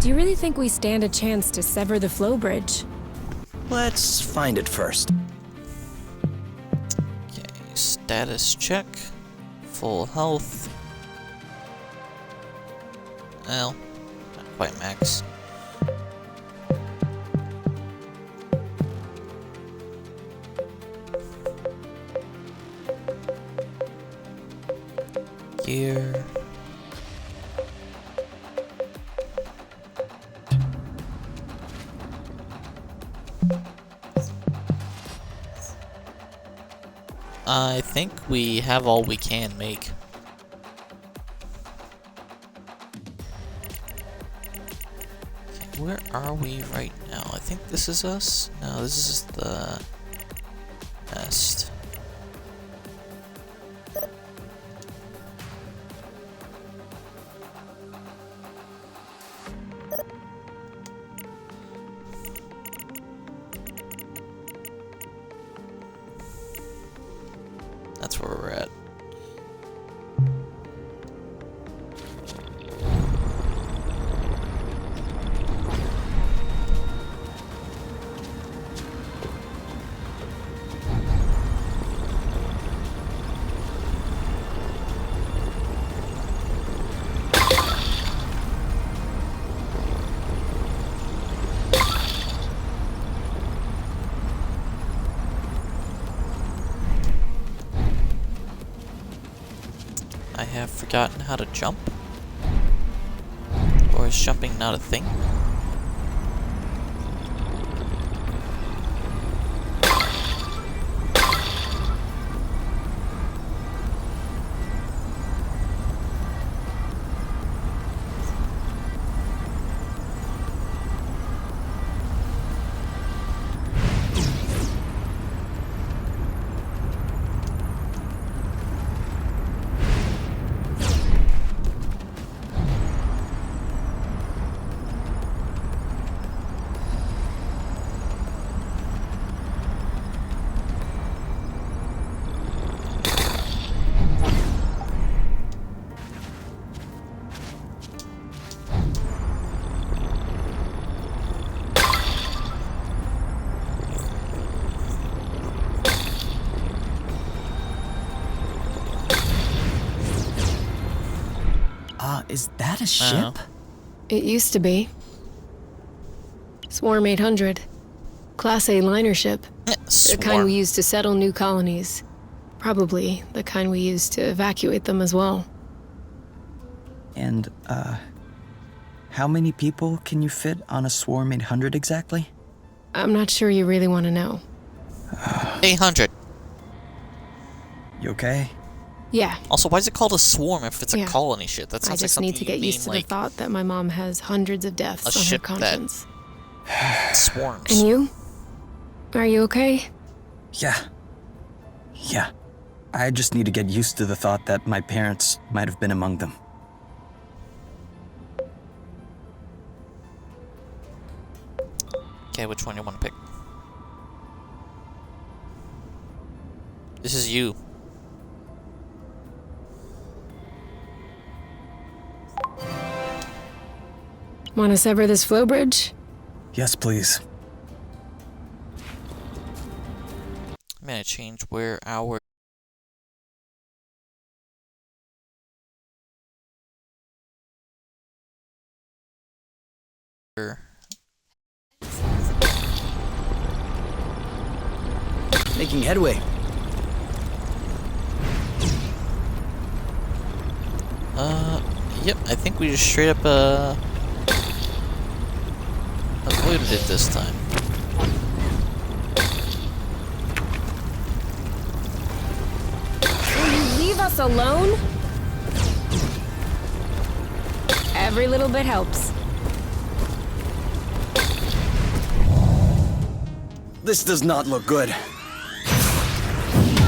Do you really think we stand a chance to sever the flow bridge? Let's find it first. Okay, status check. Full health. Well, not quite max. Gear. I think we have all we can make. Okay, where are we right now? I think this is us? No, this is the nest. That's where we're at. I have forgotten how to jump. Or is jumping not a thing? Is that a ship? It used to be. Swarm 800. Class A liner ship. The kind we use to settle new colonies. Probably the kind we use to evacuate them as well. And, how many people can you fit on a Swarm 800 exactly? I'm not sure you really want to know. 800. You okay? Yeah. Also, why is it called a swarm if it's a colony ship? That I sounds like just something need to get used to the thought that my mom has hundreds of deaths on her conscience. Swarms. And you? Are you okay? Yeah. I just need to get used to the thought that my parents might have been among them. Okay, which one do you want to pick? This is you. Want to sever this flow bridge? Yes, please. I'm gonna change where our Making headway. Yep, I think we just straight up, avoided it this time. Will you leave us alone? Every little bit helps. This does not look good.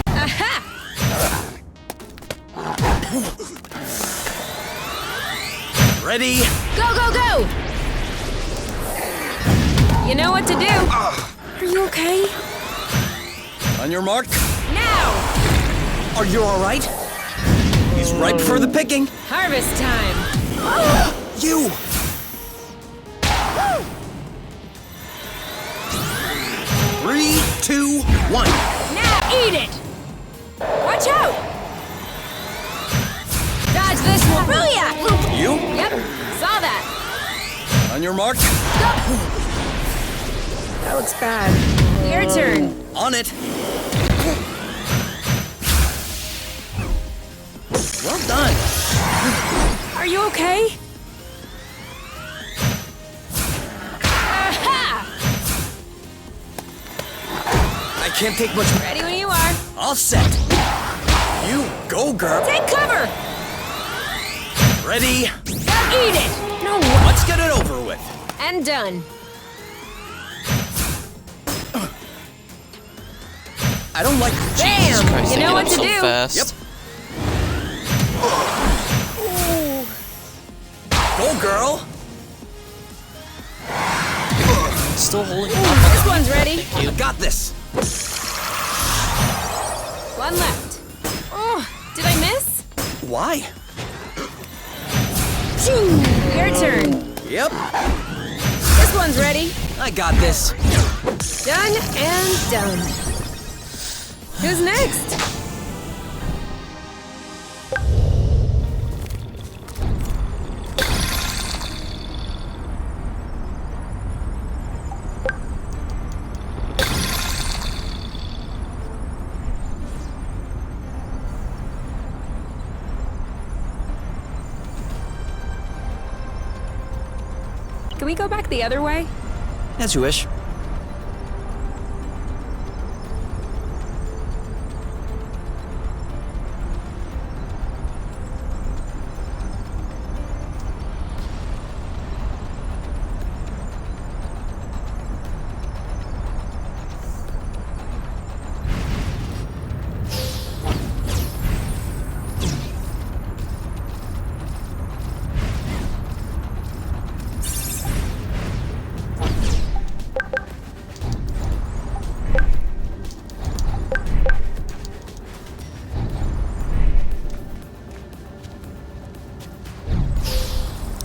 Aha! Ready? Go, go, go! You know what to do. Are you okay? On your mark. Now! Are you all right? He's ripe for the picking. Harvest time. You! On your mark. That looks bad. Your turn. On it. Well done. Are you okay? Aha! I can't take much. Ready when you are. All set. You go, girl. Take cover! Ready? Eat it! No way! Let's get it over with. And done. I don't like. Jesus Bam! Christ, You they know get what up to so do. fast. Yep. Go, girl. Still holding on. This one's ready. Thank you. I got this. One left. Oh, did I miss? Why? Choo! Your turn. Yep. This one's ready. I got this. Done and done. Who's next? Can we go back the other way? As you wish.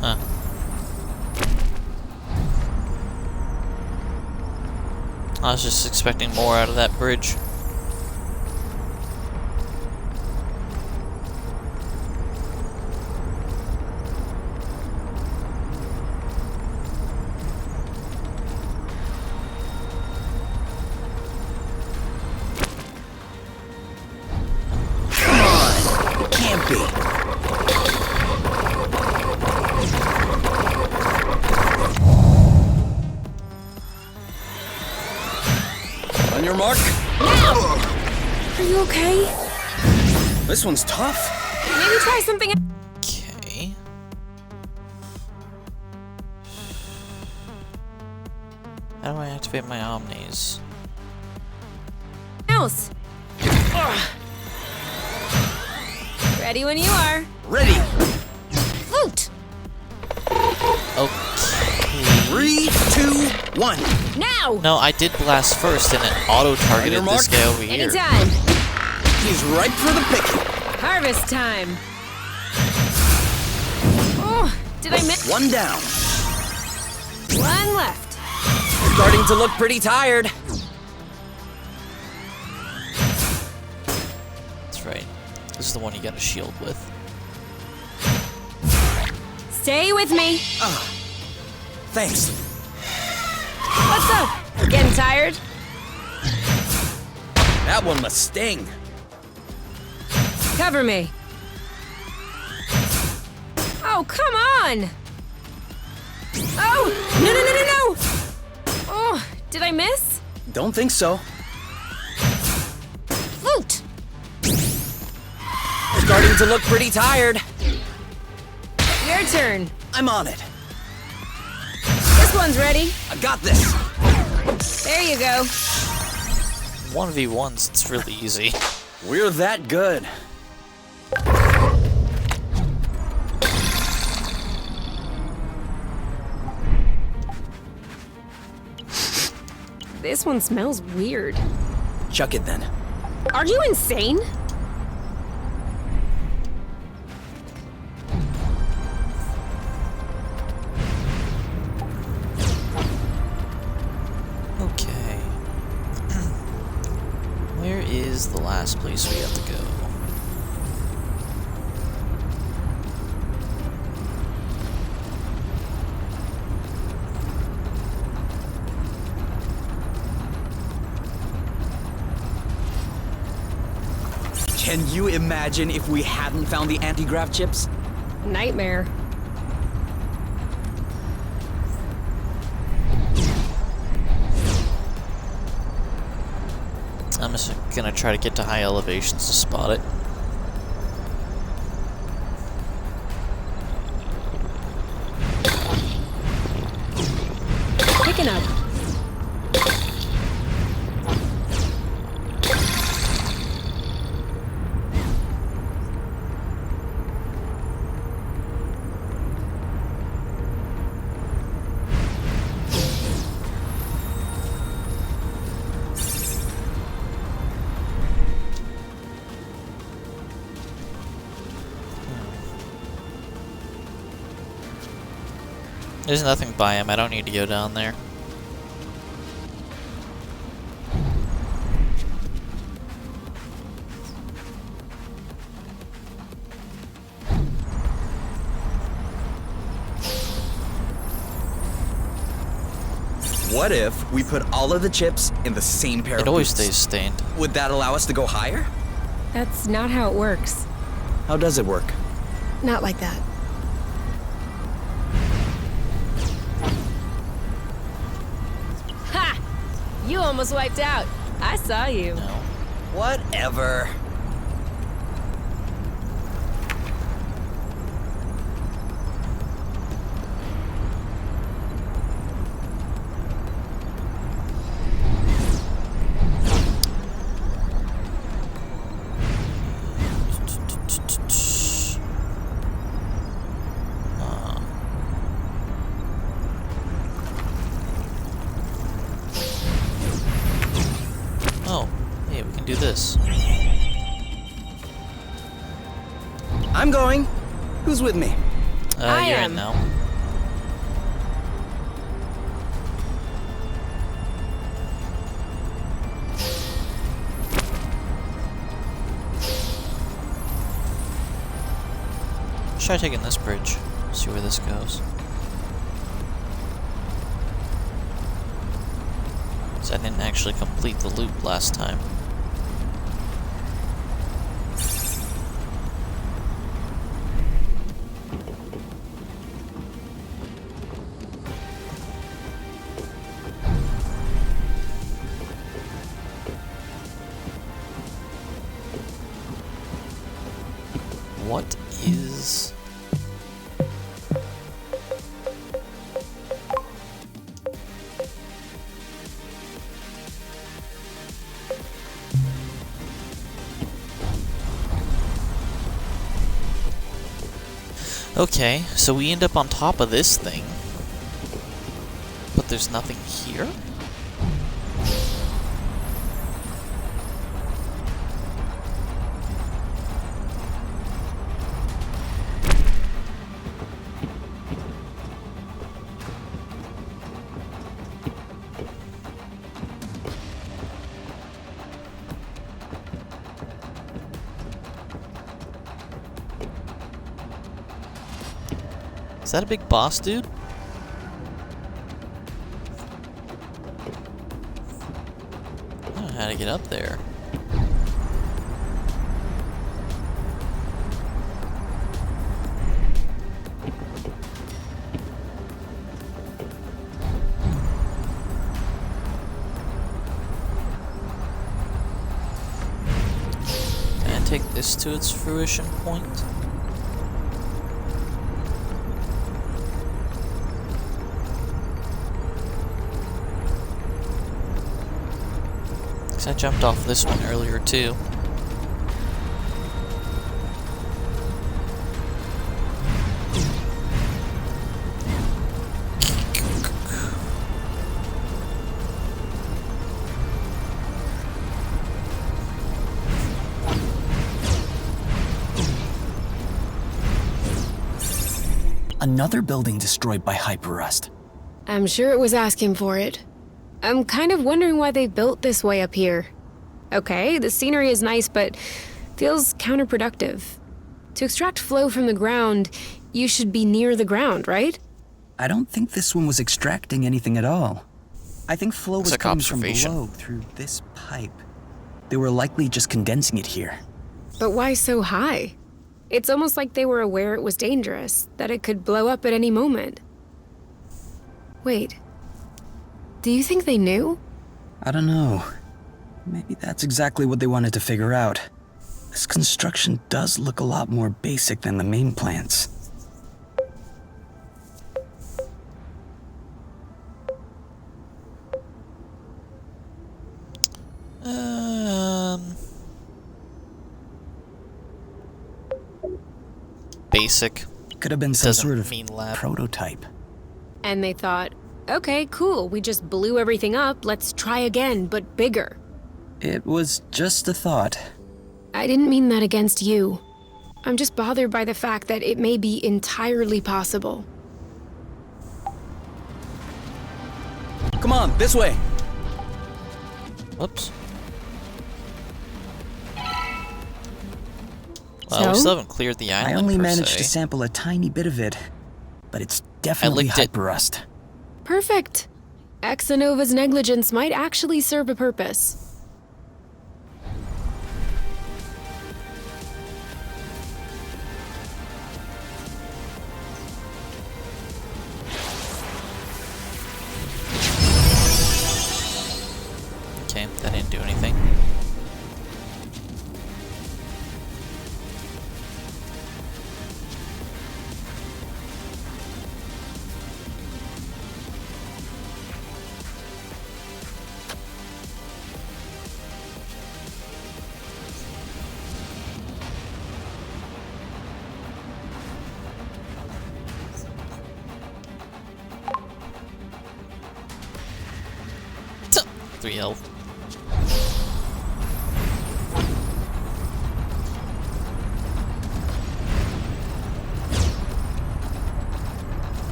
Huh. I was just expecting more out of that bridge. Can't be. On your mark. Are you okay? This one's tough. Maybe try something Okay. How do I activate my omnis? else. Ready when you are. Ready. Flute. Okay. 3, 2, 1. Now. No, I did blast first and it auto-targeted On your this mark. guy over here. Anytime. He's ripe for the picking. Harvest time. Oh, did I miss? One down. One left. Starting to look pretty tired. That's right. This is the one you got a shield with. Stay with me. Thanks. What's up? Getting tired? That one must sting. Cover me. Oh, come on! Oh, no! Oh, did I miss? Don't think so. Flute! Starting to look pretty tired. Your turn. I'm on it. This one's ready. I got this. There you go. 1v1s, it's really easy. We're that good. This one smells weird. Chuck it then. Are you insane? Okay. Where is the last place we have to go? Can you imagine if we hadn't found the anti-grav chips? Nightmare. I'm just gonna try to get to high elevations to spot it. Picking up. There's nothing by him. I don't need to go down there. What if we put all of the chips in the same pair of It always boots? stays stained. Would that allow us to go higher? That's not how it works. How does it work? Not like that. Ha! You almost wiped out. I saw you. No. Whatever. Oh, hey, we can do this. I'm going. Who's with me? I You're am. in now. Let's try taking this bridge. See where this goes. So I didn't actually complete the loop last time. What is... Okay, so we end up on top of this thing. But there's nothing here? Is that a big boss, dude? I don't know how to get up there. Can I take this to its fruition point? I jumped off this one earlier too. Another building destroyed by hyper-rust. I'm sure it was asking for it. I'm kind of wondering why they built this way up here. Okay, the scenery is nice, but feels counterproductive. To extract flow from the ground, you should be near the ground, right? I don't think this one was extracting anything at all. I think flow was Looks like coming from observation. below through this pipe. They were likely just condensing it here. But why so high? It's almost like they were aware it was dangerous, that it could blow up at any moment. Wait. Do you think they knew? I don't know. Maybe that's exactly what they wanted to figure out. This construction does look a lot more basic than the main plants. Basic. Could have been some Doesn't sort of mean lab. prototype. And they thought, okay, cool, we just blew everything up, let's try again, but bigger. It was just a thought. I didn't mean that against you. I'm just bothered by the fact that it may be entirely possible. Come on, this way! Whoops. Well, we So? still haven't cleared the island. I only per managed se. to sample a tiny bit of it, but it's definitely licked it. hyperrust. Perfect. Exanova's negligence might actually serve a purpose. Okay, that didn't do anything. Tuh, 3 health.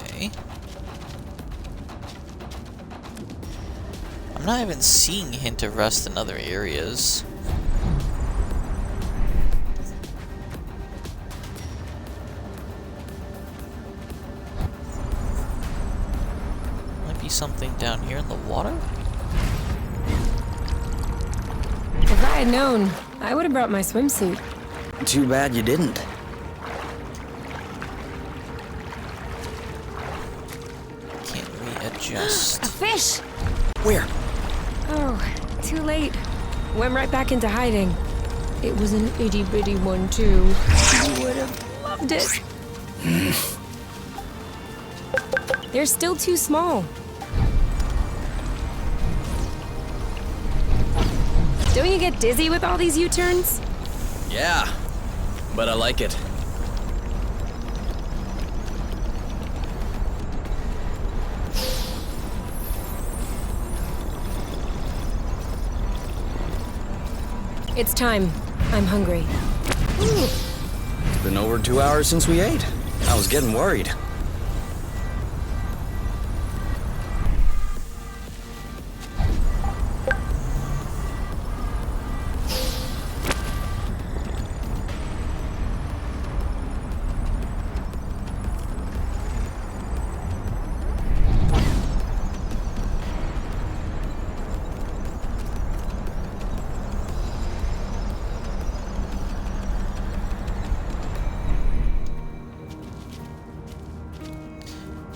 Okay. I'm not even seeing hint of rust in other areas. Might be something down here in the water? If I had known, I would have brought my swimsuit. Too bad you didn't. Can't readjust. A fish! Where? Oh, too late. Went right back into hiding. It was an itty-bitty one, too. You would have loved it. They're still too small. Don't you get dizzy with all these U-turns? Yeah, but I like it. It's time. I'm hungry. It's been over 2 hours since we ate. I was getting worried.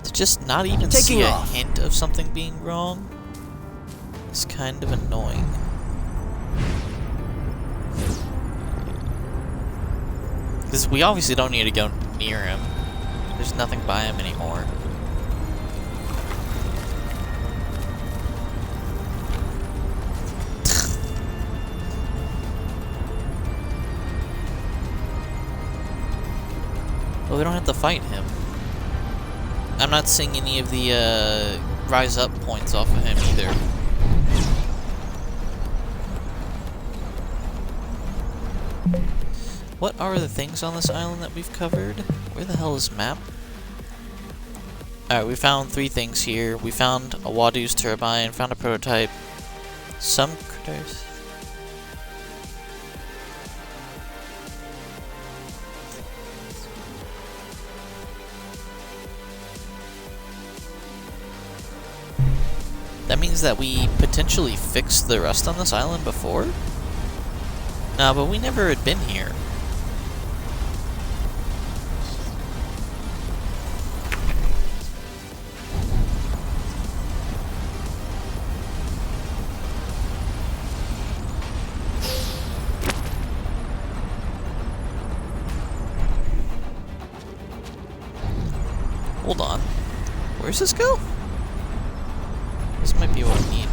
To just not even Taking see a off. hint of something being wrong is kind of annoying. Because we obviously don't need to go near him. There's nothing by him anymore. Well, we don't have to fight him. I'm not seeing any of the rise up points off of him either. What are the things on this island that we've covered? Where the hell is map? Alright, we found 3 things here. We found a Wadu's turbine, found a prototype, some critters. things that we potentially fixed the rust on this island before? No, but we never had been here. Hold on. Where's this go? This might be what we need.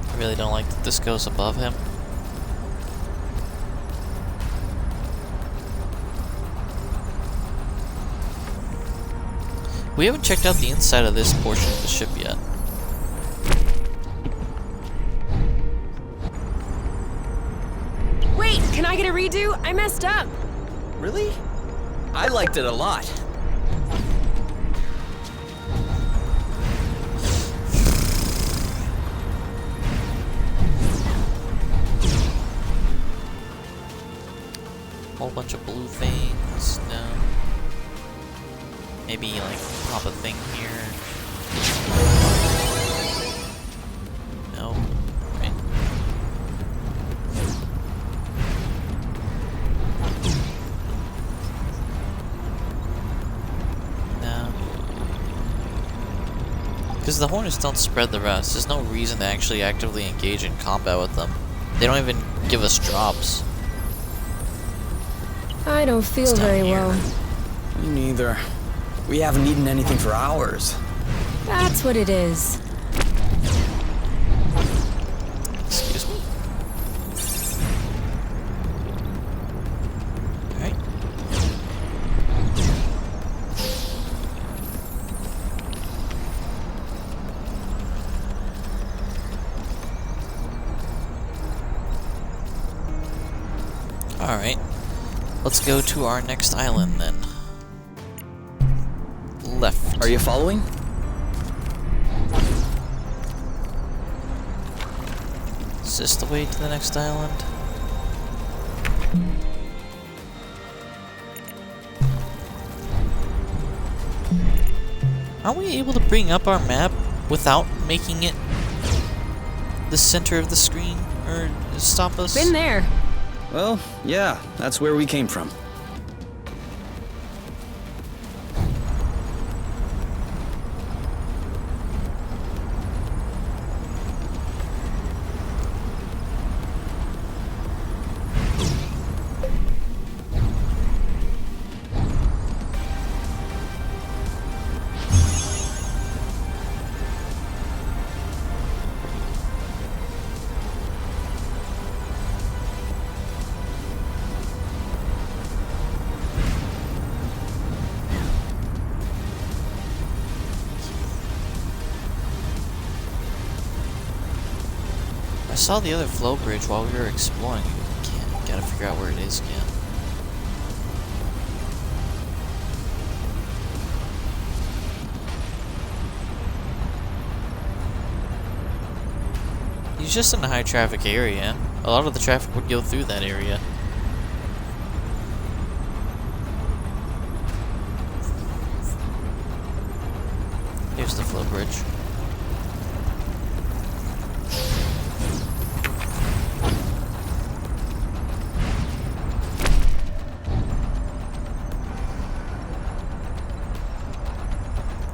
I really don't like that this goes above him. We haven't checked out the inside of this portion of the ship yet. Wait, can I get a redo? I messed up. Really? I liked it a lot. Whole bunch of blue things. No. Maybe like pop a thing here. No. Right. No. Because the Hornets don't spread the rust. There's no reason to actually actively engage in combat with them. They don't even give us drops. I don't feel very well. Me neither. We haven't eaten anything for hours. That's what it is. Excuse me? Alright. Alright. Let's go to our next island then. Left. Are you following? Is this the way to the next island? Are we able to bring up our map without making it the center of the screen? Or stop us? Been there. Well, yeah, that's where we came from. I saw the other flow bridge while we were exploring. Gotta figure out where it is again. He's just in a high traffic area. A lot of the traffic would go through that area. Here's the flow bridge.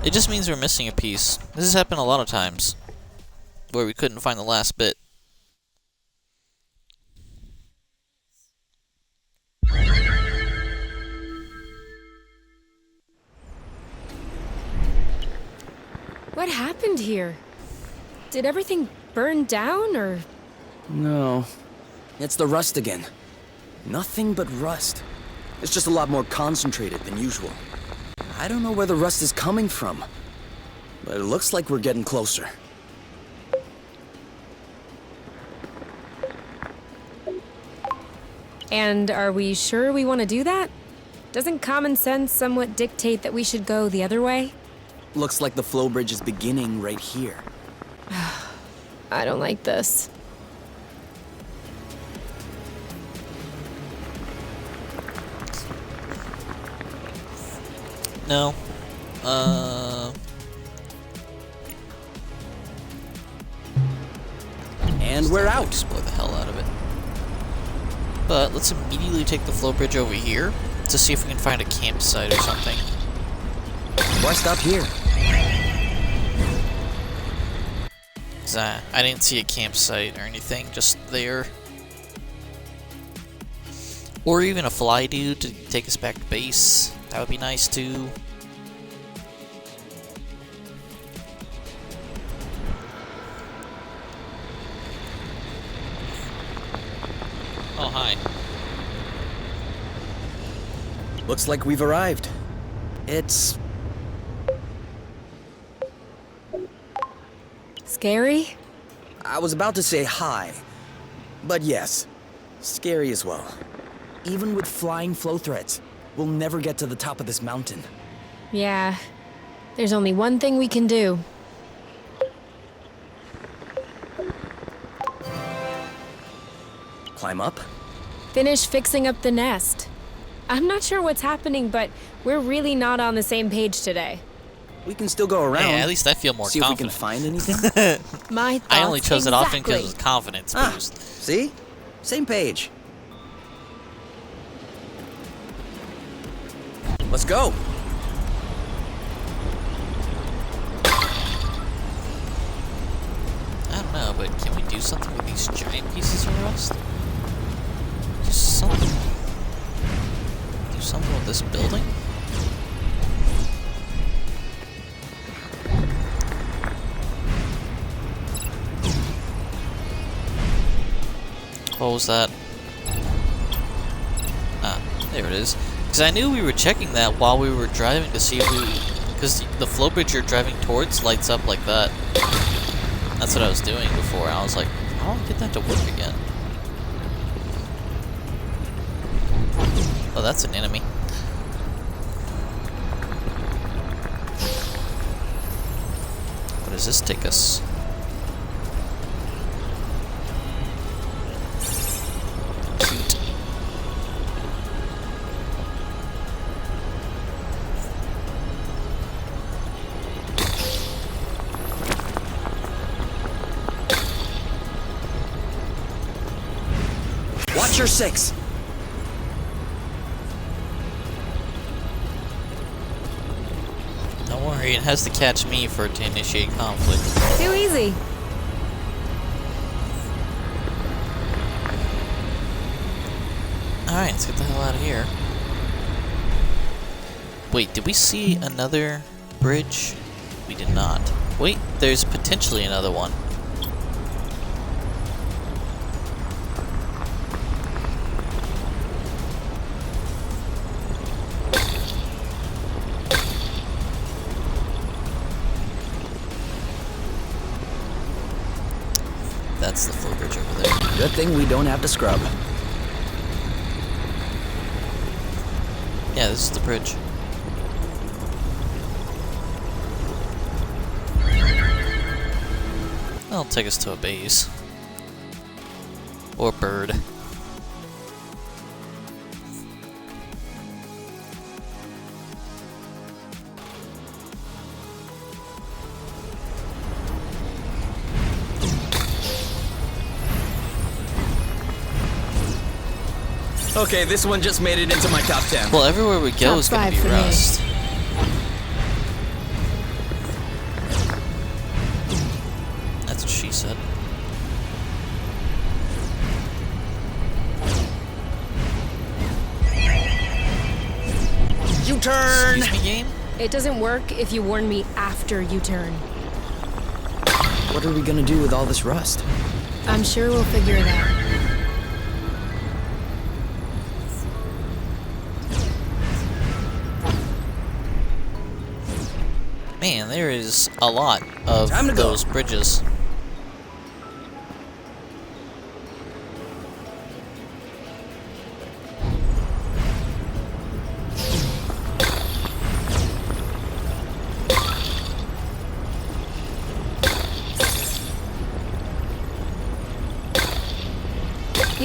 It just means we're missing a piece. This has happened a lot of times, where we couldn't find the last bit. What happened here? Did everything burn down, or...? No. It's the rust again. Nothing but rust. It's just a lot more concentrated than usual. I don't know where the rust is coming from, but it looks like we're getting closer. And are we sure we want to do that? Doesn't common sense somewhat dictate that we should go the other way? Looks like the flow bridge is beginning right here. I don't like this. No. And we're out. Explore the hell out of it. But let's immediately take the flow bridge over here to see if we can find a campsite or something. Why stop here? I didn't see a campsite or anything, just there. Or even a fly dude to take us back to base. That would be nice too. Oh, hi. Looks like we've arrived. It's... Scary? I was about to say hi, but yes, scary as well. Even with flying flow threads, we'll never get to the top of this mountain. Yeah. There's only one thing we can do. Climb up? Finish fixing up the nest. I'm not sure what's happening, but we're really not on the same page today. We can still go around. Yeah, at least I feel more see confident. if we can find anything. My thoughts I only chose it often because it exactly. was confidence boost. See? Same page. Let's go. I don't know, but can we do something with these giant pieces of rust? Just something. Do something with this building? What was that? Ah, there it is. Because I knew we were checking that while we were driving to see if we... Because the flow bridge you're driving towards lights up like that. That's what I was doing before. I was like, how do I get that to work again? Oh, that's an enemy. Where does this take us? Cute. Watch your six. Don't worry, it has to catch me for it to initiate conflict. Too easy. Alright, let's get the hell out of here. Wait, did we see another bridge? We did not. Wait, there's potentially another one. That's the flow bridge over there. Good thing we don't have to scrub. Yeah, this is the bridge. That'll take us to a base. Or bird. Okay, this one just made it into my top 10. Well, everywhere we go Top is gonna 5 be for me. rust. That's what she said. U-turn! Excuse me, game? It doesn't work if you warn me after you turn. What are we gonna do with all this rust? I'm sure we'll figure it out. Man, there is a lot of Time to go. those bridges.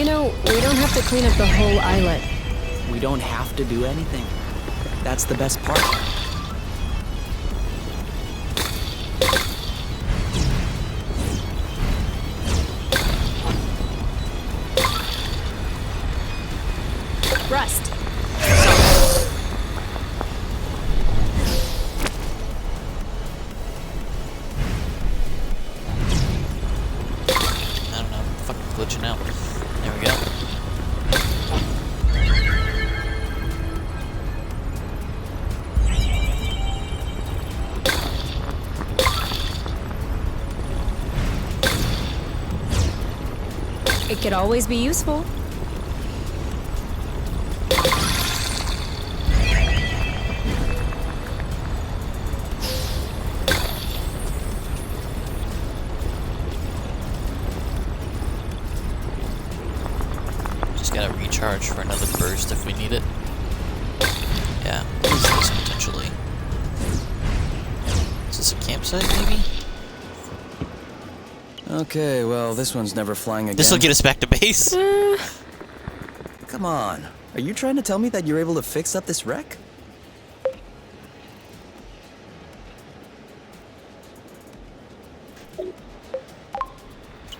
You know, we don't have to clean up the whole islet. We don't have to do anything. That's the best part. Rust. I don't know. Fucking glitching out. There we go. It could always be useful. Just gotta recharge for another burst if we need it. Yeah, what is this potentially? Is this a campsite, maybe? Okay, well, this one's never flying again. This'll get us back to base. Come on. Are you trying to tell me that you're able to fix up this wreck?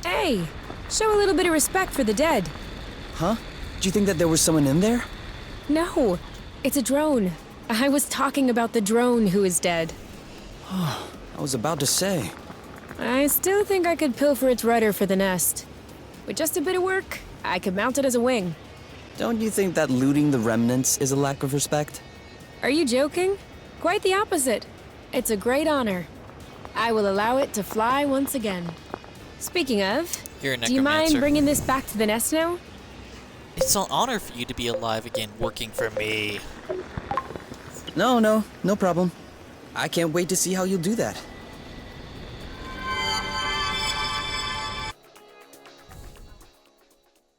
Hey, show a little bit of respect for the dead. Huh? Do you think that there was someone in there? No, it's a drone. I was talking about the drone who is dead. I was about to say. I still think I could pilfer its rudder for the nest. With just a bit of work, I could mount it as a wing. Don't you think that looting the remnants is a lack of respect? Are you joking? Quite the opposite. It's a great honor. I will allow it to fly once again. Speaking of, You're a do you mind necromancer. bringing this back to the nest now? It's an honor for you to be alive again, working for me. No problem. I can't wait to see how you'll do that.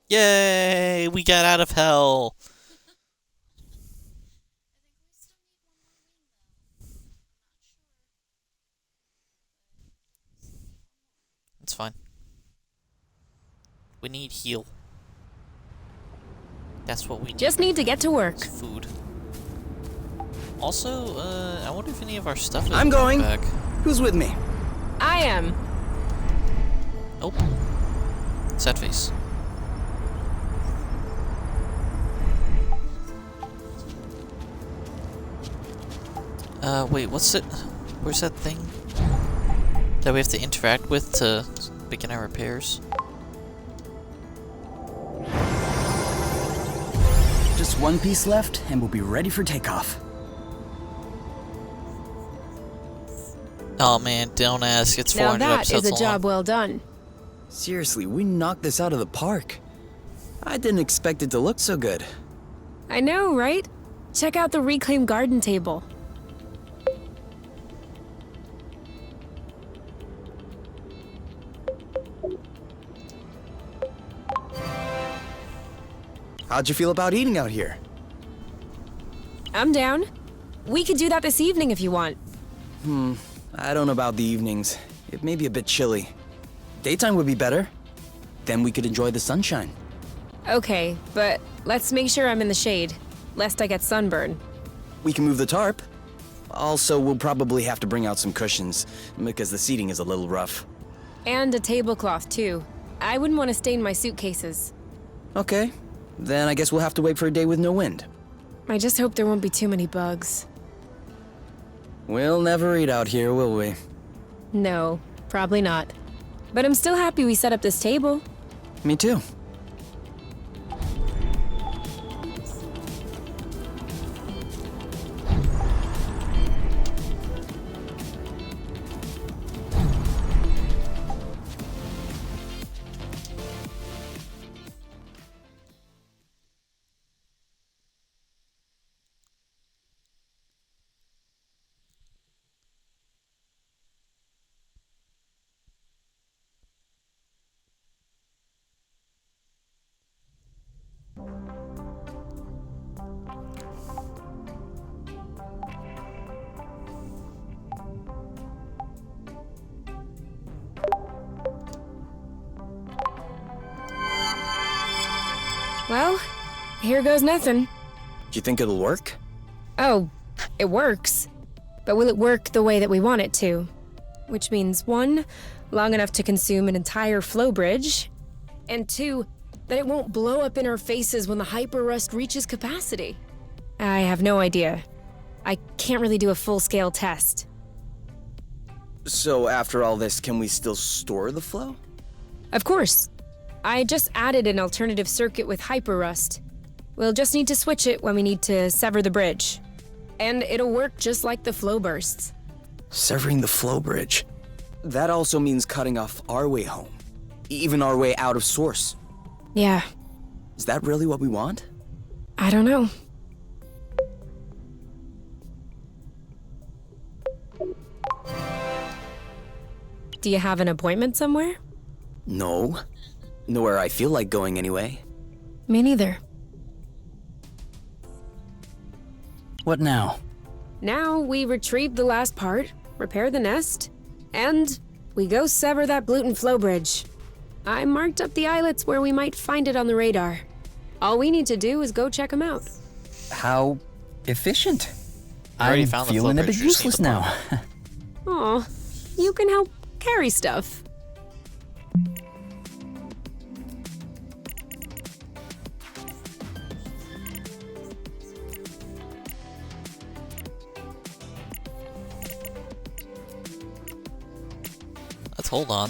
Yay! We got out of hell. It's fine. We need heal. That's what we need. Just need to get to work. It's food. Also, I wonder if any of our stuff is I'm going. back. Who's with me? I am. Oh. Sad face. Wait, what's it? Where's that thing that we have to interact with to begin our repairs? Just one piece left, and we'll be ready for takeoff. Oh man, don't ask. It's Now 400 that episodes is a long. job well done. Seriously, we knocked this out of the park. I didn't expect it to look so good. I know, right? Check out the reclaimed garden table. How'd you feel about eating out here? I'm down. We could do that this evening if you want. I don't know about the evenings. It may be a bit chilly. Daytime would be better. Then we could enjoy the sunshine. Okay, but let's make sure I'm in the shade, lest I get sunburn. We can move the tarp. Also, we'll probably have to bring out some cushions, because the seating is a little rough. And a tablecloth, too. I wouldn't want to stain my suitcases. Okay, then I guess we'll have to wait for a day with no wind. I just hope there won't be too many bugs. We'll never eat out here, will we? No, probably not. But I'm still happy we set up this table. Me too. here goes nothing. Do you think it'll work? Oh, it works. But will it work the way that we want it to? Which means 1, long enough to consume an entire flow bridge, and 2, that it won't blow up in our faces when the hyper-rust reaches capacity. I have no idea. I can't really do a full-scale test. So after all this, can we still store the flow? Of course. I just added an alternative circuit with hyper-rust. We'll just need to switch it when we need to sever the bridge. And it'll work just like the flow bursts. Severing the flow bridge. That also means cutting off our way home. Even our way out of source. Yeah, Is that really what we want? I don't know. Do you have an appointment somewhere? No. Nowhere I feel like going anyway. Me neither. What now? Now we retrieve the last part, repair the nest, and we go sever that gluten flow bridge. I marked up the islets where we might find it on the radar. All we need to do is go check them out. How efficient. I already I'm found the feeling flow a bit bridge, you just need useless to now. Aw, you can help carry stuff. Let's hold on.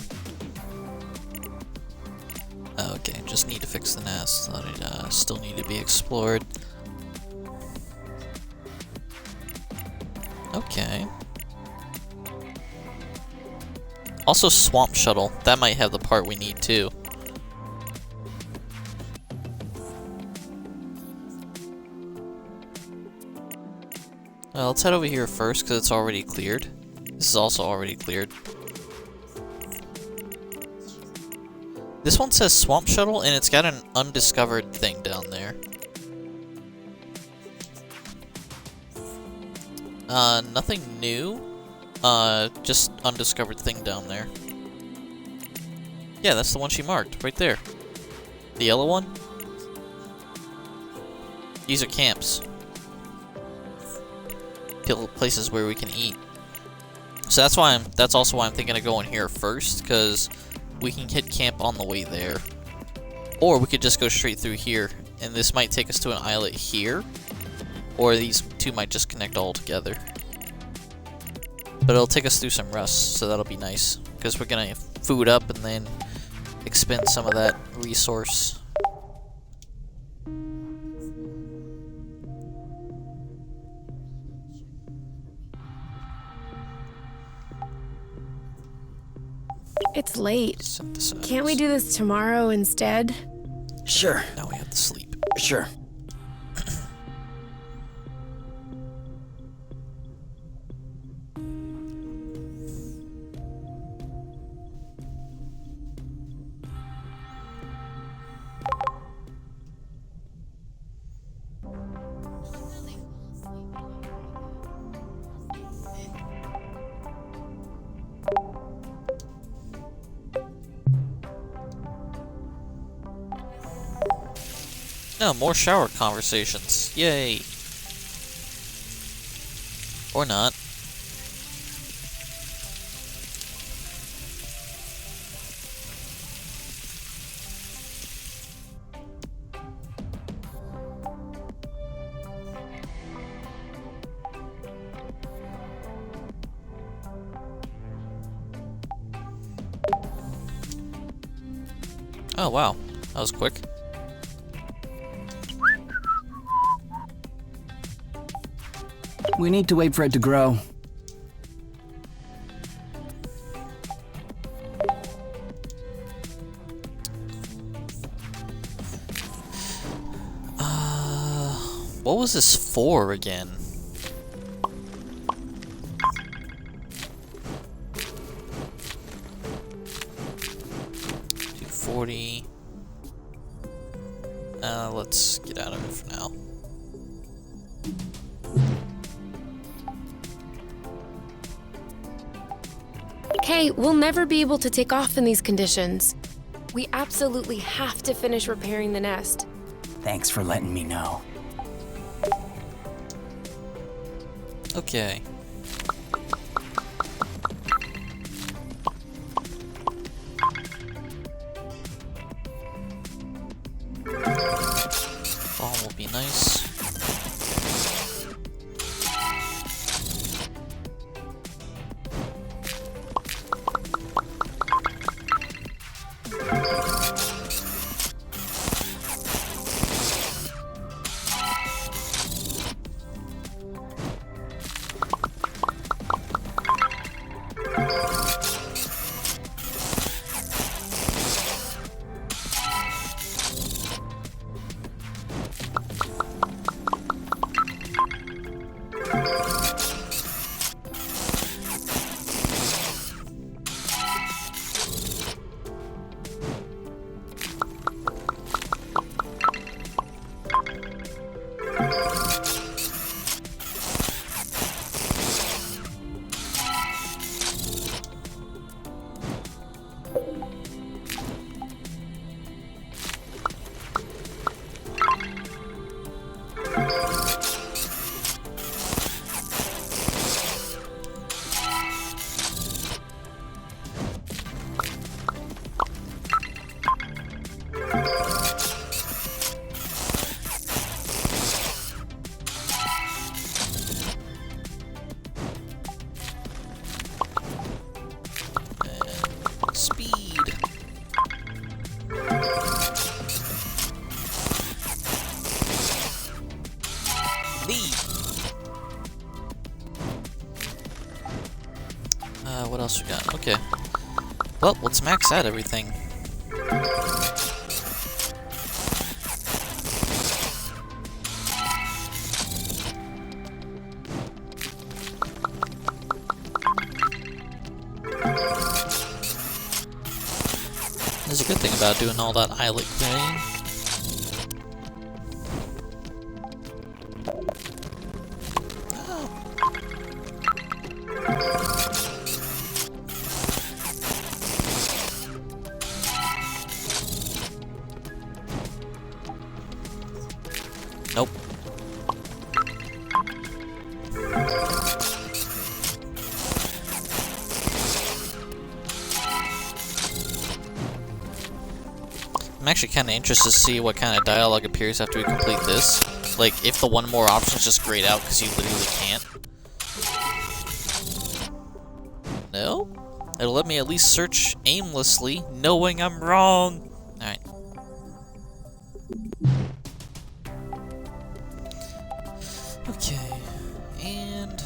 Okay, just need to fix the nest. That still need to be explored. Okay. Also, swamp shuttle. That might have the part we need too. Let's head over here first because it's already cleared. This is also already cleared. This one says swamp shuttle and it's got an undiscovered thing down there. Nothing new. Just undiscovered thing down there. Yeah, that's the one she marked, right there. The yellow one? These are camps. Places where we can eat. So that's also why I'm thinking of going here first, because we can hit camp on the way there. Or we could just go straight through here, and this might take us to an islet here. Or these two might just connect all together. But it'll take us through some rust, so that'll be nice. Because we're gonna food up and then expend some of that resource. It's late. Synthesize. Can't we do this tomorrow instead? Sure, Now we have to sleep. sure. No, more shower conversations. Yay. Or not. Oh wow, that was quick. We need to wait for it to grow. What was this for again? $240. Let's get out of it for now. Okay, we'll never be able to take off in these conditions. We absolutely have to finish repairing the nest. Thanks for letting me know. Okay. Bomb will be nice. Speed. What else we got? Okay. Well, let's max out everything. There's a good thing about doing all that islet clearing. Nope. I'm actually kind of interested to see what kind of dialogue appears after we complete this. Like, if the one more options just grayed out because you literally can't. No? It'll let me at least search aimlessly, knowing I'm wrong. Alright. Okay. And...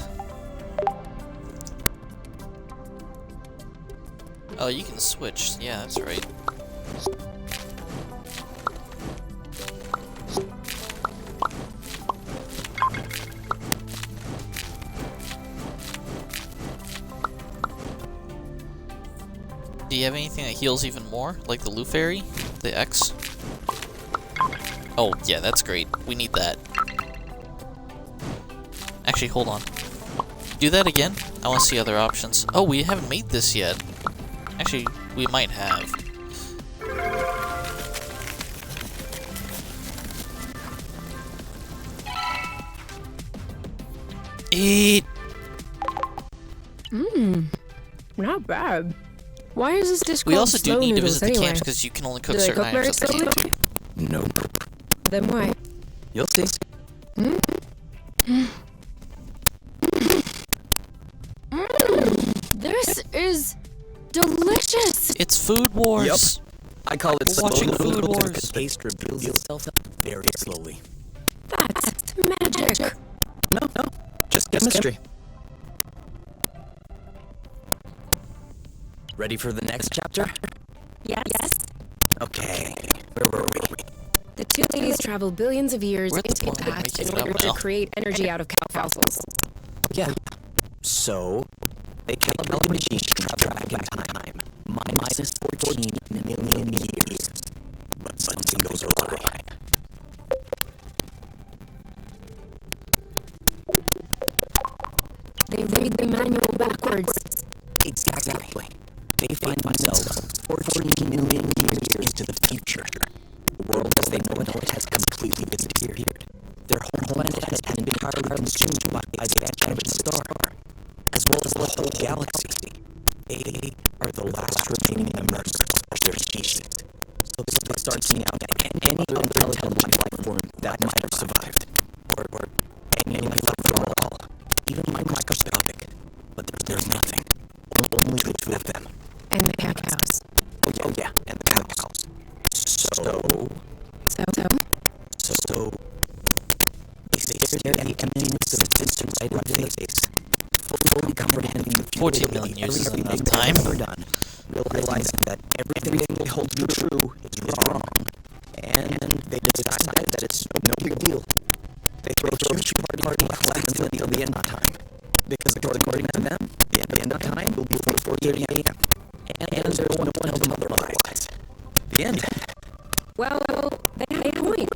oh, you can switch. Yeah, that's right. Do you have anything that heals even more? Like the Loot Fairy? The X? Oh, yeah, that's great. We need that. Actually, hold on. Do that again? I want to see other options. Oh, we haven't made this yet. Actually, we might have. Eat! Not bad. Why is this dish called We also do slow need to noodles visit the anyway? camps because you can only cook Do they certain cook very items at the slowly? camp. Nope. Then why? You'll see. This is delicious. It's Food Wars! I call it We're watching Food Wars. because taste reveals itself very slowly. That's magic. No, just chemistry. Ready for the next chapter? Yes. Okay, where were we? The two ladies traveled billions of years We're at the into the point where we're past making in it up order to now. create energy out of cow fossils. Yeah. So, they calibrated machines to travel back in time. Minus 14 million years. But something goes awry. They read the manual backwards. Exactly. They find themselves 14 million years into the future. The world as they know it has completely entirely consumed by the expansion of its star, as well as the whole galaxy. They are the last remaining members of their species. So they start seeing out any other intelligent life form that might have survived, or any life form at all, even microscopic. But there's nothing. Only the two of them. And the cows. Oh yeah, and the cows. So they stare at the emptiness of its inside face, fully comprehending the 14 million years is enough time. Done, realizing that everything they hold true is wrong, and they decide that it's no big deal. They throw a huge party until the end of time, because according to them, the end of time will be 4:30 a.m. And there's no one to tell them otherwise. The end. Well, they have a point.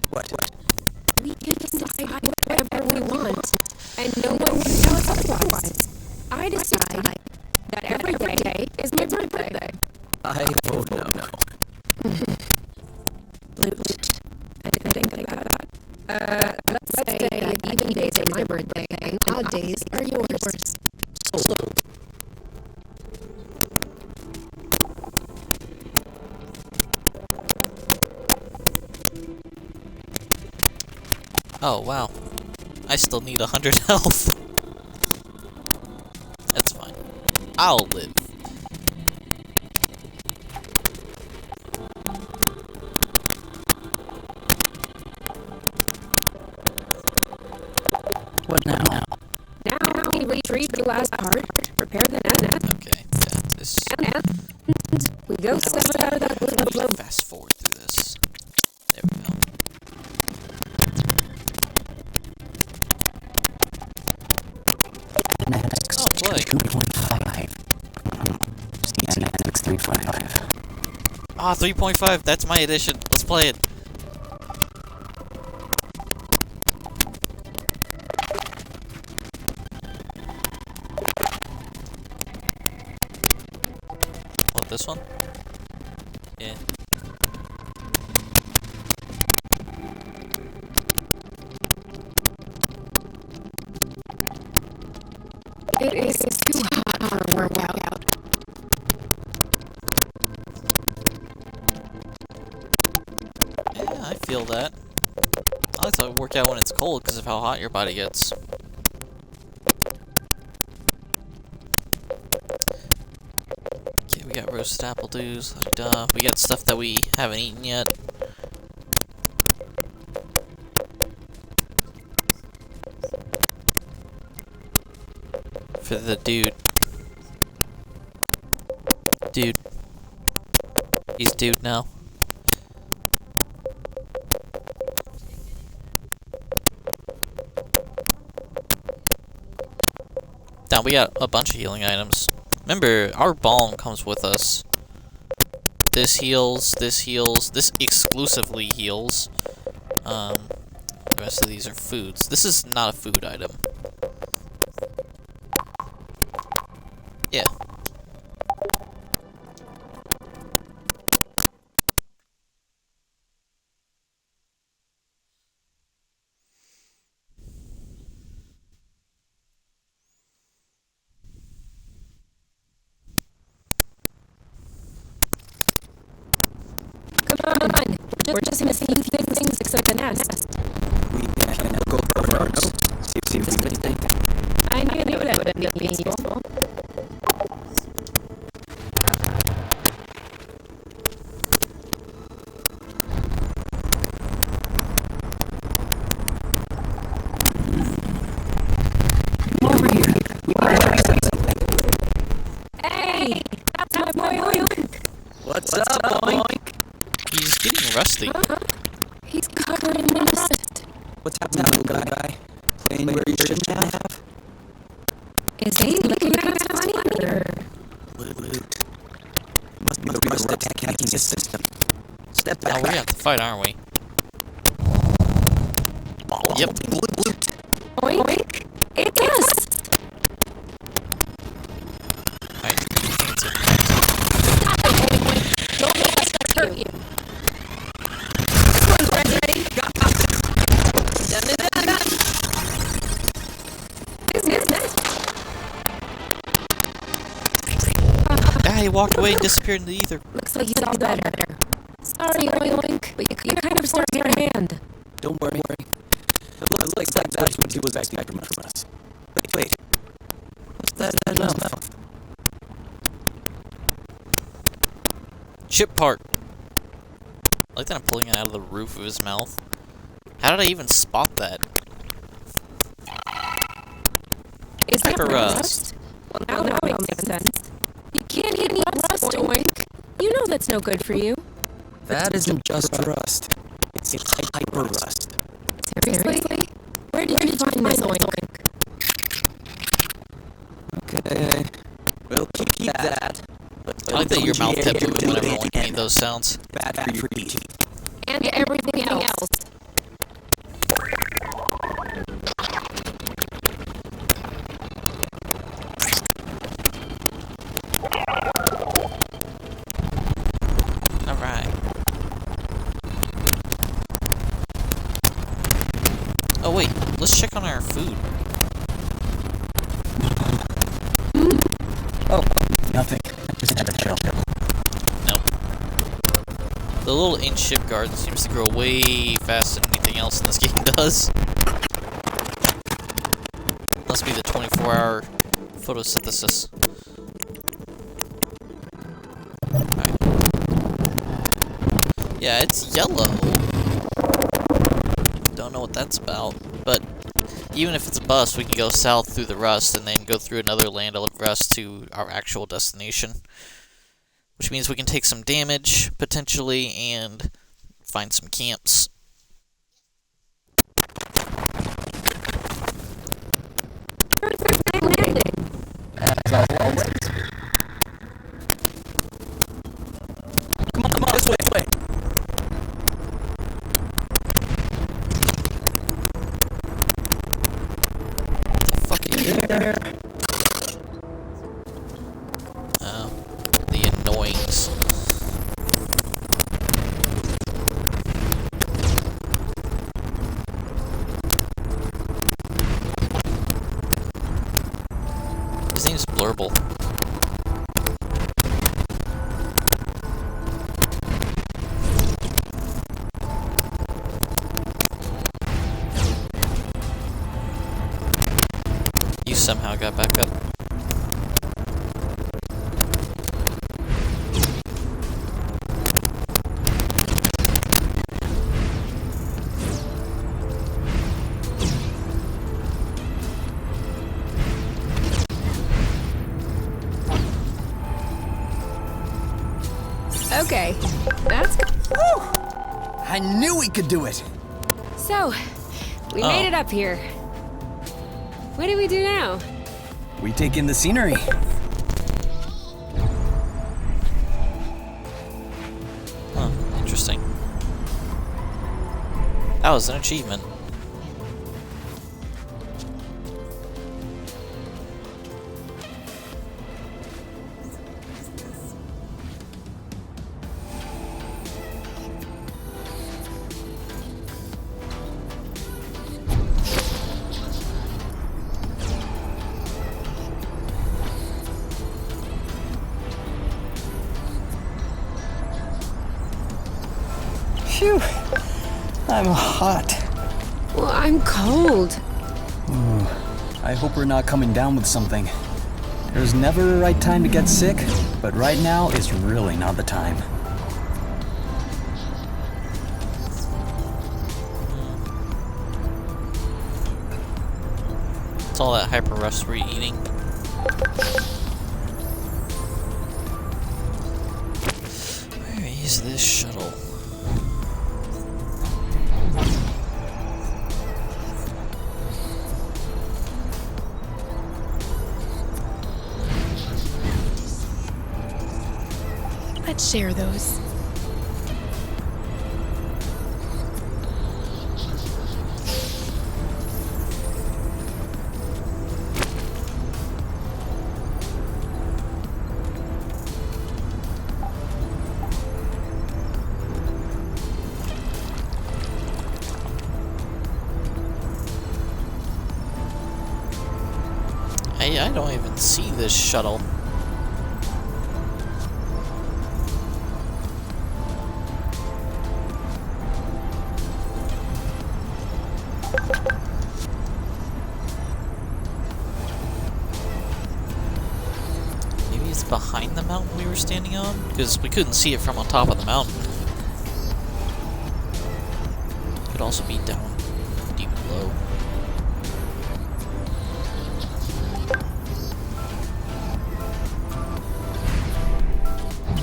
What? We can decide whatever we want, and no one can tell us otherwise. I decide that every day is my birthday. I vote no. Loot. I didn't think about that. Let's say that even days are my birthday, and odd days are yours. Sold. Oh, wow. I still need 100 health. That's fine. I'll live. What now? Now we retrieve the last part, prepare the net, Okay, yeah, this... and we go step out of that little flow. Fast forward through this. There we go. Next, Oh, play. 2.5. Yeah, next 3.5. Ah, 3.5, that's my edition. Let's play it. What, this one? Yeah. It is too hot for a workout. Yeah, I feel that. I like to work out when it's cold because of how hot your body gets. Okay, we got roasted apple dews. Duh. We got stuff that we haven't eaten yet. For the dude. Dude. He's dude now. Now we got a bunch of healing items. Remember, our balm comes with us. This heals, this exclusively heals. The rest of these are foods. This is not a food item. Yeah. Come on, we're just missing a few things except the nest. We can go for our notes. See if we can anything. I knew that would be useful. Over here. Hey, that's my boy Luke. What's up, Boink? He's getting rusty. He's covered in dust. What's happening, little guy? Playing where you shouldn't have? Is he looking at us funny? Or Loot. Must be the rust attacking his system. Step Oh, back. we have to fight, aren't we? Yep. Loot. Oink? It does. Alright. Don't let us hurt you. This one's ready. Done. Ah, he walked away and disappeared in the ether. Looks like he's all better. Sorry, Oink, but you kind of forced your hand. Don't worry. It looks like that's what he was asking from us. Wait. What's that in his mouth? Chip part. I like that I'm pulling it out of the roof of his mouth. How did I even spot that? Is that Hyper rust. Well, now it makes sense. You can't eat any rust, Oink. You know that's no good for you. That isn't just rust. It's hyper rust. Seriously? Where did you find this, Oink? Okay. We'll keep that. I like that your mouth kept moving whenever Oink made those sounds. Bad for your teeth. And everything else. Alright. Oh wait, let's check on our food. Oh, nothing. I just had a chill. Nope. The little in-ship garden seems to grow way faster than anything else in this game does. Must be the 24-hour photosynthesis. Alright. Yeah, it's yellow. Don't know what that's about, but even if it's a bus, we can go south through the rust and then go through another land of rust to our actual destination. Which means we can take some damage, potentially, and find some camps. As always. Come on, this way. There. Oh, the annoyings. His name's Blurble. You somehow got back up. Okay, that's good. Woo! I knew we could do it. So, we Oh. made it up here. What do we do now? We take in the scenery. Huh, interesting. That was an achievement. Phew. I'm hot. Well, I'm cold. I hope we're not coming down with something. There's never a right time to get sick, but right now is really not the time. It's all that hyper rust we're eating. Where is this shuttle? Let's share those. I don't even see this shuttle. behind the mountain we were standing on, because we couldn't see it from on top of the mountain. Could also be down deep below.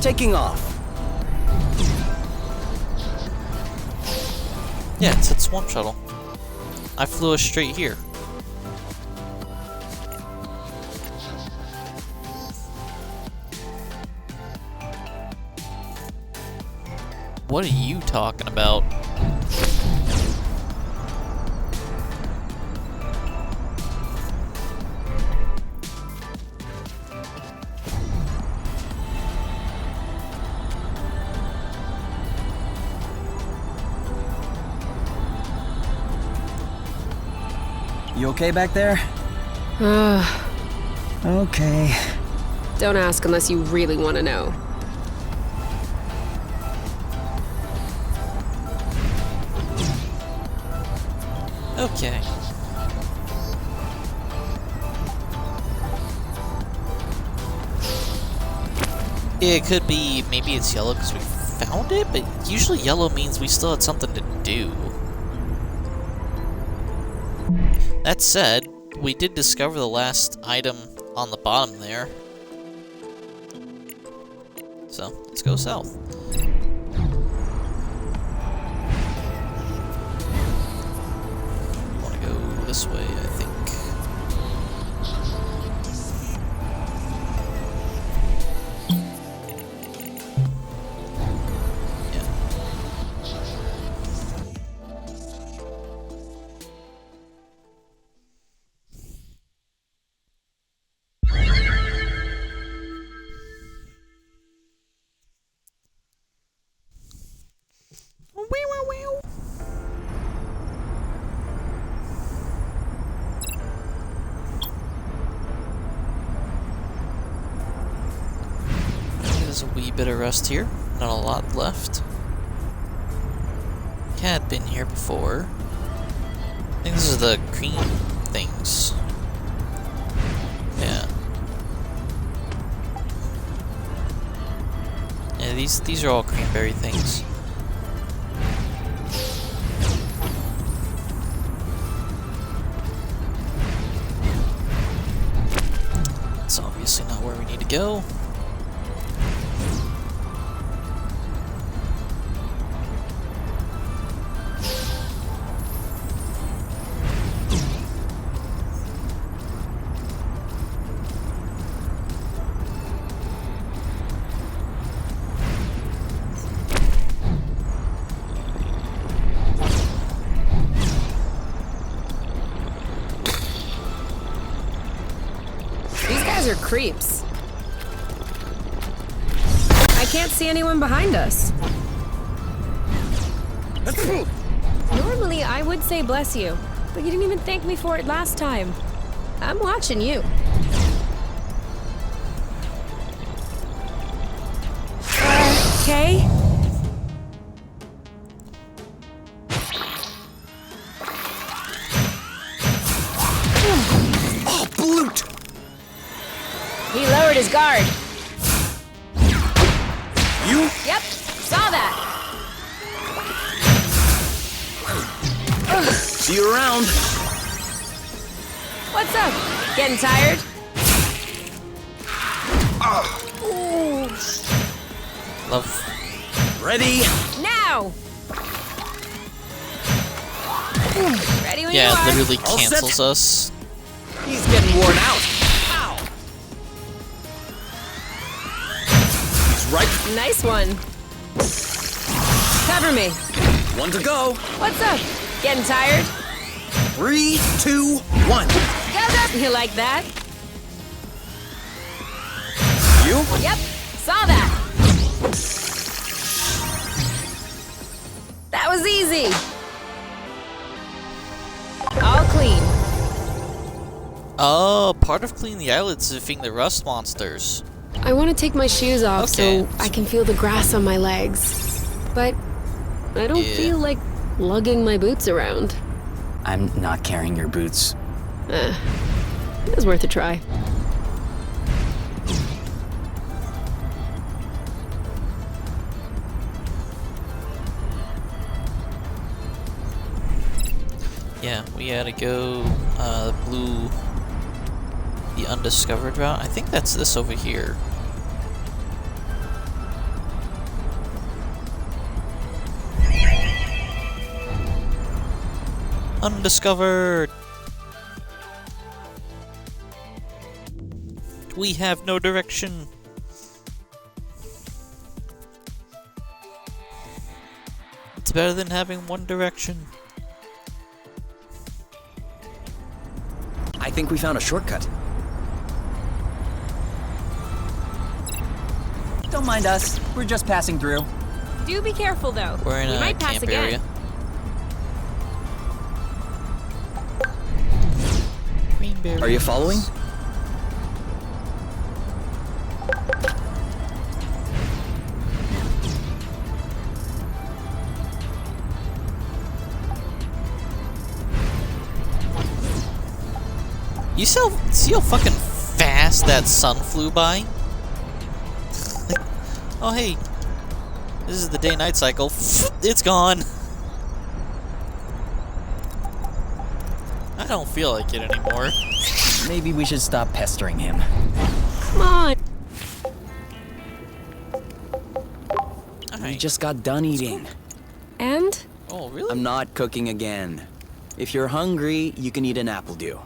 Taking off. Yeah, it said swamp shuttle. I flew us straight here. What are you talking about? You okay back there? Okay. Don't ask unless you really want to know. Okay. It could be, maybe it's yellow because we found it, but usually yellow means we still had something to do. That said, we did discover the last item on the bottom there. So, let's go south. We want to go this way, I think. There's a wee bit of rust here, not a lot left. Had been here before. I think this is the cream things. Yeah. Yeah, these are all cranberry things. It's obviously not where we need to go. Are creeps. I can't see anyone behind us. Normally, I would say bless you, but you didn't even thank me for it last time. I'm watching you. Okay. Oh, Bloot! He lowered his guard. You? Yep, saw that. See you around. What's up? Getting tired? Oh. Love. Ready? Now! Ready when you Yeah, are. it literally All cancels set. us. He's getting worn out. Ow. He's right. Nice one. Cover me. One to go. What's up? Getting tired? 3, 2, 1. Go, go. You like that? You? Yep, saw that. That was easy. All clean. Oh, part of cleaning the island is defeating the rust monsters. I want to take my shoes off Okay. so I can feel the grass on my legs. But I don't Yeah. feel like lugging my boots around. I'm not carrying your boots. It was worth a try. Yeah, we gotta go the undiscovered route. I think that's this over here. Undiscovered! We have no direction. It's better than having one direction. I think we found a shortcut. Don't mind us. We're just passing through. Do be careful, though. We're in we a might pass camp again. area. Are you following? You see how fucking fast that sun flew by? Oh hey, this is the day-night cycle. It's gone. I don't feel like it anymore. Maybe we should stop pestering him. Come on. We Alright. just got done eating. And? Oh really? I'm not cooking again. If you're hungry, you can eat an apple dew.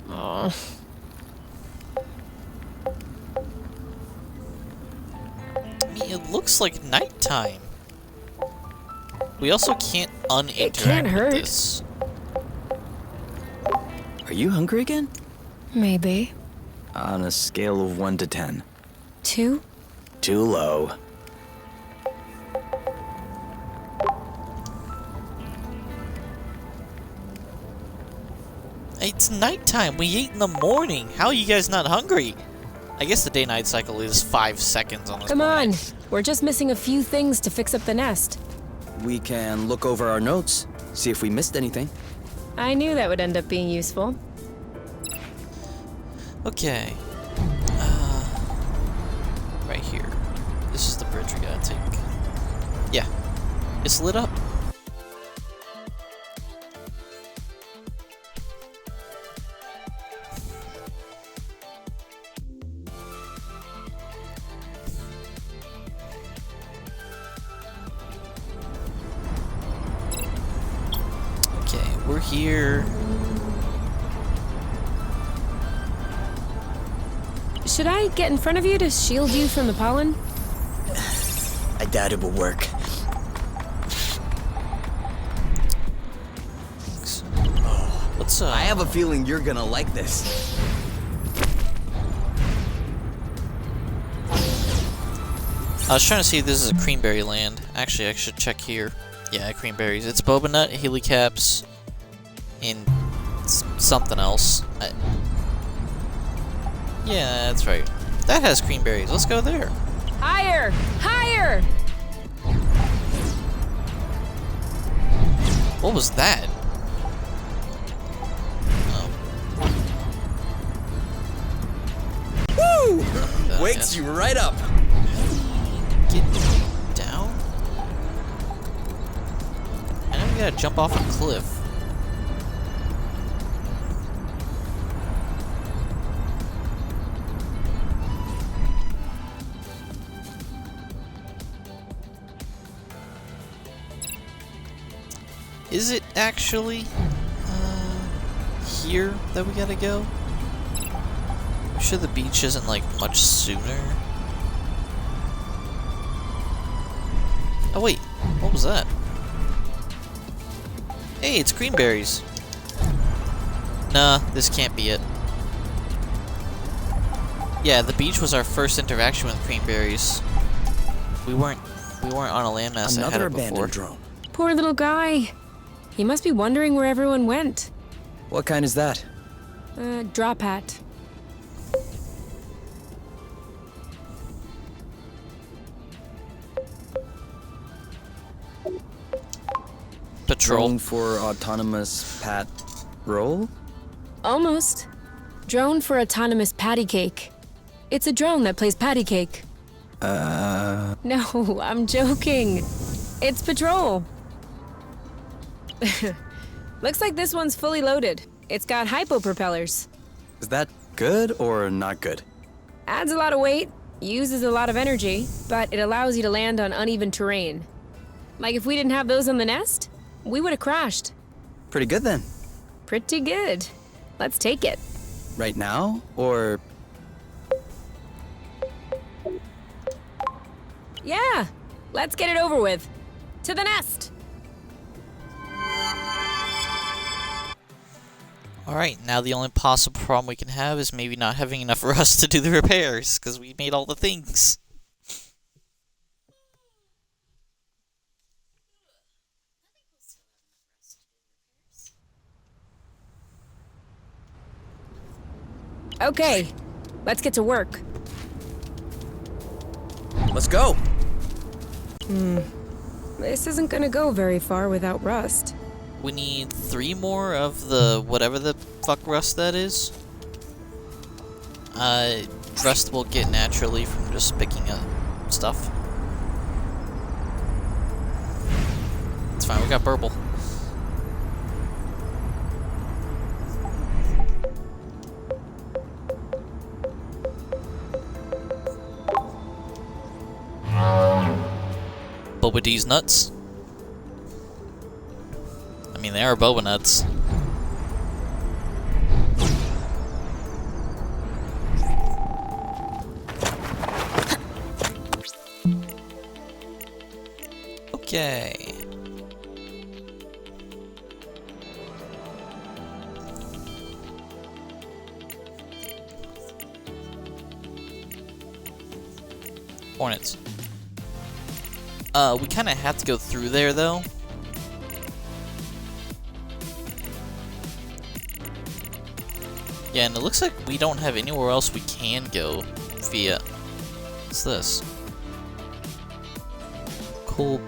Oh. I mean, it looks like nighttime. We also can't It can't uninteract with hurt. this. Are you hungry again? Maybe. On a scale of 1 to 10. 2? Too low. It's nighttime. We ate in the morning. How are you guys not hungry? I guess the day-night cycle is 5 seconds on this Come on. planet. We're just missing a few things to fix up the nest. We can look over our notes, see if we missed anything. I knew that would end up being useful. Okay. Right here. This is the bridge we gotta take. Yeah. It's lit up. Okay, we're here. Should I get in front of you to shield you from the pollen? I doubt it will work. What's I have a feeling you're gonna like this. I was trying to see if this is a creamberry land. Actually, I should check here. Yeah, creamberries. It's boba nut, helicaps, and something else. Yeah, that's right. That has creamberries. Let's go there. Higher! Higher! What was that? Oh. Woo! Wakes you right up. Get down? And then we gotta jump off a cliff. Is it actually here that we gotta go? I'm sure the beach isn't like much sooner. Oh wait, what was that? Hey, it's greenberries. Nah, this can't be it. Yeah, the beach was our first interaction with greenberries. We weren't on a landmass that had Another it before. abandoned drone. Poor little guy. He must be wondering where everyone went. What kind is that? Drop hat. Patrol. Drone for autonomous pat roll? Almost. Drone for autonomous patty cake. It's a drone that plays patty cake. No, I'm joking. It's patrol. Looks like this one's fully loaded. It's got hypo propellers. Is that good or not good? Adds a lot of weight, uses a lot of energy, but it allows you to land on uneven terrain. Like if we didn't have those on the nest, we would have crashed. Pretty good then. Pretty good. Let's take it. Right now, or... Yeah, let's get it over with. To the nest! Alright, now the only possible problem we can have is maybe not having enough rust to do the repairs, because we made all the things. Okay, let's get to work. Let's go! This isn't gonna go very far without rust. We need 3 more of the whatever the fuck rust that is. Rust will get naturally from just picking up stuff. It's fine, we got purple. Boba D's nuts. I mean, they are boba nuts. Okay. Hornets. We kind of have to go through there, though. Yeah, and it looks like we don't have anywhere else we can go via... What's this? Cool...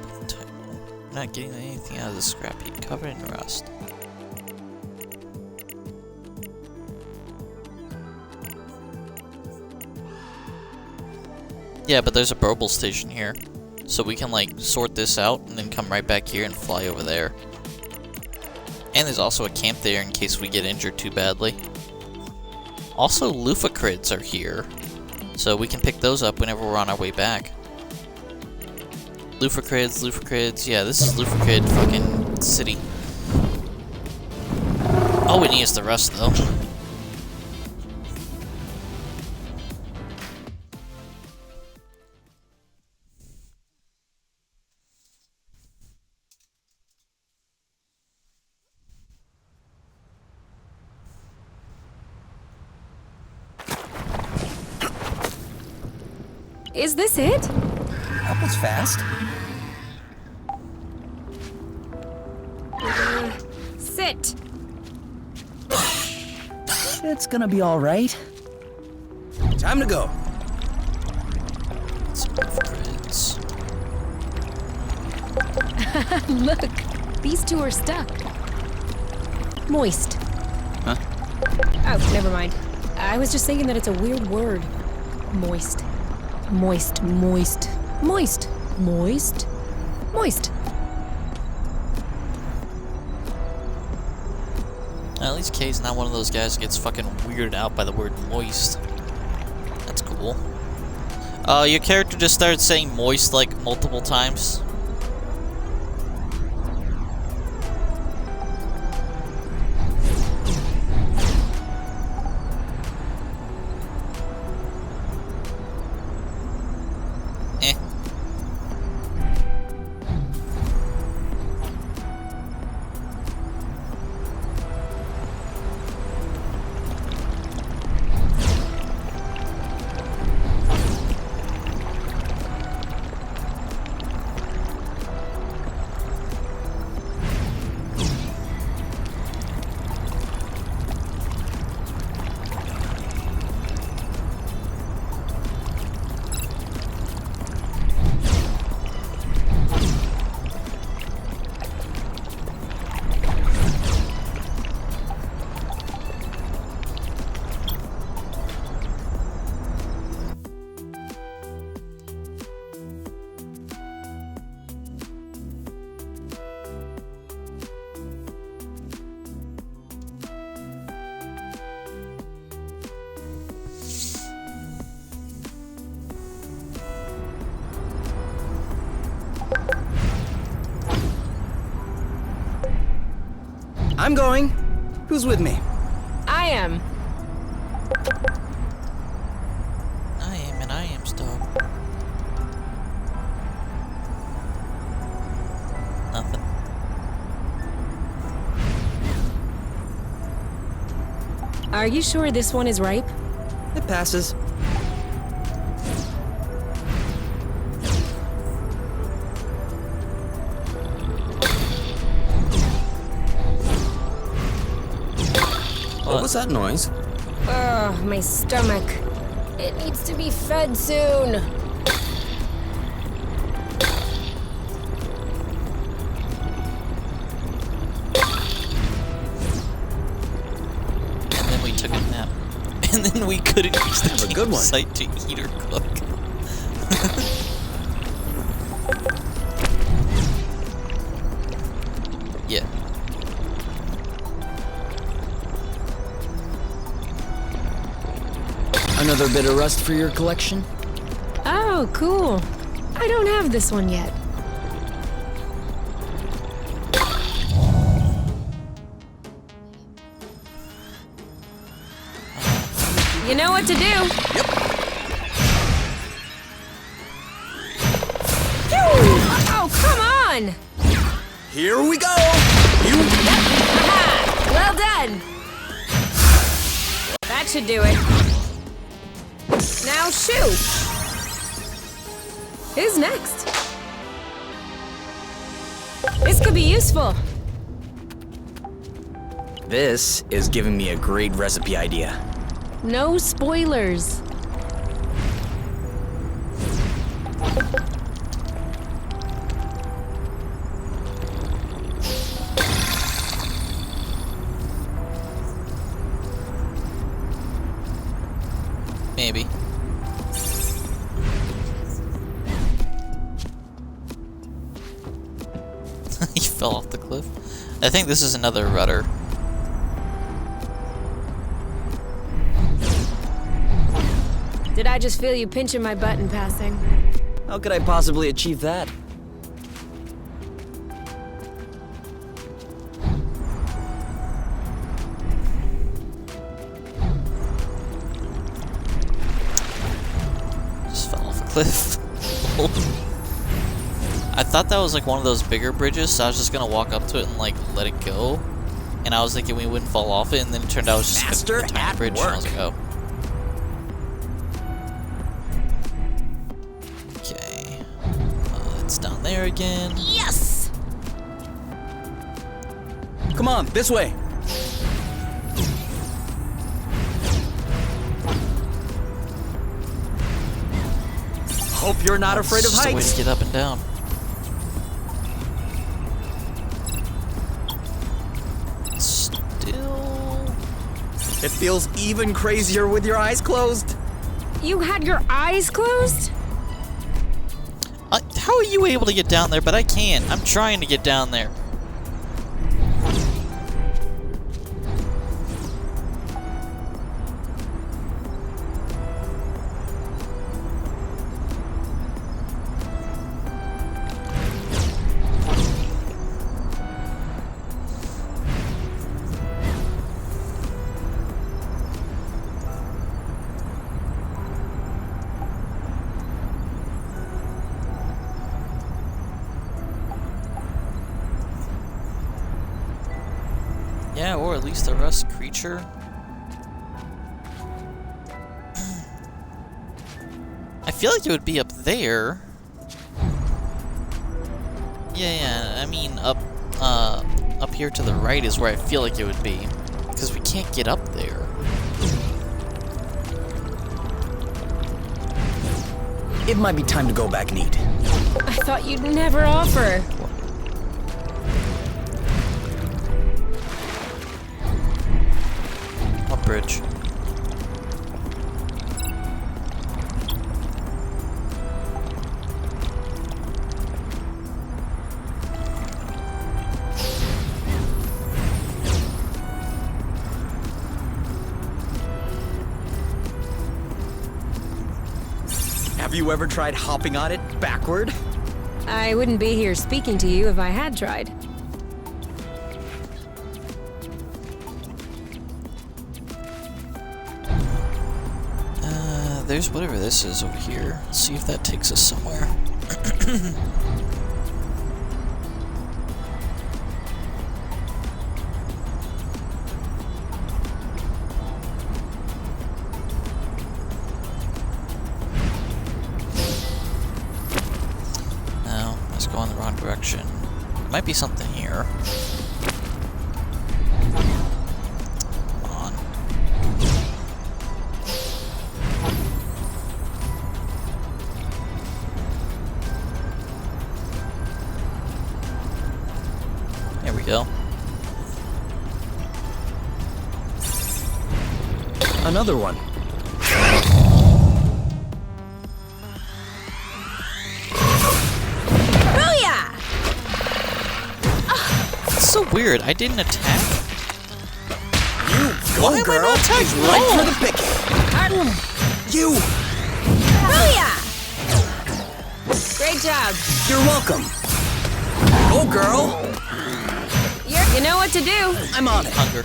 Not getting anything out of the scrap heap. Covered in rust. Yeah, but there's a burble station here. So we can, like, sort this out and then come right back here and fly over there. And there's also a camp there in case we get injured too badly. Also, loofah crids are here. So we can pick those up whenever we're on our way back. Loofah crids. Yeah, this is loofah crid fucking city. All we need is the rust, though. Is this it? That was fast. Sit. It's gonna be all right. Time to go. Some loofah crids. Look, these two are stuck. Moist. Huh? Oh, never mind. I was just thinking that it's a weird word. Moist. Moist, moist, moist, moist, moist. At least Kay's not one of those guys who gets fucking weirded out by the word moist. That's cool. Your character just started saying moist like multiple times. I'm going. Who's with me? I am. I am stop. Nothing. Are you sure this one is ripe? It passes. What was that noise? Ugh, my stomach. It needs to be fed soon. And then we took a nap. And then we couldn't use the Have a good one. site to eat or cook. Yeah. Another bit of rust for your collection? Oh, cool. I don't have this one yet. You know what to do. Yep. Oh, come on! Here we go! You... Aha! Well done! That should do it. Now shoot! Who's next? This could be useful. This is giving me a great recipe idea. No spoilers. Maybe. He fell off the cliff. I think this is another rudder. Did I just feel you pinching my butt in passing? How could I possibly achieve that? Just fell off a cliff. I thought that was like one of those bigger bridges, so I was just gonna walk up to it and like let it go. And I was thinking we wouldn't fall off it, and then it turned out it was just Faster a tiny at bridge. And I was work. like, oh. Okay. It's down there again. Yes! Come on, this way! Hope you're not afraid of It's just a way heights. to get up and down. Still. It feels even crazier with your eyes closed. You had your eyes closed? How are you able to get down there? But I can't. I'm trying to get down there. Yeah, or at least a rust creature. I feel like it would be up there. Yeah, I mean up here to the right is where I feel like it would be. Because we can't get up there. It might be time to go back neat. I thought you'd never offer. Up bridge. Have you ever tried hopping on it backward? I wouldn't be here speaking to you if I had tried. there's whatever this is over here. Let's see if that takes us somewhere. No, let's go in the wrong direction. Might be something here. Come on. There we go. Another one. Booyah! It's so weird. I didn't attack. You go, Why am I girl. not attacking? He's right Oh. for the picking. You. Booyah! Great job. You're welcome. Go, girl. You know what to do. I'm on it. Hunger.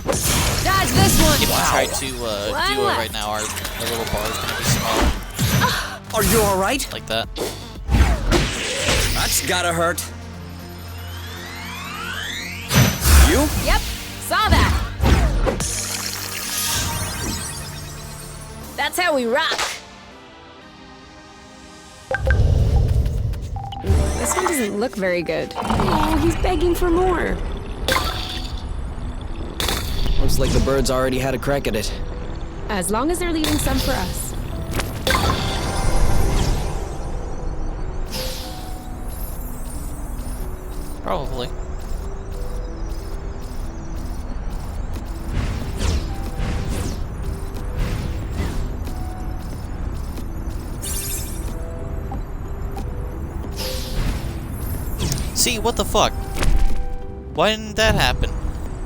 Dodge this one. If you try to do it right now, our little bar is gonna be small, Are you all right? like that. That's gotta hurt. You? Yep, saw that. That's how we rock. This one doesn't look very good. Oh, he's begging for more. Looks like the birds already had a crack at it. As long as they're leaving some for us. Probably. See, what the fuck? Why didn't that happen?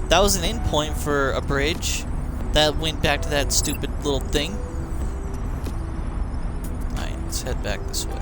That was an endpoint for a bridge that went back to that stupid little thing. Alright, let's head back this way.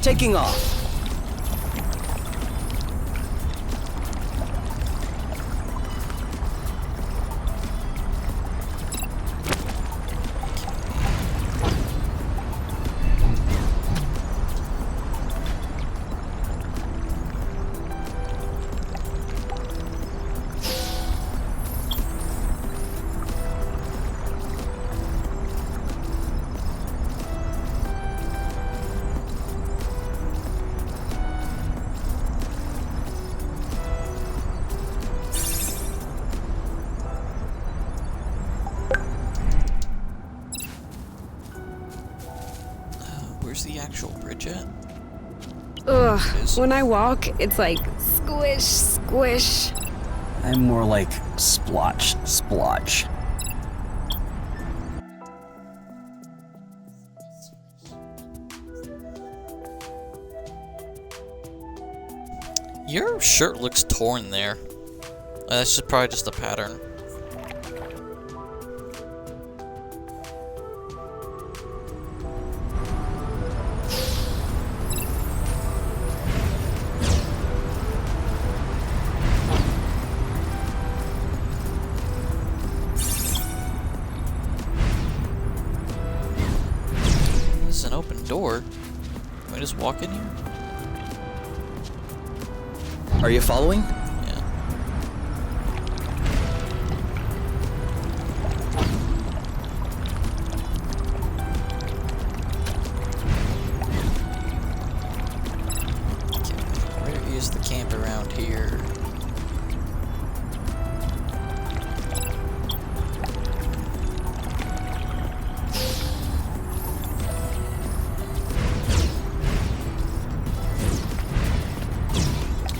Taking off. Where's the actual bridge at? Ugh, Is- when I walk, it's like squish, squish. I'm more like splotch, splotch. Your shirt looks torn there. That's just probably just a pattern. This is an open door. Can I just walk in here? Are you following? Yeah. Okay, where is the camp around here?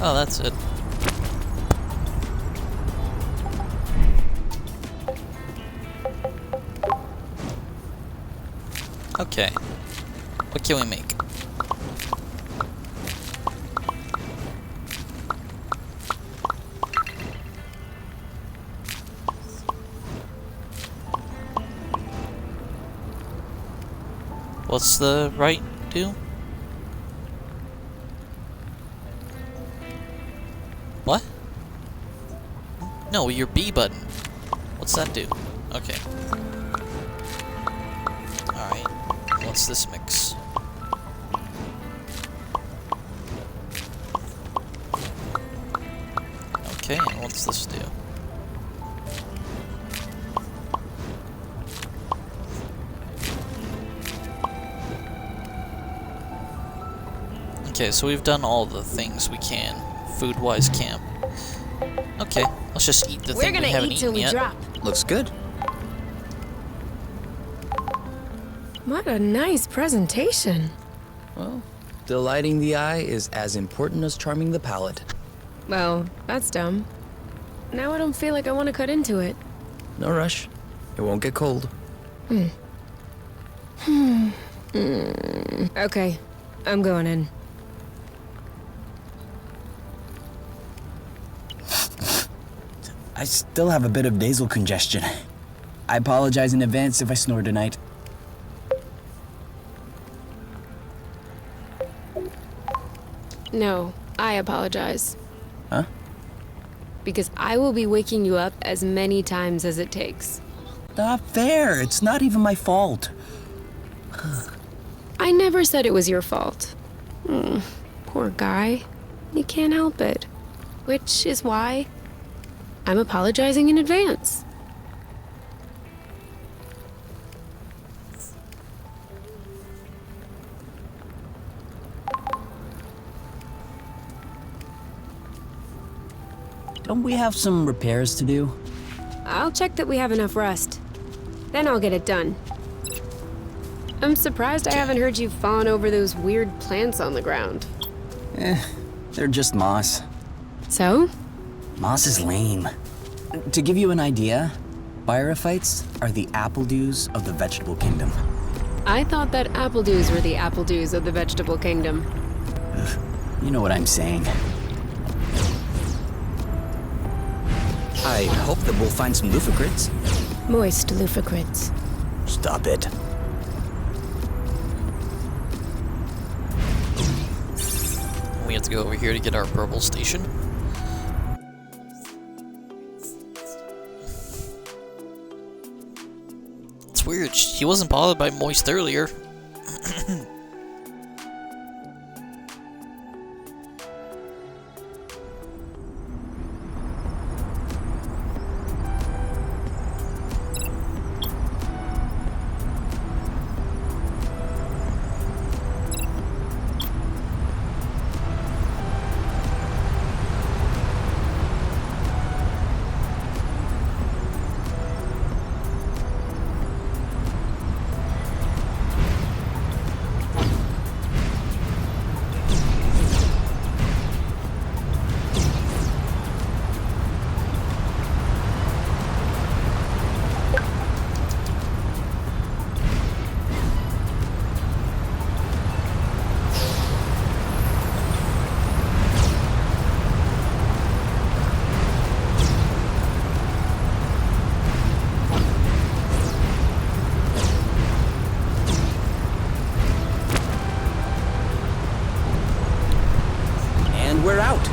Oh, that's it. Okay. What can we make? What's the right do? What? No, your B button. What's that do? Okay. Alright. What's this mix? Okay, and what's this do? Okay, so we've done all the things we can, food-wise camp. Okay, let's just eat the thing we haven't eaten yet. Drop. Looks good. What a nice presentation. Well, delighting the eye is as important as charming the palate. Well, that's dumb. Now I don't feel like I want to cut into it. No rush. It won't get cold. Okay, I'm going in. I still have a bit of nasal congestion. I apologize in advance if I snore tonight. No, I apologize. Huh? Because I will be waking you up as many times as it takes. Not fair. It's not even my fault. I never said it was your fault. Poor guy. You can't help it. Which is why I'm apologizing in advance. Don't we have some repairs to do? I'll check that we have enough rust. Then I'll get it done. I'm surprised I haven't heard you fawn over those weird plants on the ground. They're just moss. So? Moss is lame. To give you an idea, Biophytes are the apple dews of the vegetable kingdom. I thought that apple dews were the apple dews of the vegetable kingdom. You know what I'm saying. I hope that we'll find some loofahcrits. Moist loofahcrits. Stop it. We have to go over here to get our purple station. It's weird. He wasn't bothered by moist earlier. We're out.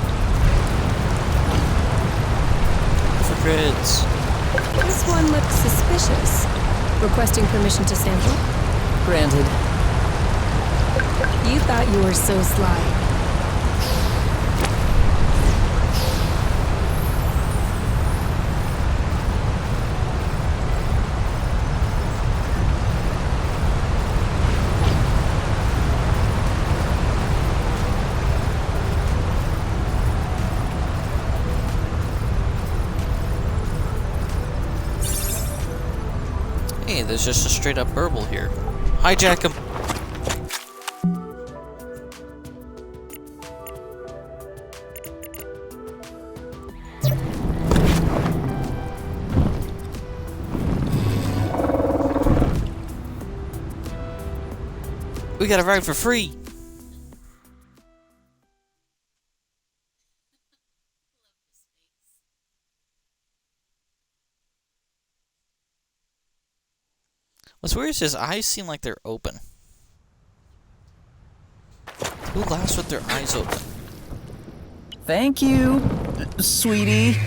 For grids. This one looks suspicious. Requesting permission to sample? Granted. You thought you were so sly. Hey, there's just a straight up burble here. Hijack him! We got a ride for free! What's weird is his eyes seem like they're open. Who laughs with their eyes open? Thank you, sweetie.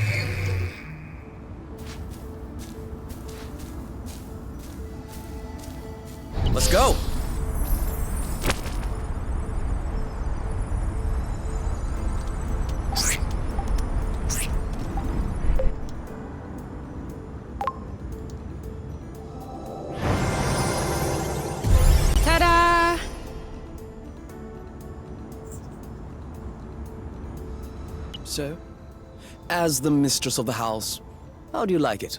Let's go! Ta-da! So, as the mistress of the house, how do you like it?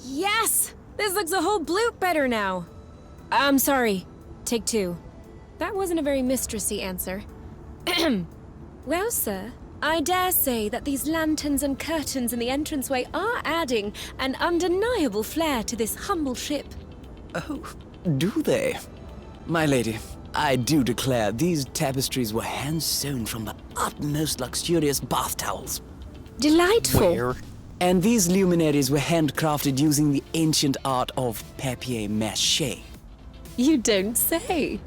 Yes! This looks a whole bloop better now. I'm sorry. Take two. That wasn't a very mistressy answer. Well, sir, I dare say that these lanterns and curtains in the entranceway are adding an undeniable flair to this humble ship. Oh, do they? My lady, I do declare these tapestries were hand-sewn from the utmost luxurious bath towels. Delightful. Where? And these luminaries were handcrafted using the ancient art of papier-mâché. You don't say.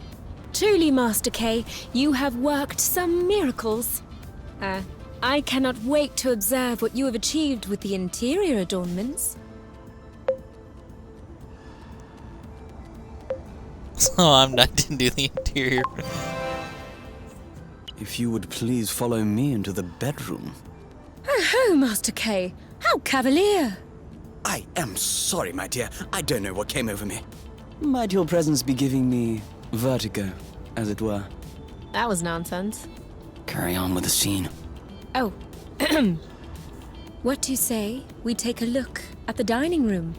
Truly, Master K, you have worked some miracles. I cannot wait to observe what you have achieved with the interior adornments. Oh, I didn't do the interior. If you would please follow me into the bedroom. Oh, Master K, how cavalier. I am sorry, my dear. I don't know what came over me. Might your presence be giving me vertigo, as it were? That was nonsense. Carry on with the scene. Oh, what do you say we take a look at the dining room?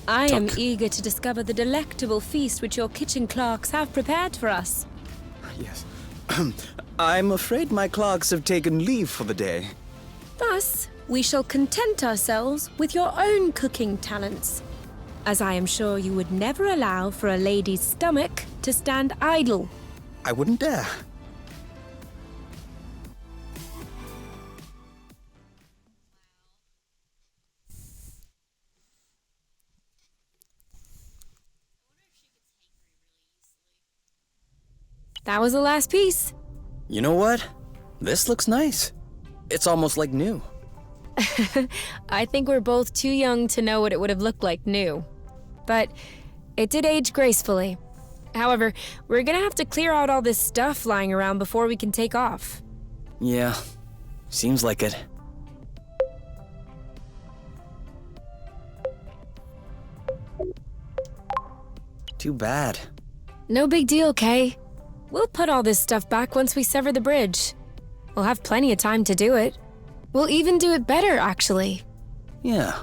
I am eager to discover the delectable feast which your kitchen clerks have prepared for us. Yes. I'm afraid my clerks have taken leave for the day. Thus, we shall content ourselves with your own cooking talents, as I am sure you would never allow for a lady's stomach to stand idle. I wouldn't dare. That was the last piece. You know what? This looks nice. It's almost like new. I think we're both too young to know what it would have looked like new. But it did age gracefully. However, we're gonna have to clear out all this stuff lying around before we can take off. Yeah, seems like it. Too bad. No big deal, Kay. We'll put all this stuff back once we sever the bridge. We'll have plenty of time to do it. We'll even do it better, actually. Yeah.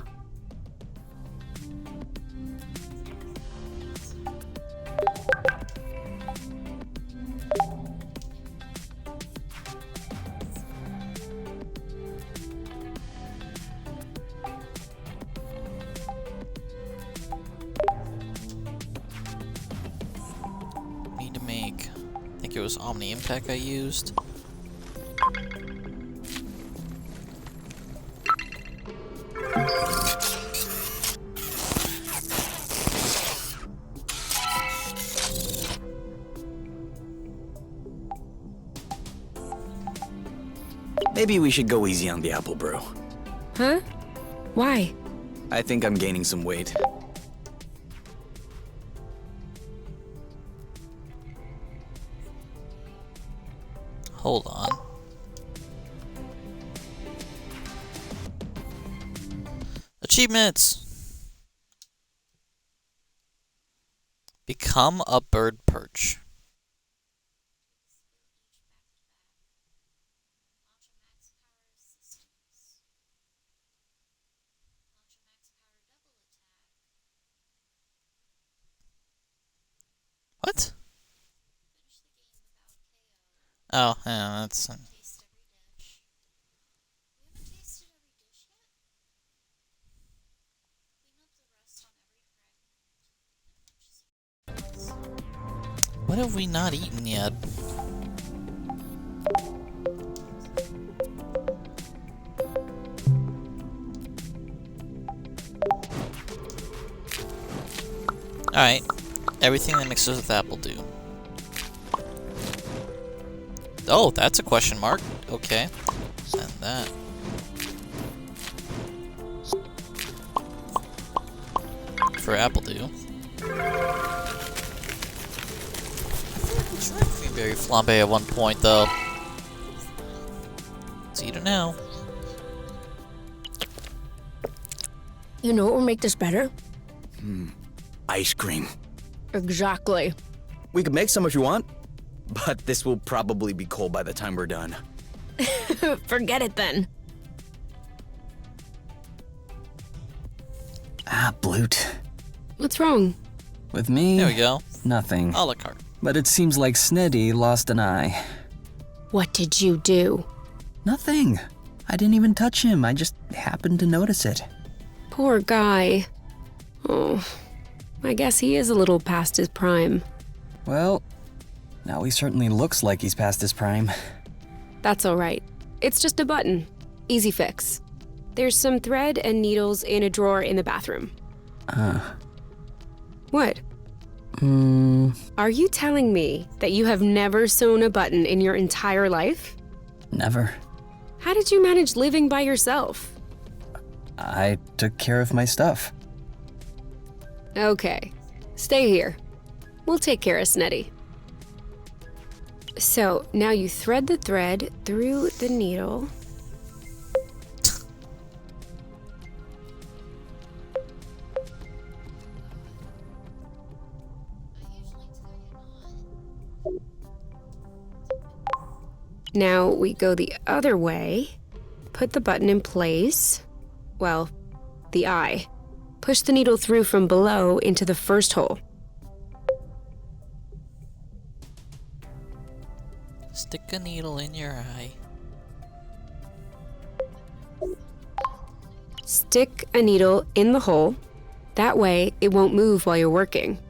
Need to make... I think it was Omni Impact I used. Maybe we should go easy on the apple, bro. Huh? Why? I think I'm gaining some weight. Hold on. Achievements! Become a bird perch. What? Oh, yeah, that's... What have we not eaten yet? Alright. Everything that mixes with that will do. Oh, that's a question mark. Okay. Send that. For apple do. Tried cranberry flambe at one point, though. Let's eat it now. You know what will make this better? Ice cream. Exactly. We could make some if you want, but this will probably be cold by the time we're done. Forget it then. Ah, Blute. What's wrong? With me, There we go. nothing. A la carte. But it seems like Sneddy lost an eye. What did you do? Nothing. I didn't even touch him. I just happened to notice it. Poor guy. Oh, I guess he is a little past his prime. Well, now he certainly looks like he's past his prime. That's all right. It's just a button. Easy fix. There's some thread and needles in a drawer in the bathroom. What? Are you telling me that you have never sewn a button in your entire life? Never. How did you manage living by yourself? I took care of my stuff. Okay. Stay here. We'll take care of Sneddy. So, now you thread the thread through the needle. Now we go the other way. Put the button in place. Well, the eye. Push the needle through from below into the first hole. Stick a needle in your eye. Stick a needle in the hole. That way, it won't move while you're working.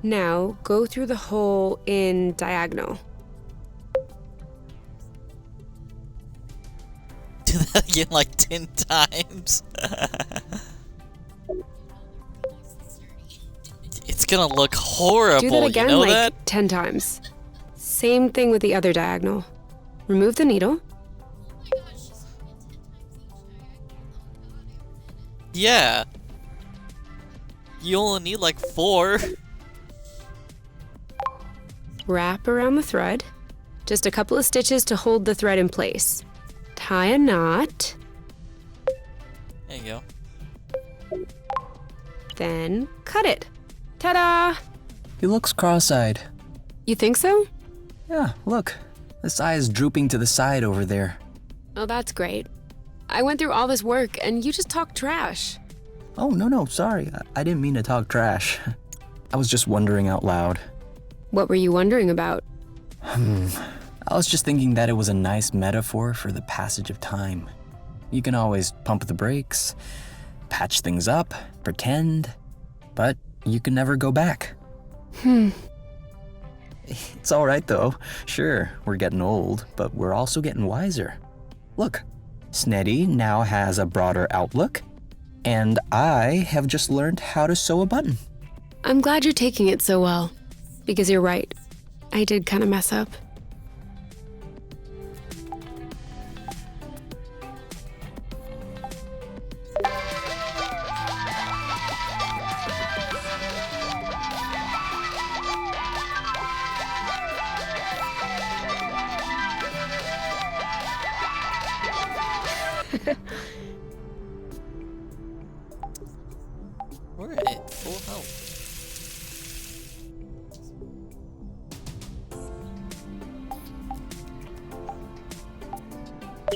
Now, go through the hole in diagonal. Do that again like 10 times. It's gonna look horrible, Do that again you know like that? 10 times. Same thing with the other diagonal. Remove the needle. Yeah. You only need like 4. Wrap around the thread. Just a couple of stitches to hold the thread in place. Tie a knot. There you go. Then cut it. Ta-da! He looks cross-eyed. You think so? Yeah, look. This eye is drooping to the side over there. Oh, that's great. I went through all this work and you just talked trash. Oh, no, sorry. I didn't mean to talk trash. I was just wondering out loud. What were you wondering about? I was just thinking that it was a nice metaphor for the passage of time. You can always pump the brakes, patch things up, pretend, but you can never go back. It's all right, though. Sure, we're getting old, but we're also getting wiser. Look, Sneddy now has a broader outlook, and I have just learned how to sew a button. I'm glad you're taking it so well. Because you're right. I did kind of mess up. We're at full health.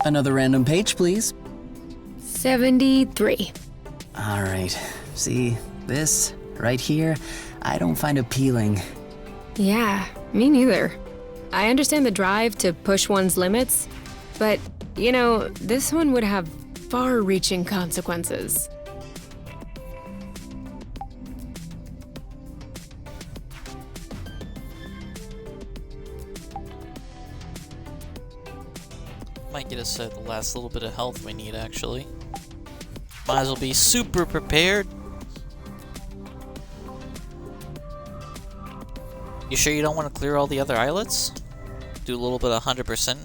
Another random page, please. 73. All right. See, this right here, I don't find appealing. Yeah, me neither. I understand the drive to push one's limits, but, you know, this one would have far-reaching consequences. Might get us the last little bit of health we need, actually. Might as well be super prepared. You sure you don't want to clear all the other islets? Do a little bit of 100%?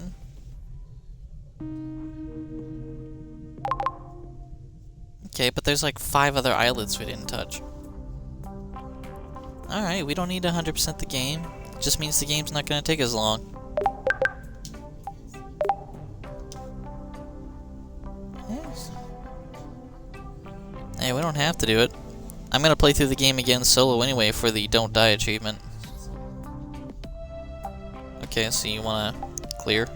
Okay, but there's like 5 other islets we didn't touch. Alright, we don't need to 100% the game. It just means the game's not going to take as long. Yes. Hey, we don't have to do it. I'm going to play through the game again solo anyway for the Don't Die achievement. Okay, so you want to clear?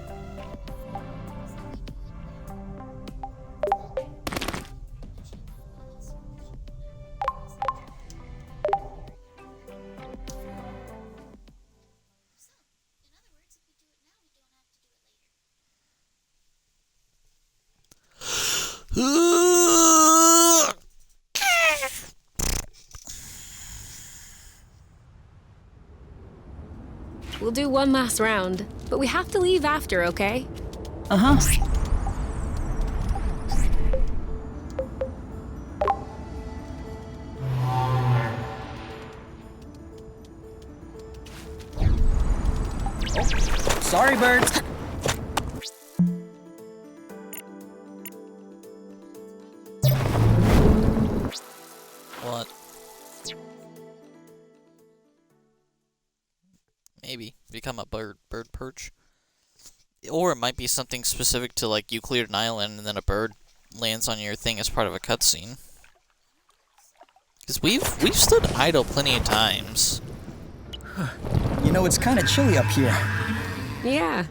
We'll do one last round, but we have to leave after, okay? Uh-huh. Oh, sorry, birds. What? Maybe become a bird perch. Or it might be something specific to, like, you cleared an island and then a bird lands on your thing as part of a cutscene. Because we've stood idle plenty of times. You know, it's kind of chilly up here. Yeah,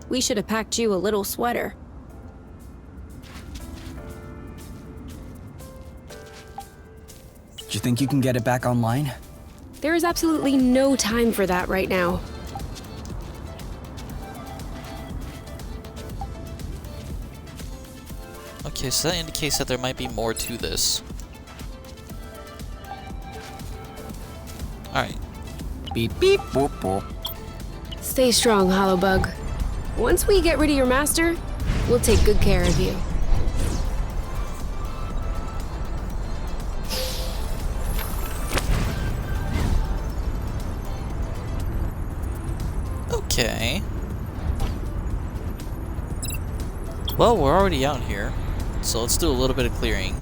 we should have packed you a little sweater. Do you think you can get it back online? There is absolutely no time for that right now. Okay, so that indicates that there might be more to this. Alright. Beep, beep, boop, boop. Stay strong, Hollowbug. Once we get rid of your master, we'll take good care of you. Okay. Well, we're already out here, so let's do a little bit of clearing.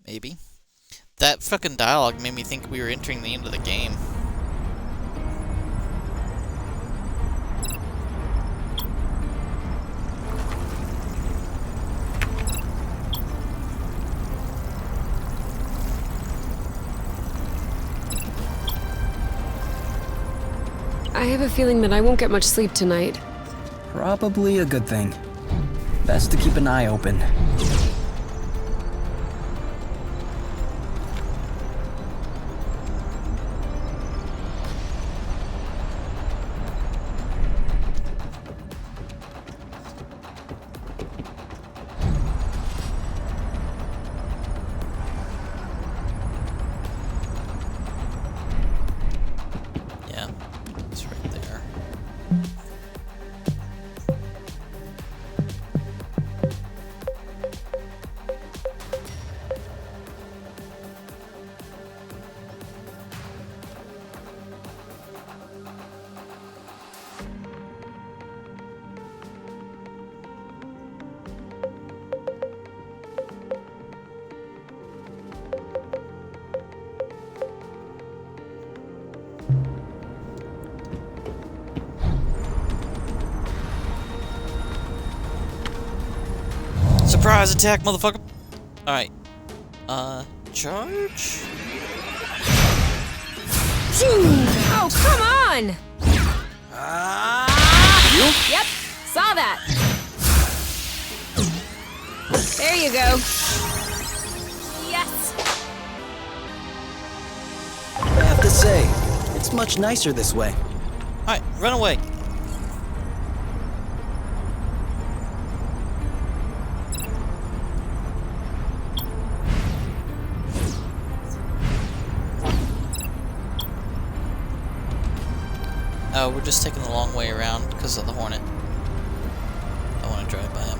Maybe. That fucking dialogue made me think we were entering the end of the game. I have a feeling that I won't get much sleep tonight. Probably a good thing. Best to keep an eye open. Yeah, it's right there. Surprise attack, motherfucker! Alright. Charge? Oh, come on! Yep, saw that. There you go. Yes! I have to say, it's much nicer this way. Alright, run away. Oh, we're just taking the long way around because of the Hornet. I want to drive by him.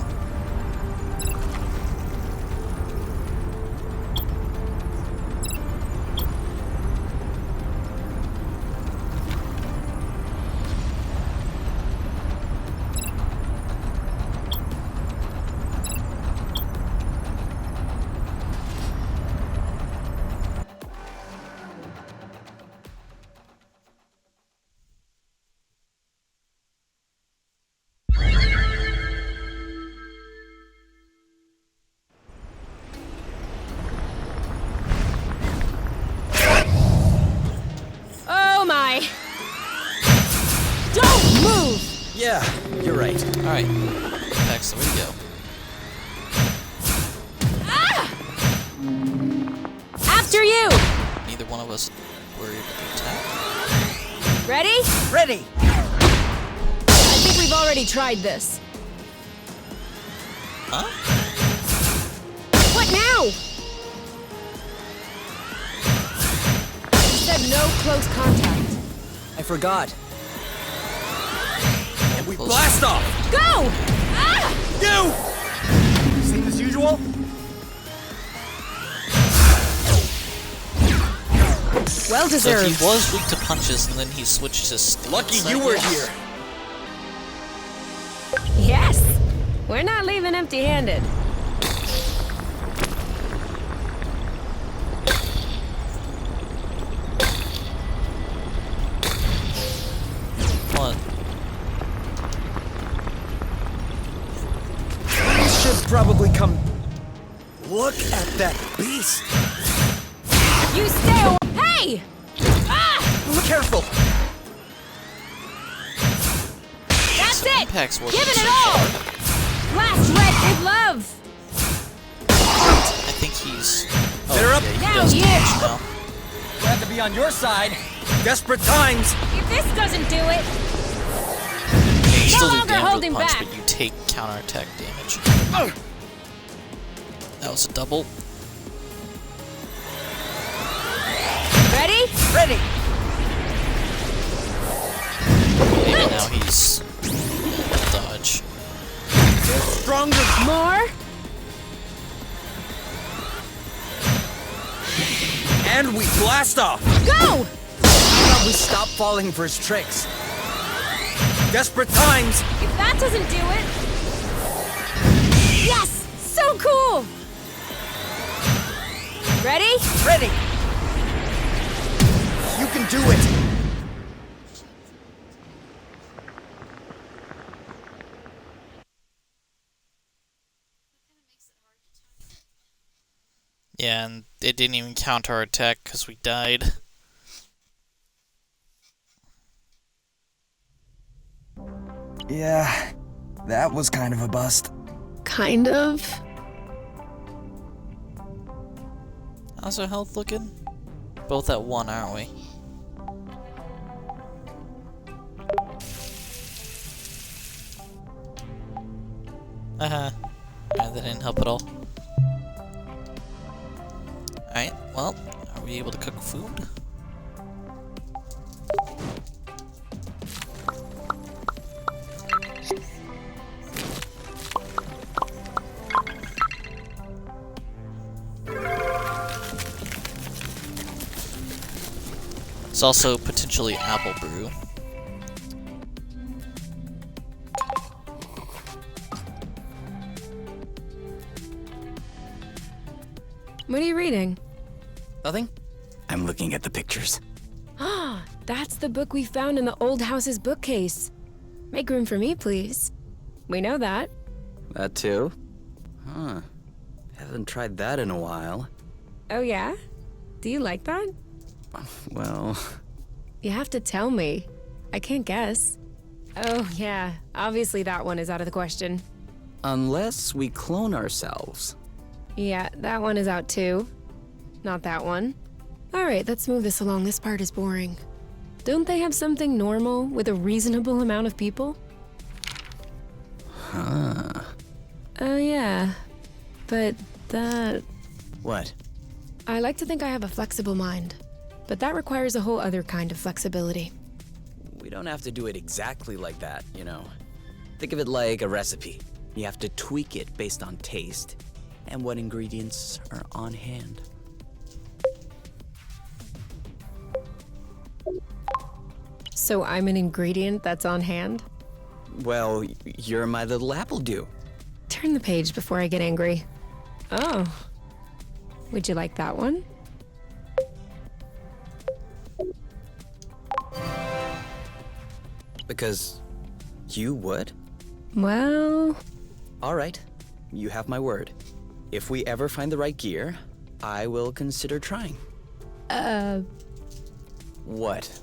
Oh my! Don't move! Yeah, you're right. Alright. Impact's the way to go. After you! Neither one of us were able to attack. Ready? Ready! I think we've already tried this. Huh? What now? You said no close contact. I forgot. And we Close. blast off! Go! Ah! You! Same as usual? Well So deserved. he was weak to punches and then he switched to stance, Lucky I you were guess. here. Yes! We're not leaving empty-handed. What? We should probably come... Look at that beast! You stay away! Hey! Ah! Careful! That's So it! Impact's working Give it so an all! far. Blast red with love! I think he's... Oh, They're up. yeah, he Now does you. damage now. Glad to be on your side. Desperate times! If this doesn't do it, Yeah, you still do longer damage with holding punch, back. but you take counterattack damage. That was a double. ready? Ready! Maybe now he's... dodge. They're stronger! More? And we blast off! Go! How about we stop falling for his tricks? Desperate times! If that doesn't do it... Yes! So cool! Ready? Ready! You can do it! Yeah, and it didn't even counterattack because we died. Yeah, that was kind of a bust. Kind of. How's our health looking? Both at 1, aren't we? Alright, that didn't help at all. Alright, well, are we able to cook food? It's also potentially apple brew. What are you reading? Nothing? I'm looking at the pictures. Ah, that's the book we found in the old house's bookcase. Make room for me, please. We know that. That too? Huh. Haven't tried that in a while. Oh yeah? Do you like that? Well... You have to tell me. I can't guess. Oh yeah, obviously that one is out of the question. Unless we clone ourselves. Yeah, that one is out too. Not that one. Alright, let's move this along. This part is boring. Don't they have something normal with a reasonable amount of people? Huh. Oh yeah. But that... What? I like to think I have a flexible mind. But that requires a whole other kind of flexibility. We don't have to do it exactly like that, you know. Think of it like a recipe. You have to tweak it based on taste and what ingredients are on hand. So I'm an ingredient that's on hand? Well, you're my little apple dew. Turn the page before I get angry. Oh. Would you like that one? Because you would? Well... All right, you have my word. If we ever find the right gear, I will consider trying. What?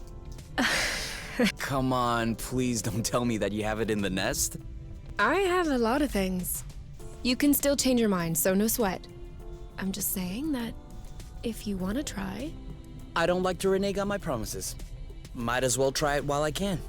Come on, please don't tell me that you have it in the nest. I have a lot of things. You can still change your mind, so no sweat. I'm just saying that if you want to try... I don't like to renege on my promises. Might as well try it while I can.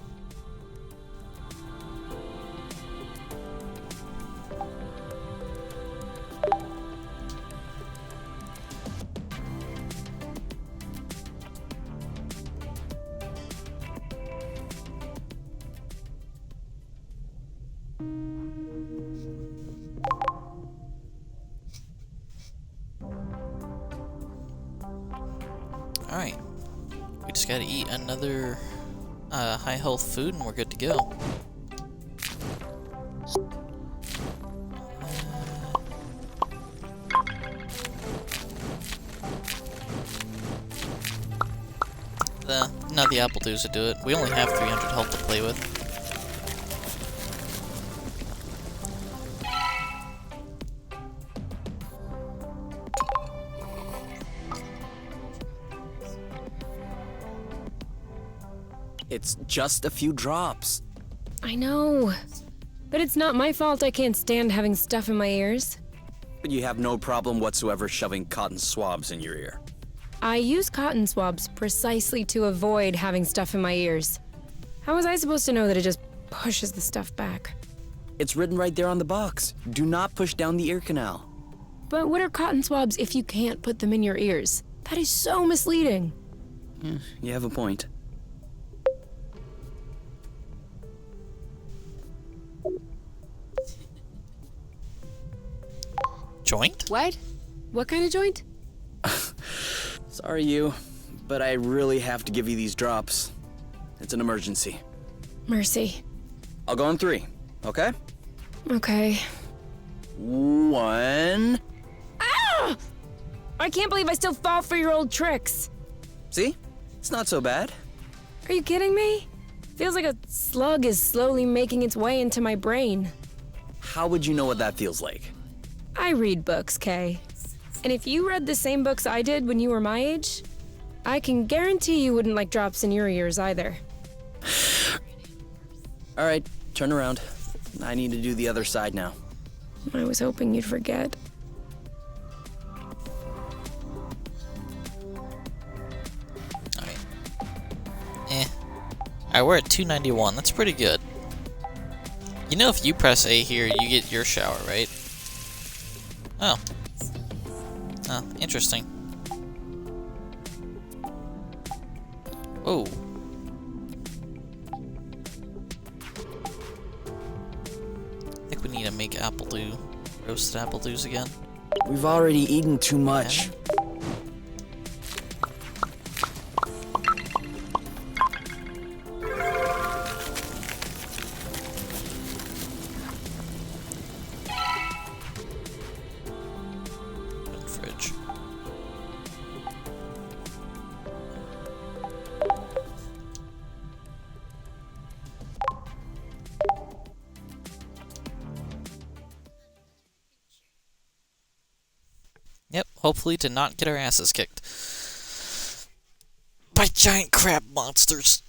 Alright. We just gotta eat another high health food and we're good to go. Not the apple dews to do it. We only have 300 health to play with. It's just a few drops. I know. But it's not my fault I can't stand having stuff in my ears. But you have no problem whatsoever shoving cotton swabs in your ear. I use cotton swabs precisely to avoid having stuff in my ears. How was I supposed to know that it just pushes the stuff back? It's written right there on the box. Do not push down the ear canal. But what are cotton swabs if you can't put them in your ears? That is so misleading. You have a point. Joint? What? What kind of joint? Sorry, you, but I really have to give you these drops. It's an emergency. Mercy. I'll go on 3, okay? Okay. 1... Ah! I can't believe I still fall for your old tricks. See? It's not so bad. Are you kidding me? Feels like a slug is slowly making its way into my brain. How would you know what that feels like? I read books, Kay. And if you read the same books I did when you were my age, I can guarantee you wouldn't like drops in your ears either. All right, turn around. I need to do the other side now. I was hoping you'd forget. Alright. Alright, we're at 291. That's pretty good. You know, if you press A here, you get your shower, right? Oh. Oh, interesting. Oh. I think we need to make apple dew. Roasted apple dews again. We've already eaten too much. Open fridge. Yep, hopefully to not get our asses kicked by giant crab monsters.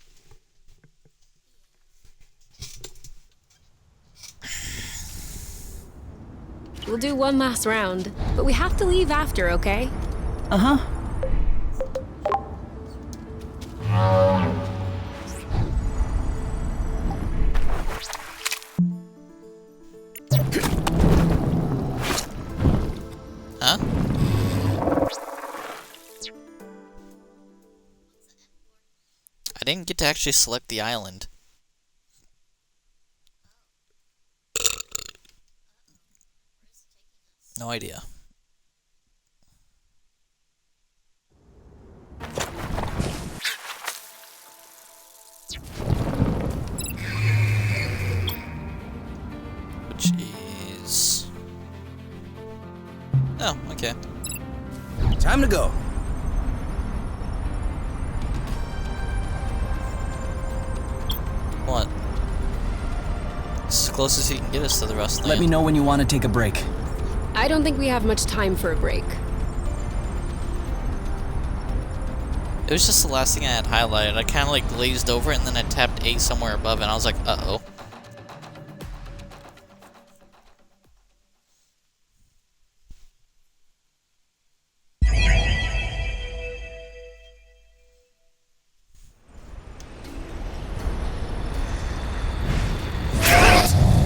We'll do one last round, but we have to leave after, okay? Uh-huh. Huh? I didn't get to actually select the island. No idea. Which is... Oh, okay. Time to go. What? It's as close as he can get us to the rest of the Let me land. know when you want to take a break. I don't think we have much time for a break. It was just the last thing I had highlighted. I kind of like glazed over it and then I tapped A somewhere above and I was like, uh-oh.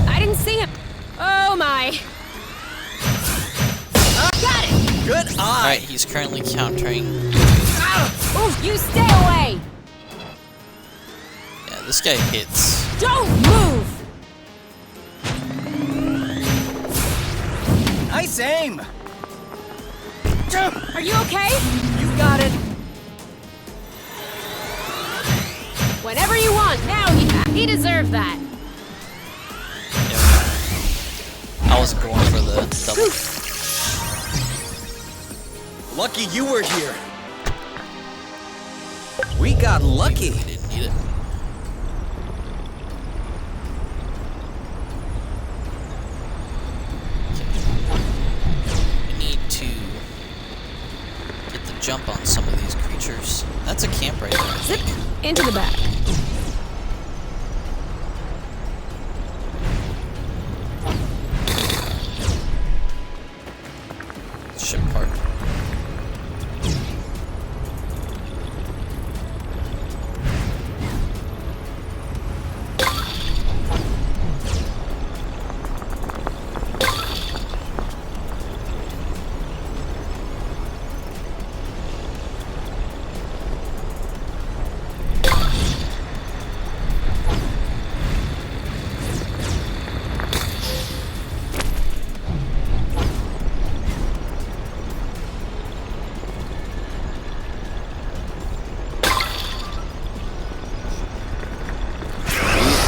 I didn't see him. Oh my. Got it. Good eye. Alright, he's currently countering. Ooh, you stay away. Yeah, this guy hits. Don't move. Nice aim. Are you okay? You got it. Whenever you want. Now he deserved that. Yeah. I wasn't going for the double. Lucky you were here. We got lucky. He didn't need it. We need to get the jump on some of these creatures. That's a camp right there, I Zip think. into the back. Ship park.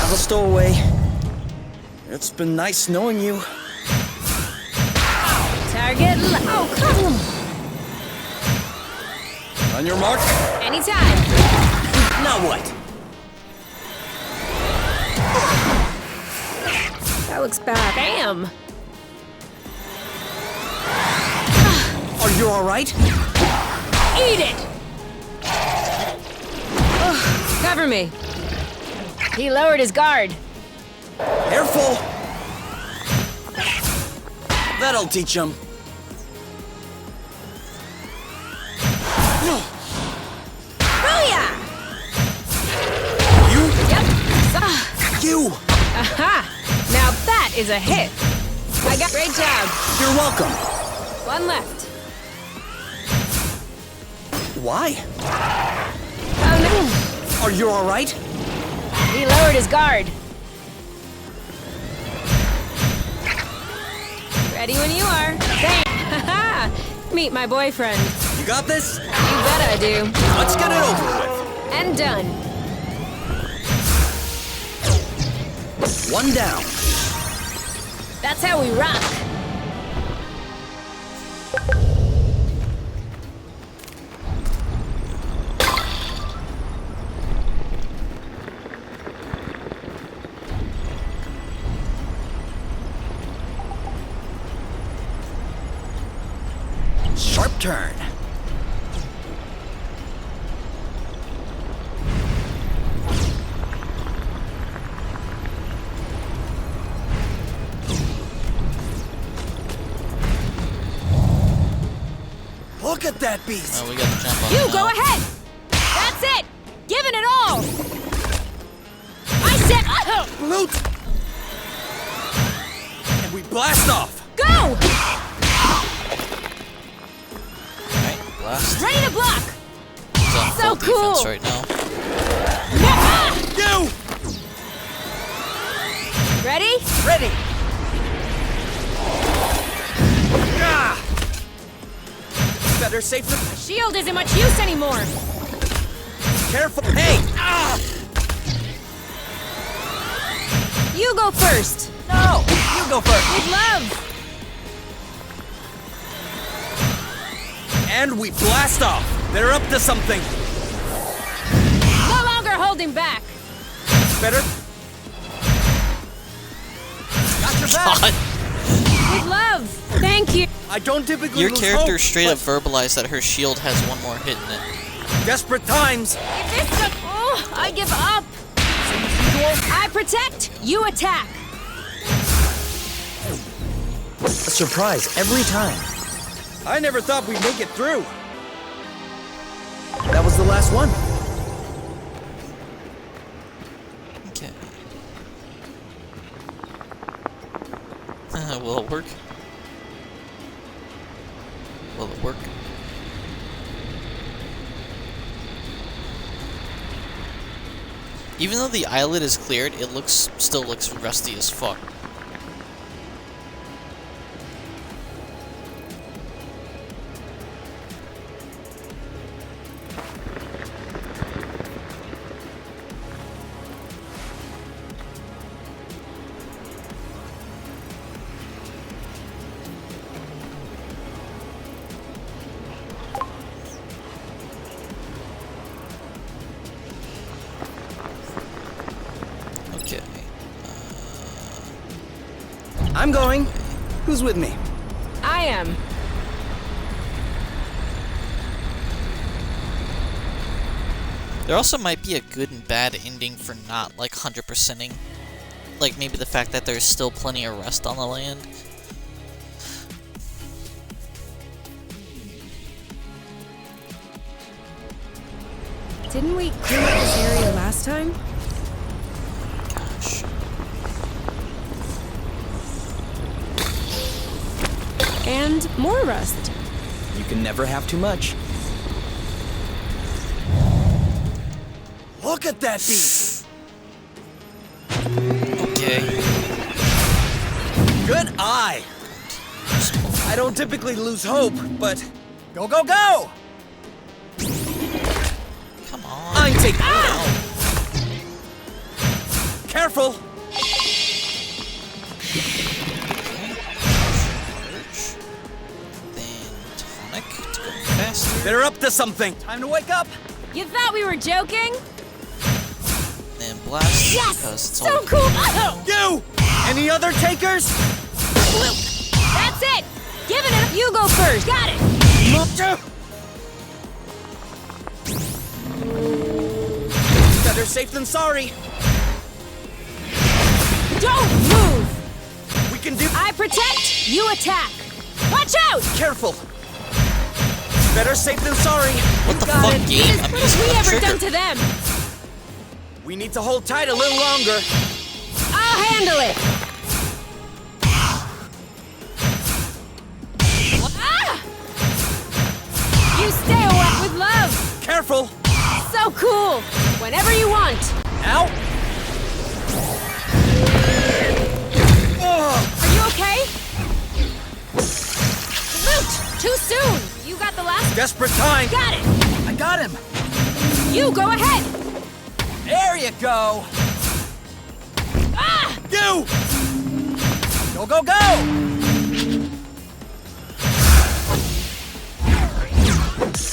Have a stowaway. It's been nice knowing you. Target. Oh, come on. On your mark. Anytime. Now what? That looks bad. Bam. Are you all right? Eat it. Ugh, cover me. He lowered his guard. Careful. That'll teach him. Booyah! You. Yep. You. Aha! Now that is a hit. I got. Great job. You're welcome. One left. Why? Oh no! Are you all right? He lowered his guard. Ready when you are. Bang! Haha! Meet my boyfriend. You got this? You bet I do. Let's get it over with. And done. One down. That's how we rock. Sharp turn. Look at that beast. Oh, we got the jump on You it go now. ahead. That's it. Giving it all. I said, oh, Loot. And we blast off. go. Alright, blast. Ready to block. He's on So full defense cool. right now. Ready! Ah! Better safe than... Shield isn't much use anymore. Careful! Hey! Ah! You go first. No! You go first! With love. And we blast off! They're up to something! No longer holding back. Better? Got your back! God. With love. Thank you. I don't typically Your lose character hope, straight but up verbalized that her shield has one more hit in it. desperate times! If this does... Oh, I give up. I protect, you attack. A surprise every time. I never thought we'd make it through. That was the last one. Okay. Will it work? Will it work? Even though the eyelid is cleared, it still looks rusty as fuck. Okay. I'm going. Who's with me? I am. There also might be a good and bad ending for not, like, 100%ing. Like, maybe the fact that there's still plenty of rest on the land. Didn't we clean up this area last time? Gosh. And more rust. You can never have too much. Look at that beast! Okay. Good eye! I don't typically lose hope, but go, go, go! Come on. I'm taking it out. Careful! Then tonic to go faster. They're up to something. Time to wake up. You thought we were joking? Then blast. Yes! Because it's So all cool! Oh, You! Any other takers? that's it! Giving it up! You go first! Got it! Better safe than sorry. Don't move! We can do... I protect, you attack. Watch out! Careful. Better safe than sorry. What the Got fuck, it. game? What I'm have using we the ever trigger. done to them? We need to hold tight a little longer. I'll handle it. Ah! You stay away with love. Careful. So cool. Whenever you want. Ow. Are you okay? Loot! Too soon. You got the last. Desperate time. Got it. I got him. You go ahead. There you go. Ah! You. Go, go, go.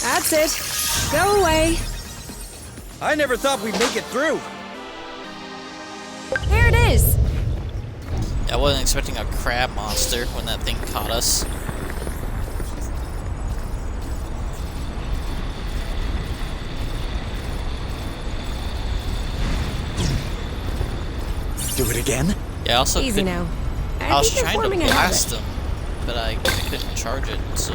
That's it. Go away. I never thought we'd make it through. There it is. I wasn't expecting a crab monster when that thing caught us. Do it again? Yeah, I also Easy couldn't- now. I was think you're trying to forming a blast habit. him, but I couldn't charge it, so...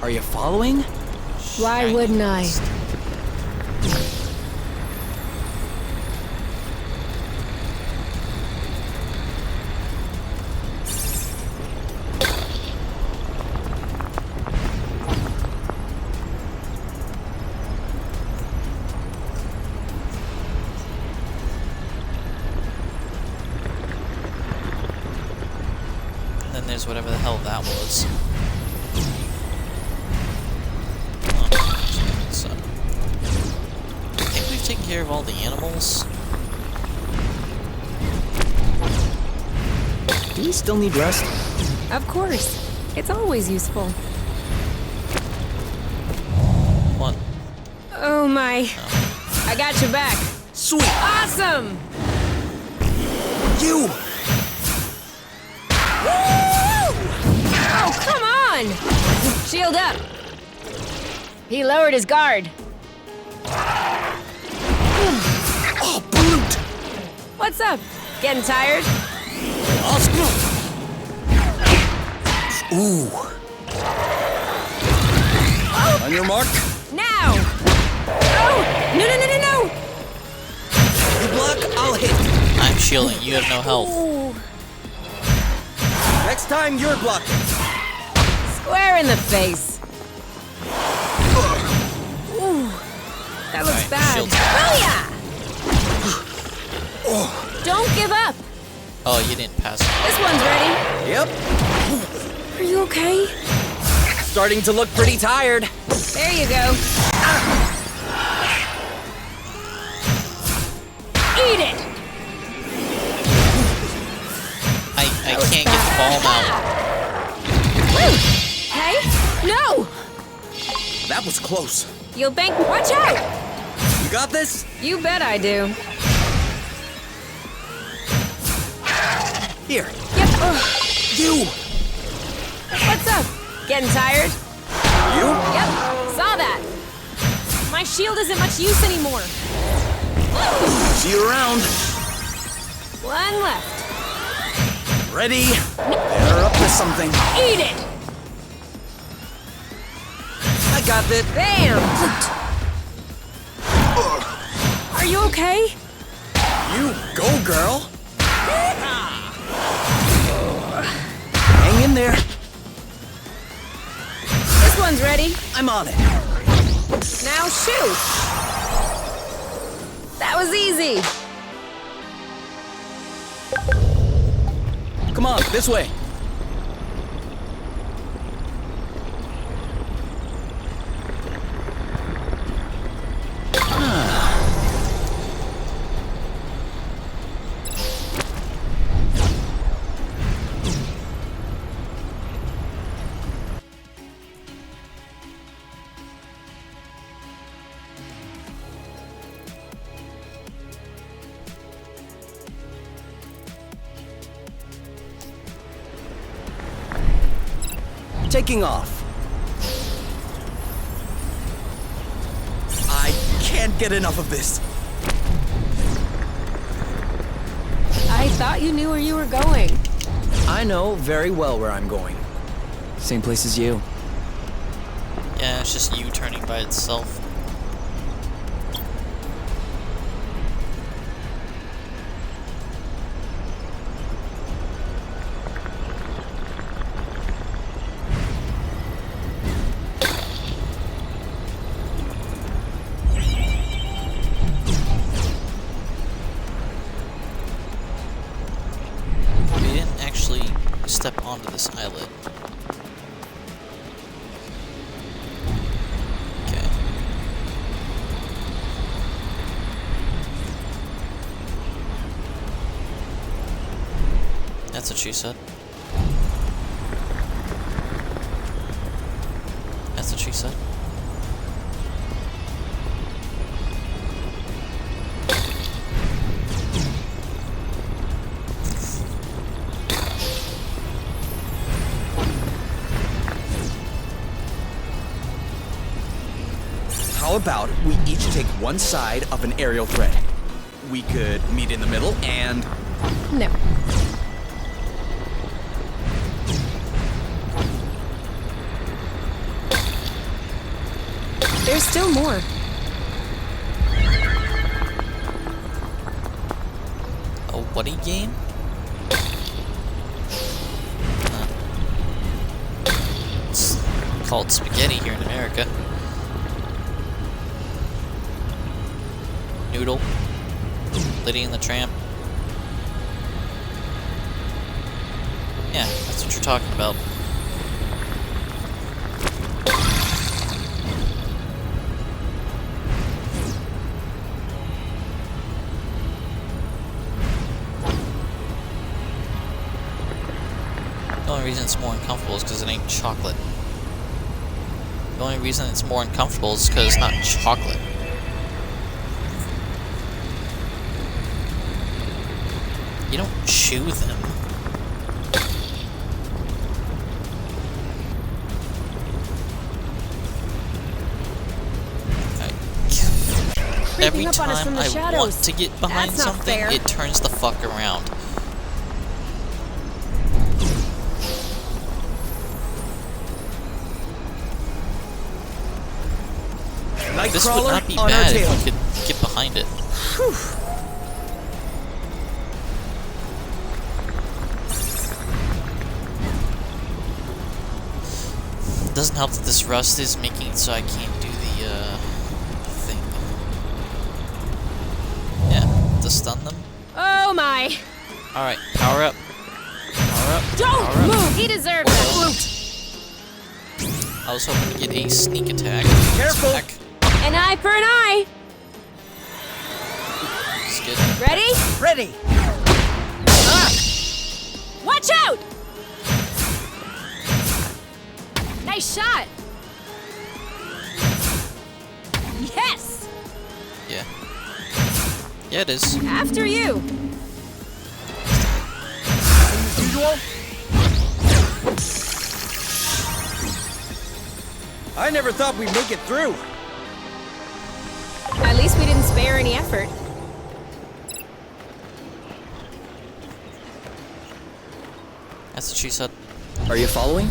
Are you following? Why Shiny wouldn't I? beast. then there's whatever the hell that was. Oh, so, I think we've taken care of all the animals. Do we still need rest? Of course. It's always useful. What? Oh my. I got your back. Sweet! Awesome! You! Oh, come on! Shield up. He lowered his guard. Oh, brute! What's up? Getting tired? Ooh. Oh, On your mark. now! Oh! No, no, no, no, no! You block, I'll hit. I'm shielding. You have no health. Ooh. Next time, you're blocking. Square in the face. Ooh. That looks Alright, bad. shield. Booyah! Don't give up. Oh, you didn't pass. This one's ready. Yep. Are you okay? Starting to look pretty tired. There you go. Eat it! I can't get the ball out. Woo! Hey? No! That was close. You'll bank. Watch out! You got this? You bet I do. Here. Yep. Ugh. You! What's up? Getting tired? You? Yep. Saw that. My shield isn't much use anymore. See you around. One left. Ready? They're up to something. Eat it! I got this. Bam! Are you okay? You go, girl. Hang in there. This one's ready. I'm on it. Now shoot! That was easy. Come on, this way. Taking off. I can't get enough of this. I thought you knew where you were going. I know very well where I'm going. Same place as you. Yeah, it's just you turning by itself. We didn't actually step onto this islet. Okay. That's what she said. That's what she said. How about we each take one side of an aerial thread? We could meet in the middle and... No. There's still more. A whatty game? It's called spaghetti here in America. Noodle. Lady and the Tramp. Yeah, that's what you're talking about. The only reason it's more uncomfortable is because it ain't chocolate. The only reason it's more uncomfortable is because it's not chocolate. You don't chew them. Every up on us time from the I shadows. want to get behind That's not something, fair. it turns the fuck around. This would not be bad if we could get behind it. It doesn't help that this rust is making it so I can't do the thing. Yeah, to stun them. Oh my! Alright, power up. Power up. Don't power up. move! He deserves it! I was hoping to get a sneak attack. Careful. Attack. An eye for an eye! Skid. Ready? Ready. Watch out! Nice shot! Yes! Yeah. Yeah, it is. After you! Usual. I never thought we'd make it through. At least we didn't spare any effort. That's what she said. Are you following?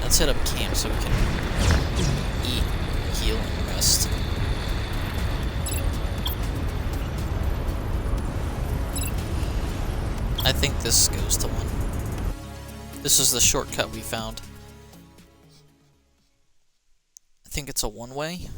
Let's set up camp so we can eat, heal, and rest. I think this goes to one. This is the shortcut we found. I think it's a one-way.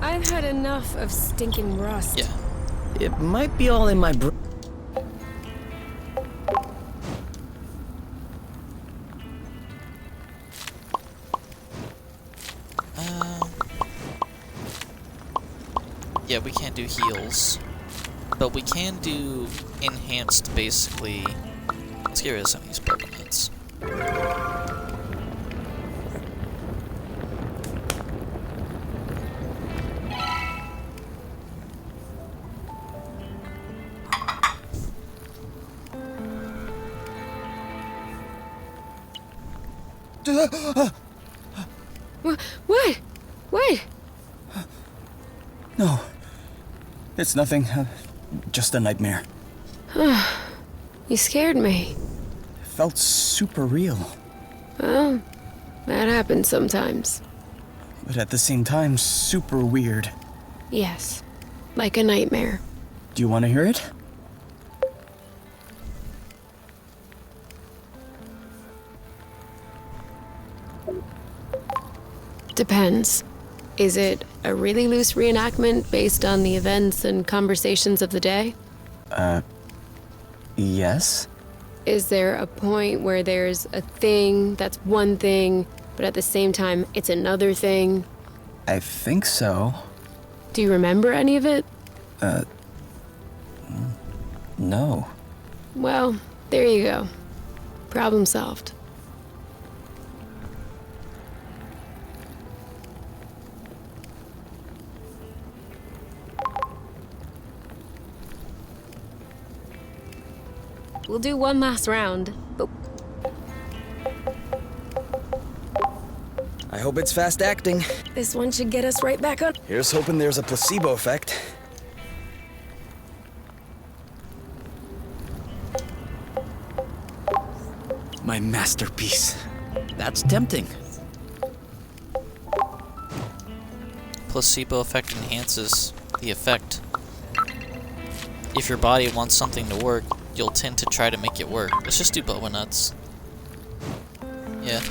I've had enough of stinking rust. Yeah. It might be all in my brain. Yeah, we can't do heals. But we can do enhanced, basically. Let's get rid of some of these Pokémons. What? What? No. It's nothing. Just a nightmare. You scared me. It felt super real. Well, that happens sometimes. But at the same time, super weird. Yes. Like a nightmare. Do you want to hear it? Depends. Is it a really loose reenactment based on the events and conversations of the day? Yes? Is there a point where there's a thing that's one thing, but at the same time it's another thing? I think so. Do you remember any of it? No. Well, there you go. Problem solved. We'll do one last round, but I hope it's fast acting. this one should get us right back on. Here's hoping there's a placebo effect. My masterpiece. That's tempting. Placebo effect enhances the effect. If your body wants something to work, you'll tend to try to make it work. Let's just do boba nuts. Yeah.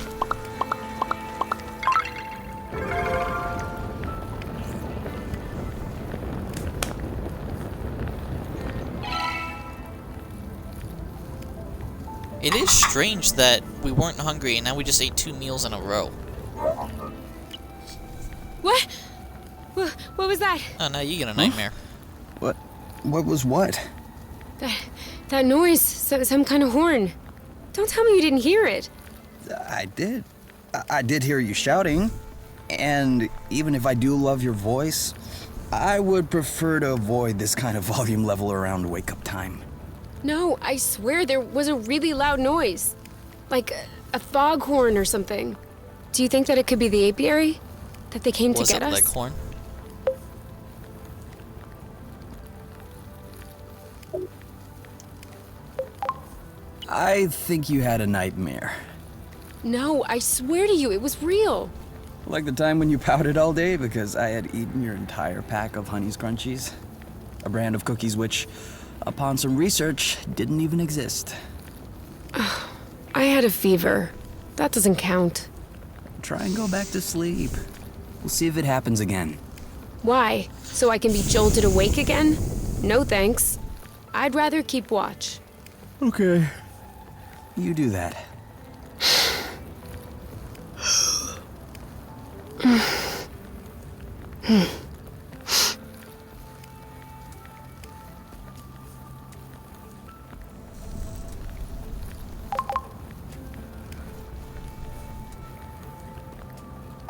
It is strange that we weren't hungry and now we just ate 2 meals in a row. What? What was that? Oh, now you get a nightmare. What? What was what? That noise, some kind of horn. Don't tell me you didn't hear it. I did. I did hear you shouting. And even if I do love your voice, I would prefer to avoid this kind of volume level around wake-up time. No, I swear there was a really loud noise. Like a foghorn or something. Do you think that it could be the apiary? That they came to get us? Was it Leghorn? I think you had a nightmare. No, I swear to you, it was real. Like the time when you pouted all day because I had eaten your entire pack of Honey's Crunchies. A brand of cookies which, upon some research, didn't even exist. I had a fever. That doesn't count. Try and go back to sleep. We'll see if it happens again. Why? So I can be jolted awake again? No thanks. I'd rather keep watch. Okay. You do that.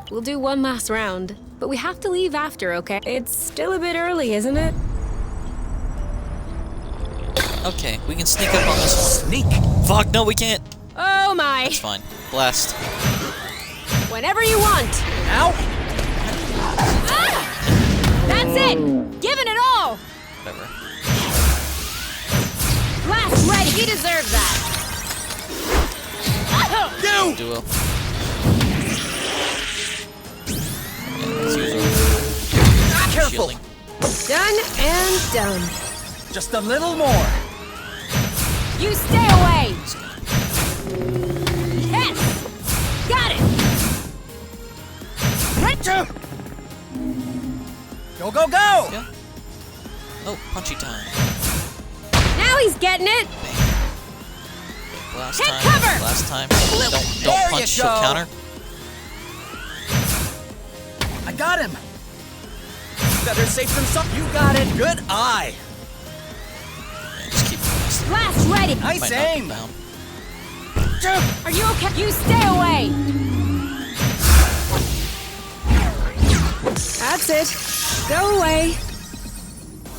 We'll do one last round, but we have to leave after, okay? It's still a bit early, isn't it? Okay, we can sneak up on this one. Sneak! Fuck, no, we can't. Oh my! That's fine. Blast. Whenever you want! Ow! Ah! That's it! Giving it all! Whatever. Blast ready! He deserves that! You! Duo. Careful! Shielding. Done and done. Just a little more. You stay away! Yes! Got it! Go, go, go! Yeah. Oh, punchy time. Now he's getting it! Last Take time. cover! Last time. There Don't punch, you she'll go. counter. I got him! Better safe than sorry. You got it. Good eye. Yeah, just keep blasting. Blast ready! Might Nice knock him aim. down. Are you okay? You stay away! That's it. Go away.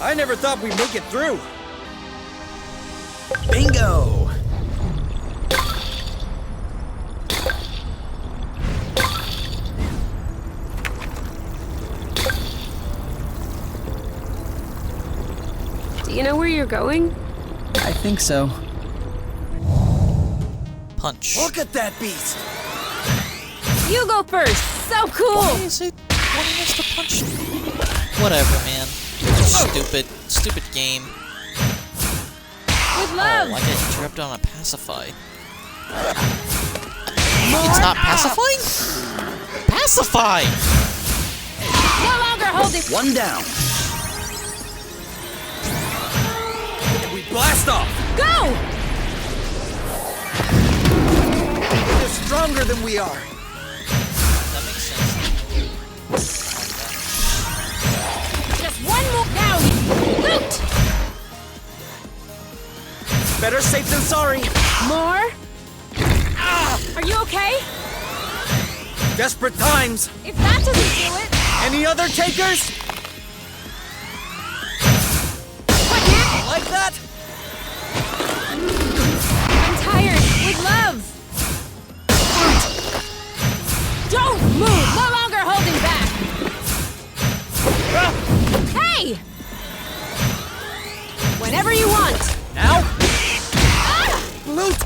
I never thought we'd make it through. Bingo! Do you know where you're going? I think so. Punch. Look at that beast! You go first. So cool. Why is it wanting us to punch? Whatever, man. Stupid game. With love. Oh, I get interrupted on a pacify. It's not pacifying? Pacify! No longer holding. One down. We blast off! Go! They're stronger than we are. That makes sense. Just one more down. Loot. Better safe than sorry. More. Are you okay? Desperate times. If that doesn't do it. Any other takers? What now? Like that? I'm tired. With love. Don't move. No longer holding back. Hey! Whenever you want. Now? Ah! Loot!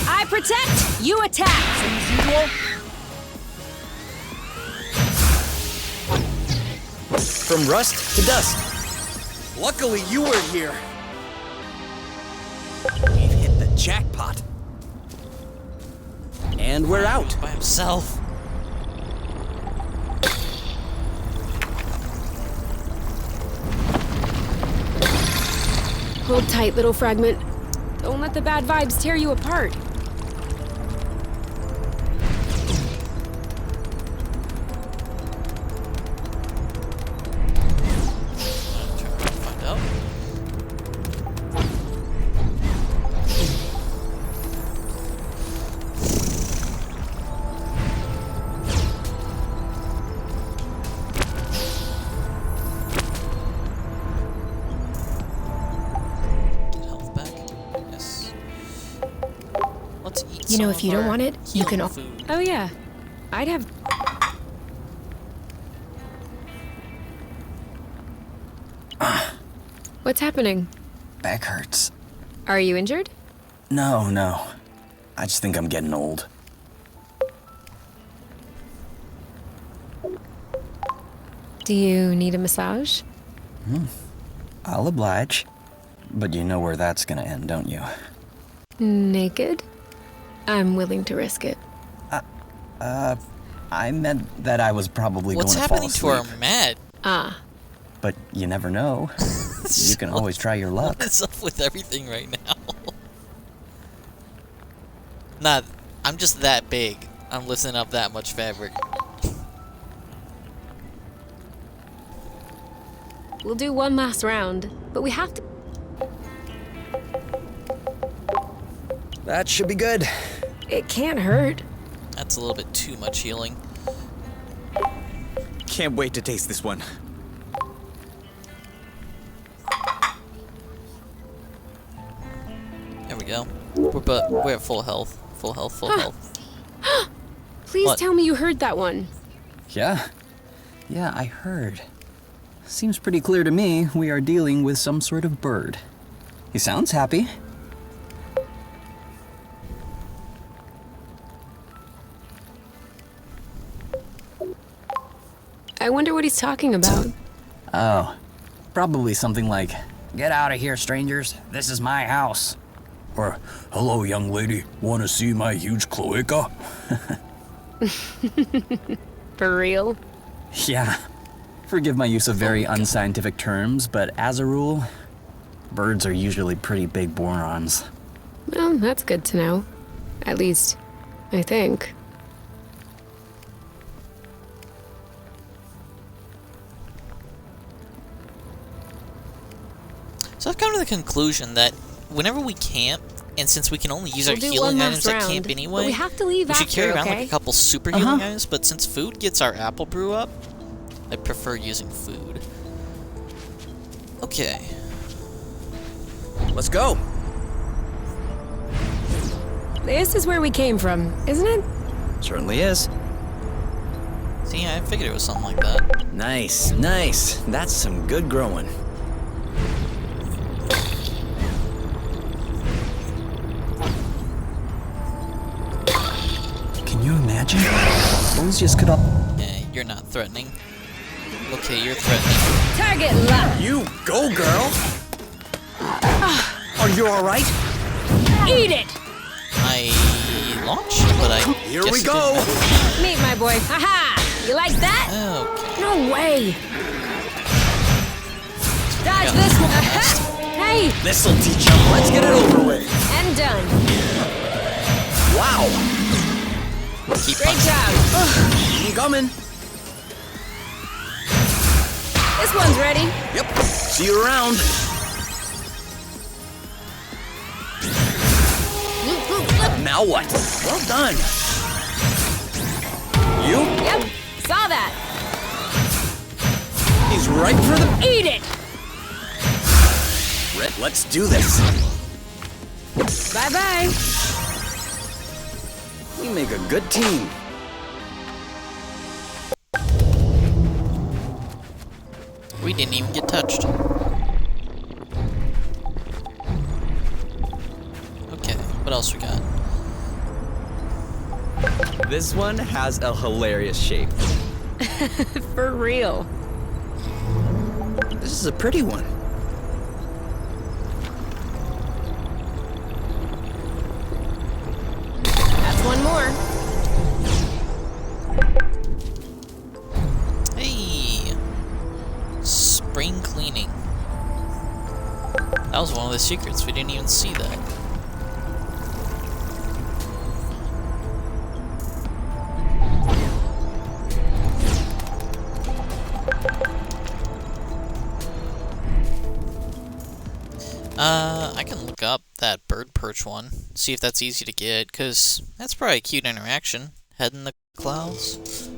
I protect, you attack. As usual? From rust to dust. Luckily, you were here. We've hit the jackpot. And we're out. By himself. Hold tight, little fragment. Don't let the bad vibes tear you apart. Find out. Get health back. Yes. Let's eat You know, some if you of don't our want it, you healing can. food. Oh, yeah. I'd have. What's happening? Back hurts. Are you injured? No. I just think I'm getting old. Do you need a massage? I'll oblige. But you know where that's gonna end, don't you? Naked? I'm willing to risk it. I meant that I was probably What's going to fall happening to our asleep. Matt? Ah, But you never know. You can always try your luck. What's up with everything right now? Nah, I'm just that big. I'm lifting up that much fabric. we'll do one last round, but we have to. That should be good. It can't hurt. That's a little bit too much healing. Can't wait to taste this one. There we go. We're at full health. Full health, full health. Please What? tell me you heard that one. Yeah, I heard. Seems pretty clear to me we are dealing with some sort of bird. He sounds happy. I wonder what he's talking about. Oh, probably something like, "Get out of here, strangers. This is my house." Or, "Hello, young lady. Want to see my huge cloaca?" For real? Yeah. Forgive my use of very unscientific terms, but as a rule, birds are usually pretty big morons. Well, that's good to know. At least, I think. So I've come to the conclusion that whenever we camp, and since we can only use We'll our do healing one items last at round, camp but anyway, we have to leave we should after, carry around okay? like a couple super healing items, but since food gets our apple brew up, I prefer using food. Okay. Let's go. This is where we came from, isn't it? Certainly is. See, I figured it was something like that. Nice. That's some good growing. Can you imagine? Those just could up. Yeah, you're not threatening. Okay, you're threatening. Target locked. You go, girl. Are you all right? Eat it. I launched, but I Here guess we it go. didn't matter. Meet my boy. Haha. You like that? Okay. No way! Dodge Yeah. this one. Hey! This'll teach you. Let's get it over with. And done. Wow. Keep Great punching. job. I'm coming. This one's ready. Yep. See you around. Now what? Well done. You? Yep. Saw that. He's right for the... Eat it. Let's do this. Bye-bye. We make a good team. We didn't even get touched. Okay, what else we got? This one has a hilarious shape. For real. This is a pretty one. That's one more. Hey! Spring cleaning. That was one of the secrets. We didn't even see that. I can look up that bird perch one, see if that's easy to get, because that's probably a cute interaction. Head in the clouds.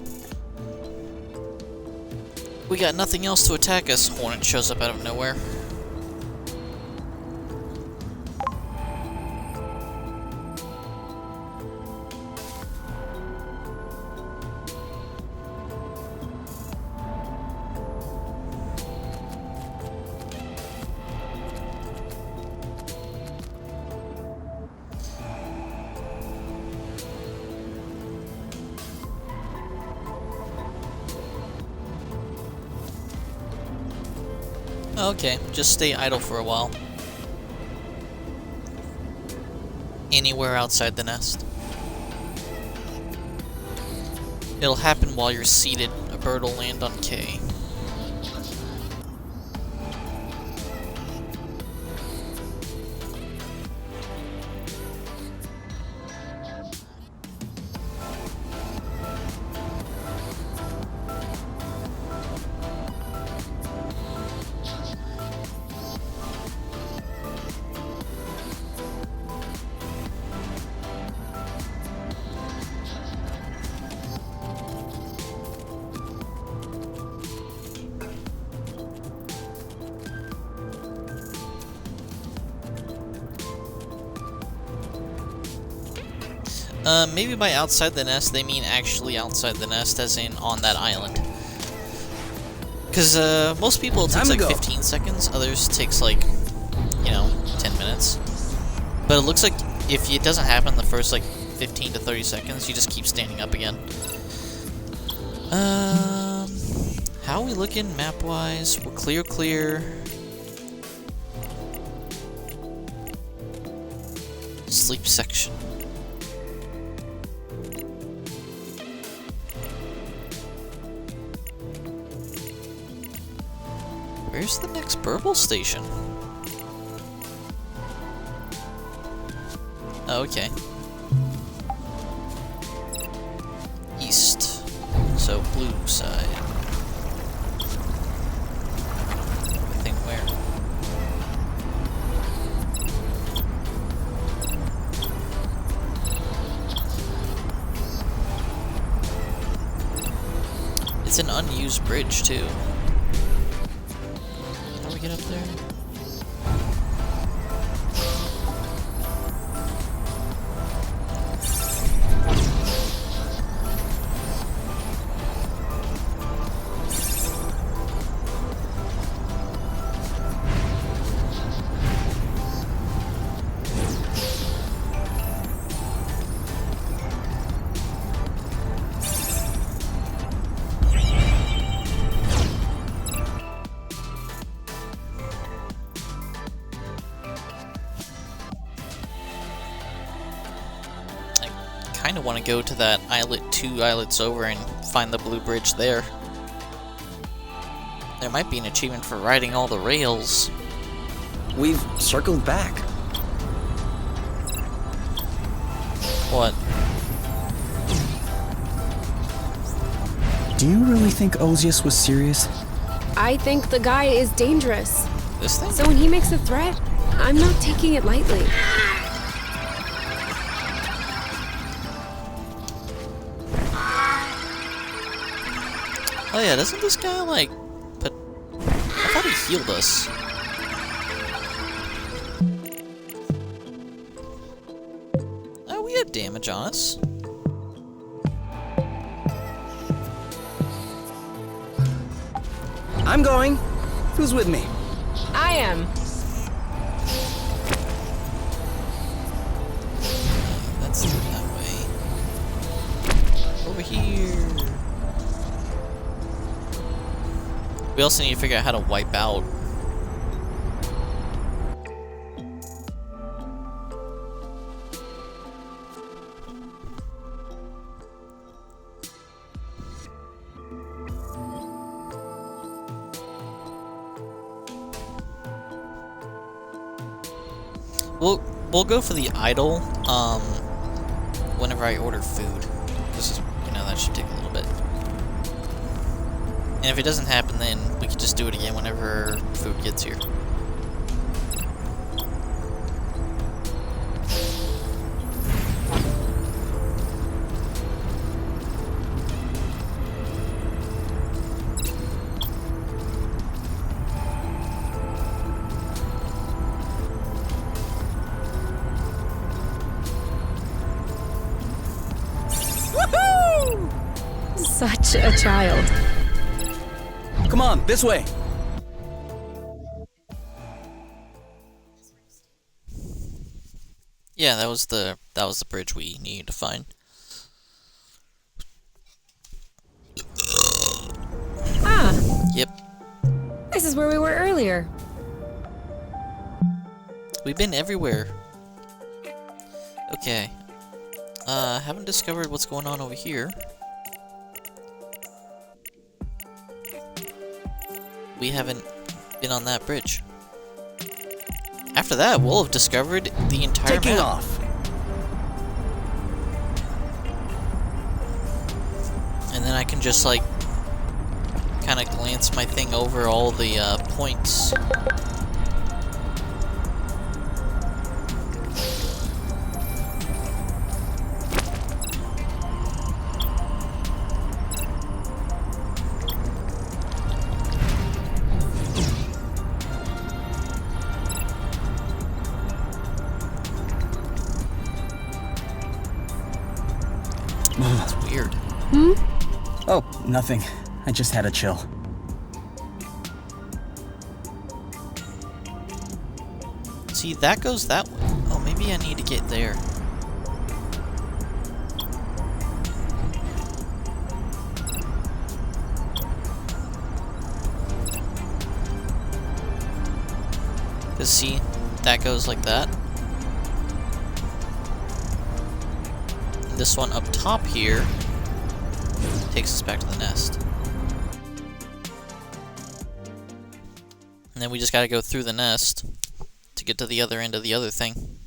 We got nothing else to attack us. Hornet shows up out of nowhere. Okay, just stay idle for a while. Anywhere outside the nest. It'll happen while you're seated. A bird will land on K. Maybe by outside the nest, they mean actually outside the nest, as in on that island. Because, most people it takes like 15 seconds, others takes like, 10 minutes. But it looks like if it doesn't happen the first, 15 to 30 seconds, you just keep standing up again. How are we looking map-wise? We're clear. Sleep section. Where's the next Burble station? Oh, okay. East. So, blue side. I think where? It's an unused bridge, too. How do we get up there? I kind of want to go to that islet 2 islets over and find the blue bridge there. There might be an achievement for riding all the rails. We've circled back. What? Do you really think Ozius was serious? I think the guy is dangerous. This thing? So when he makes a threat, I'm not taking it lightly. Oh yeah, doesn't this guy but I thought he healed us. Oh, we had damage on us. I'm going. Who's with me? I am. That's that way. over here. We also need to figure out how to wipe out. We'll go for the idol, whenever I order food. This is, that should take a little bit. And if it doesn't happen, then we can just do it again whenever food gets here. Such a child. Come on, this way. Yeah, that was the bridge we needed to find. Ah, Yep. this is where we were earlier. We've been everywhere. Okay. Haven't discovered what's going on over here. We haven't been on that bridge. After that, we'll have discovered the entire Taking map. off. And then I can just, like, kind of glance my thing over all the points. That's weird. Oh, nothing. I just had a chill. See, that goes that way. Oh, maybe I need to get there. Cause see, that goes like that. And this one up top here takes us back to the nest. And then we just gotta go through the nest to get to the other end of the other thing.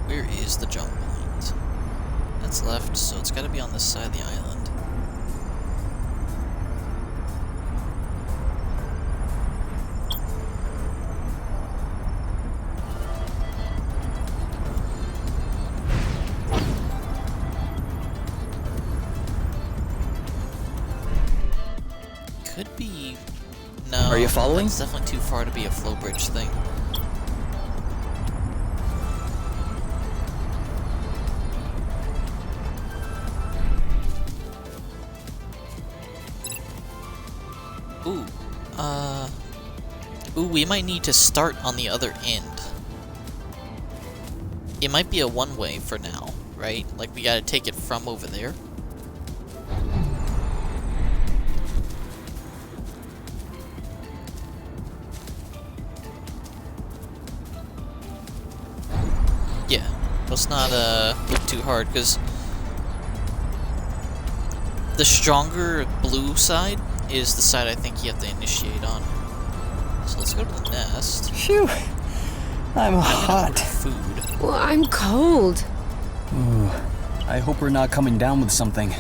Where is the jump point? That's left, so it's gotta be on this side of the island. Could be... No. Are you following? It's definitely too far to be a flow bridge thing. Ooh, we might need to start on the other end. It might be a one-way for now, right? Like, we gotta take it from over there. Yeah, let's not look too hard, because the stronger blue side is the side I think you have to initiate on. So let's go to the nest. Phew. I'm hot. Food. Well, I'm cold. Ooh, I hope we're not coming down with something.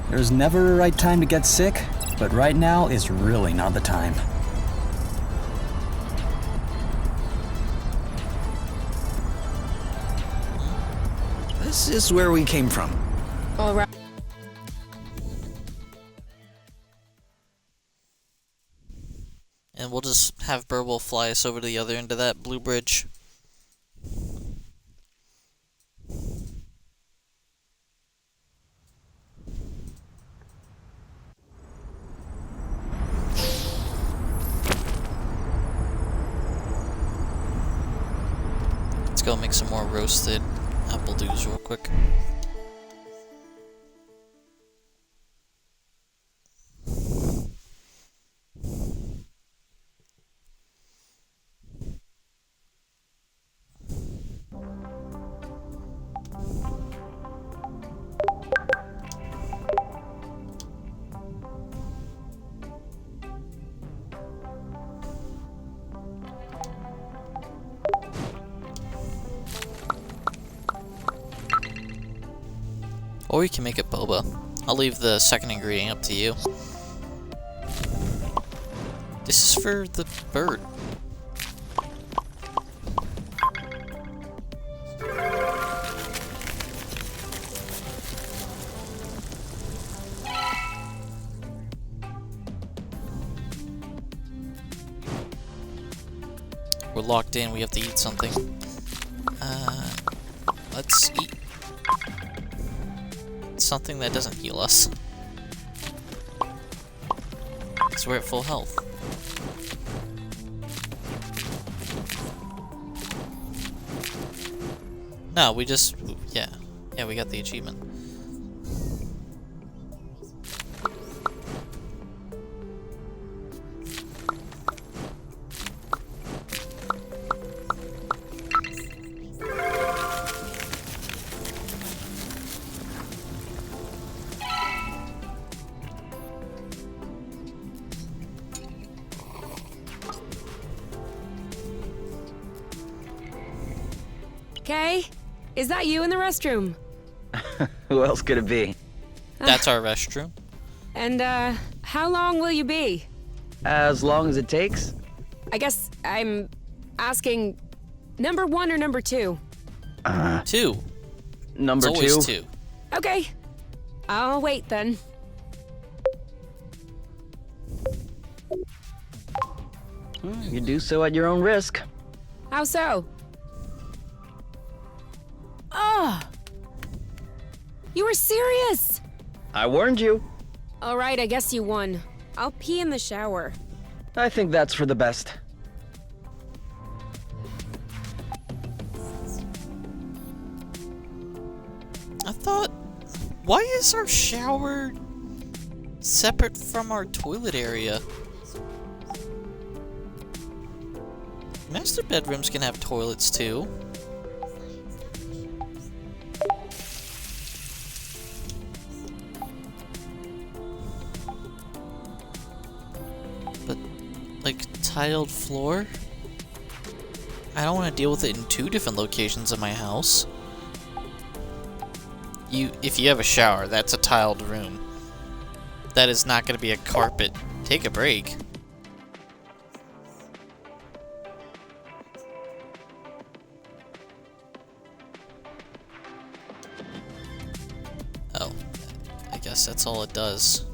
There's never a right time to get sick, but right now is really not the time. This is where we came from. All right. And we'll just have Burble fly us over to the other end of that blue bridge. Let's go make some more roasted apple dews real quick. Or you can make it boba. I'll leave the second ingredient up to you. This is for the bird. We're locked in, we have to eat something. Let's eat something that doesn't heal us. Because we're at full health. No, we just... yeah, we got the achievement. Okay, is that you in the restroom? Who else could it be? That's our restroom. And, how long will you be? As long as it takes. I guess I'm asking number 1 or number 2? 2. Number It's always 2. 2. Okay, I'll wait then. You do so at your own risk. How so? Ah! You were serious! I warned you. Alright, I guess you won. I'll pee in the shower. I think that's for the best. I thought... why is our shower separate from our toilet area? Master bedrooms can have toilets too. But, like, tiled floor? I don't want to deal with it in 2 different locations in my house. If you have a shower, that's a tiled room. That is not going to be a carpet. Take a break. Oh, I guess that's all it does.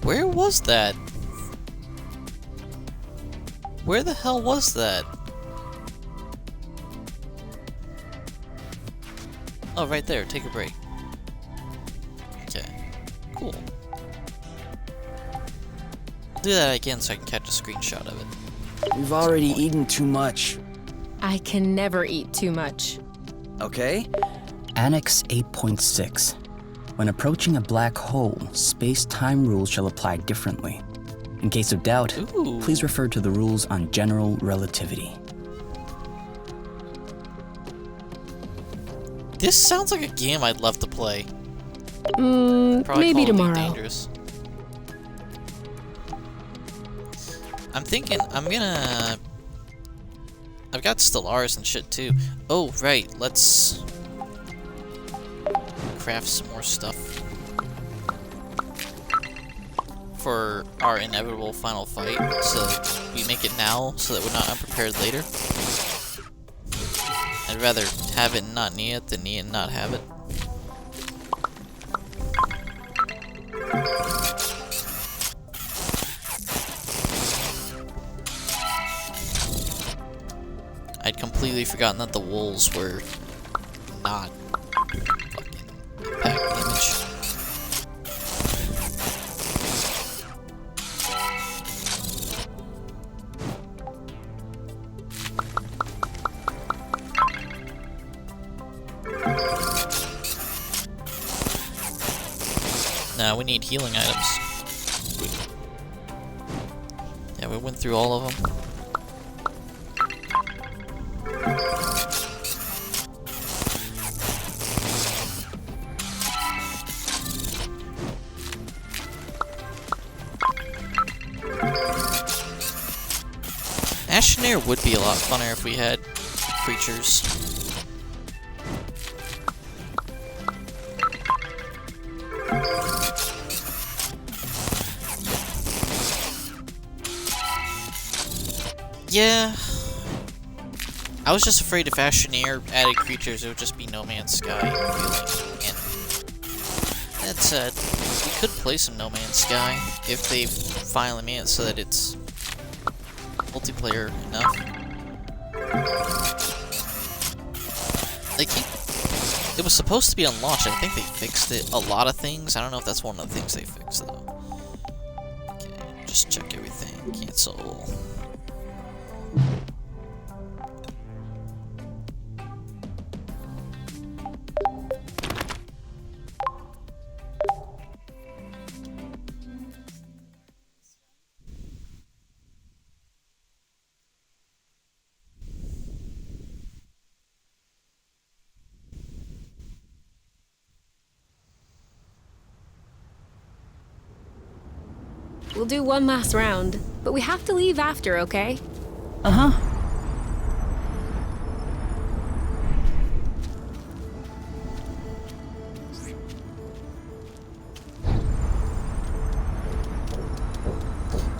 Where was that? Where the hell was that? Oh, right there. Take a break. Okay. Cool. I'll do that again so I can catch a screenshot of it. We've already eaten too much. I can never eat too much. Okay? Annex 8.6. When approaching a black hole, space-time rules shall apply differently. In case of doubt, Ooh. please refer to the rules on general relativity. This sounds like a game I'd love to play. Maybe Call of Duty tomorrow. Dangerous. I'm thinking I'm gonna I've got Stellaris and shit too. Oh, right. Let's craft some more stuff for our inevitable final fight, so we make it now so that we're not unprepared later. I'd rather have it and not need it than need it and not have it. I'd completely forgotten that the wolves were not fucking impact damage. Now we need healing items. Yeah, we went through all of them. Ashen would be a lot funner if we had creatures. Yeah. I was just afraid if Asheneer added creatures, it would just be No Man's Sky feeling. And that said, we could play some No Man's Sky if they finally made it so that it's multiplayer enough. It was supposed to be on launch. I think they fixed it. A lot of things. I don't know if that's one of the things they fixed though. Okay, just check everything. Cancel. We'll do one last round, but we have to leave after, okay? Uh-huh.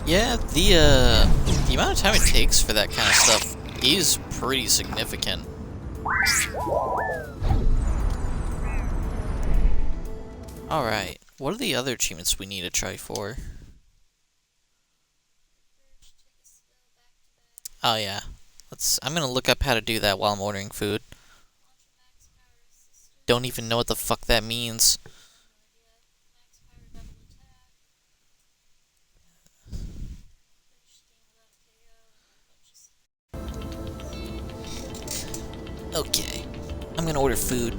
Yeah, the amount of time it takes for that kind of stuff is pretty significant. Alright, what are the other achievements we need to try for? Oh yeah, I'm gonna look up how to do that while I'm ordering food. Don't even know what the fuck that means. Okay, I'm gonna order food.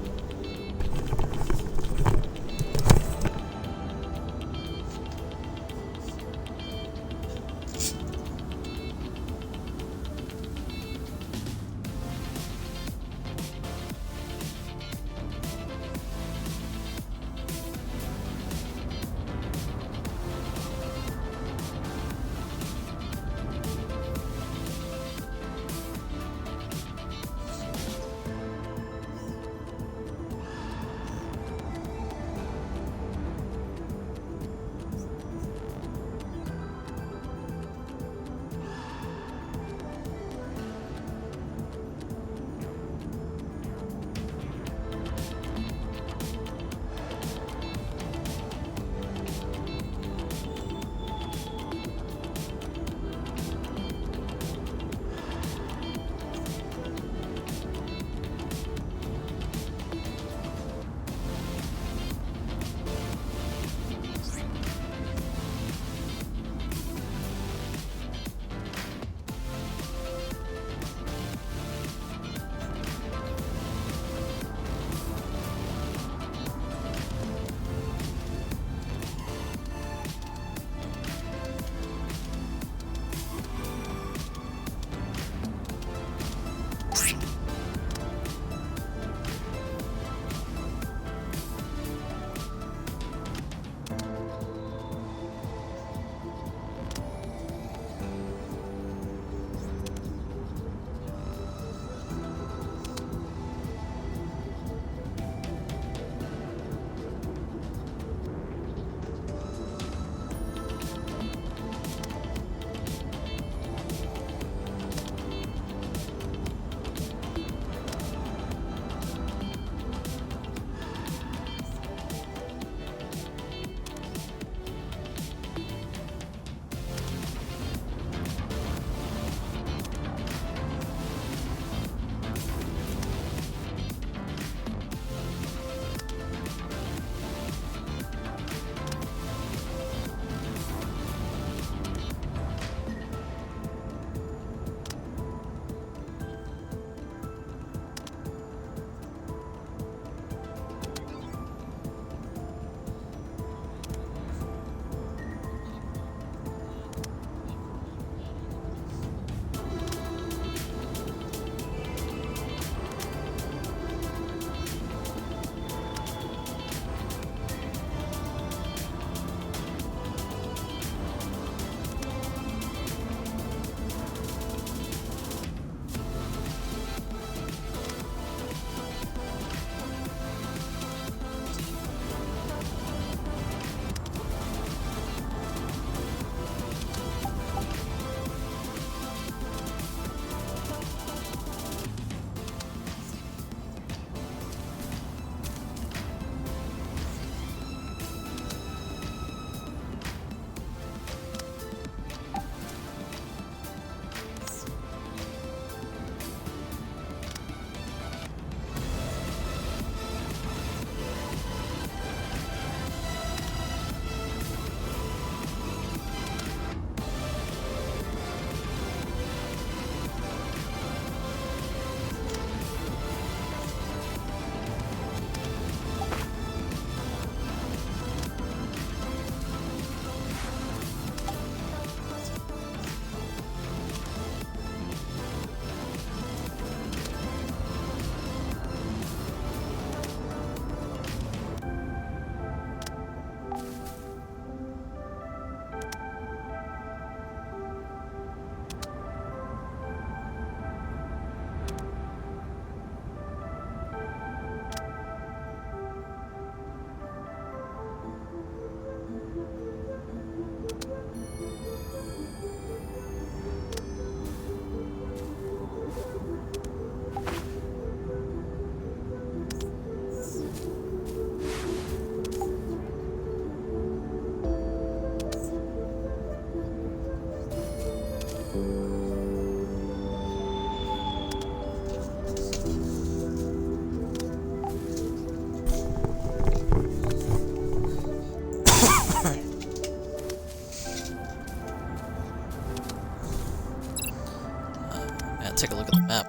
Take a look at the map.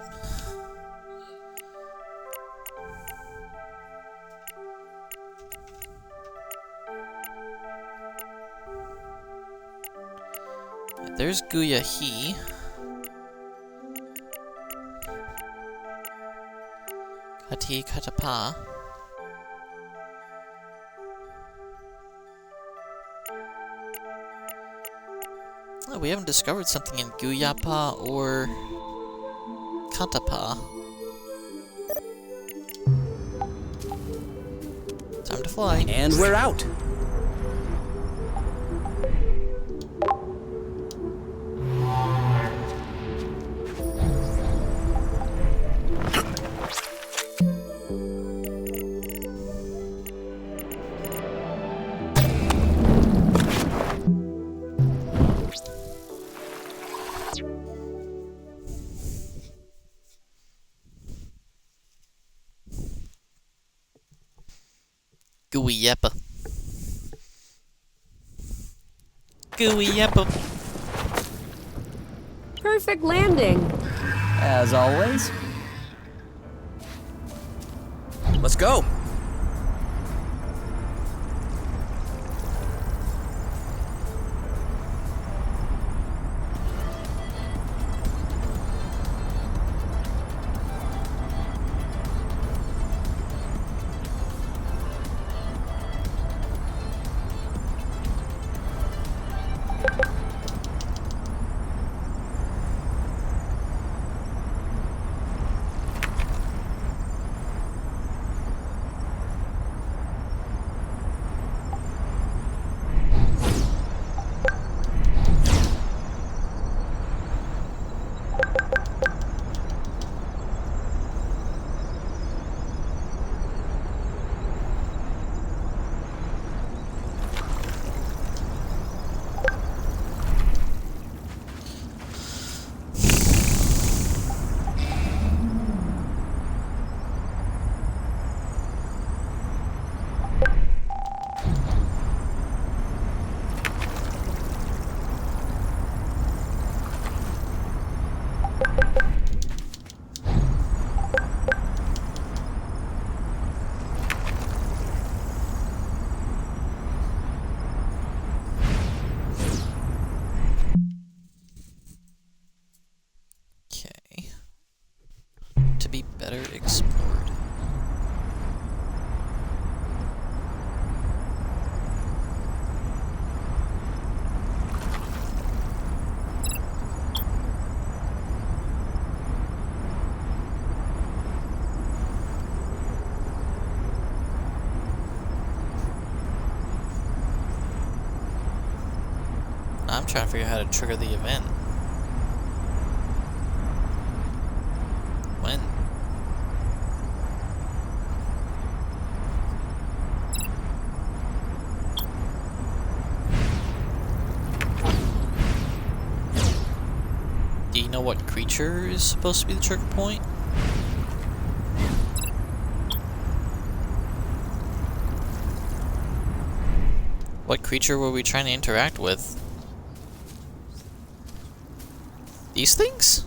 There's Guyahi. Kati Katapa. Oh, we haven't discovered something in Guyapa or Katapa. Time to fly. And we're out. Gooey yappa. Gooey yappa. Perfect landing. As always. Let's go. To be better explored. I'm trying to figure out how to trigger the event. When? Do you know what creature is supposed to be the trigger point? What creature were we trying to interact with? These things?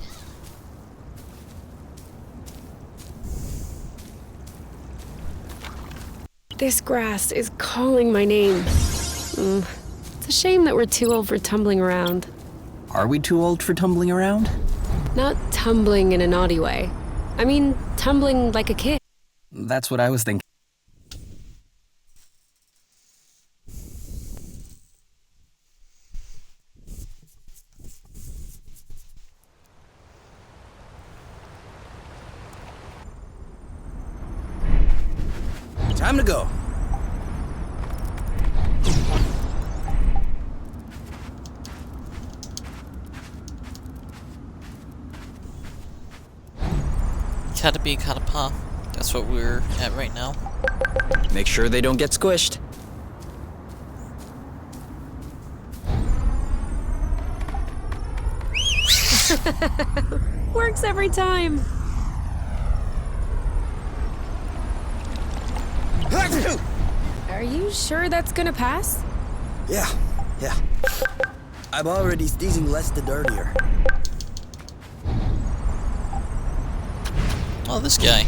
This grass is calling my name. It's a shame that we're too old for tumbling around. Are we too old for tumbling around? Not tumbling in a naughty way. I mean, tumbling like a kid. That's what I was thinking. Time to go. Katabi Katapa. That's what we're at right now. Make sure they don't get squished. Works every time. Are you sure that's gonna pass? Yeah. I'm already sneezing less the dirtier. Oh, this guy.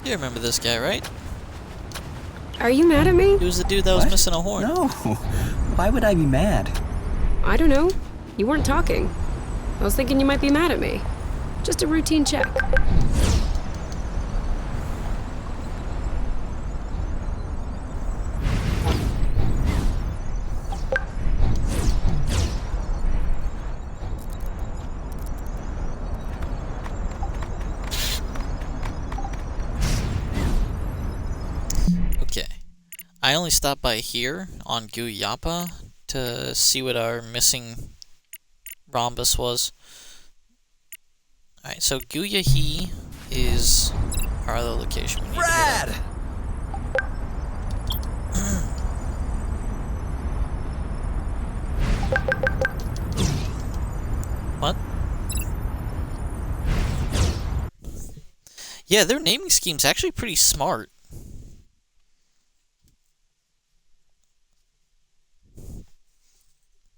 You remember this guy, right? Are you mad at me? He was the dude that was What? missing a horn. No. Why would I be mad? I don't know. You weren't talking. I was thinking you might be mad at me. Just a routine check. Okay. I only stopped by here on Guyapa to see what our missing rhombus was. Alright, so Guyahi is our other location. We need to hit Brad! What? Yeah, their naming scheme's actually pretty smart.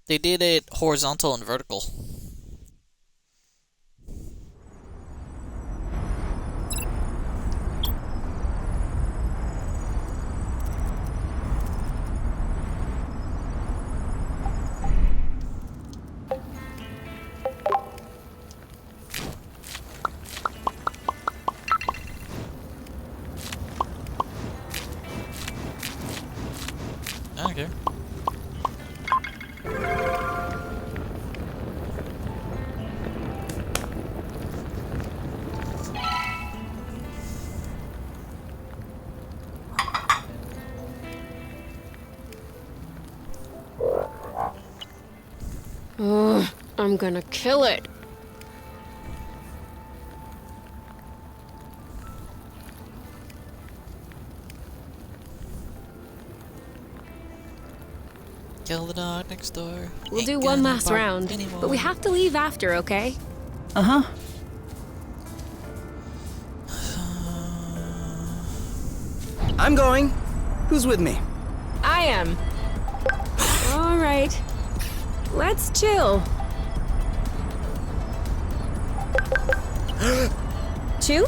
They did it horizontal and vertical. Okay. Ugh, I'm gonna kill it. Kill the dog next door. We'll Ain't do one gonna last bark round, anymore. but we have to leave after, okay? Uh-huh. I'm going. Who's with me? I am. All right. Let's chill. Chew?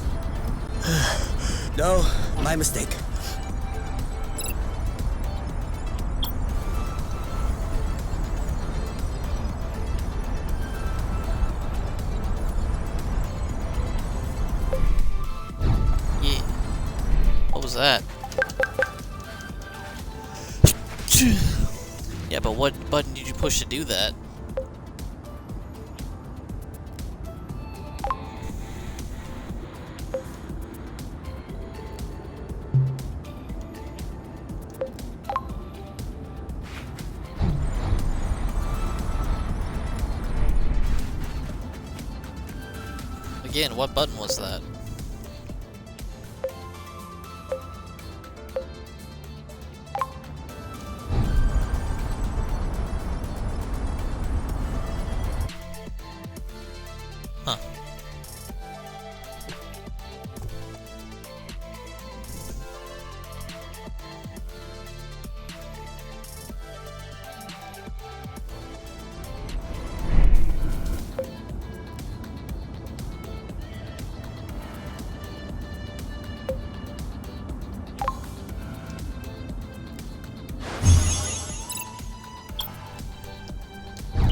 No, my mistake. Yeah. What was that? Yeah, but what button did you push to do that? Again, what button was that? Huh.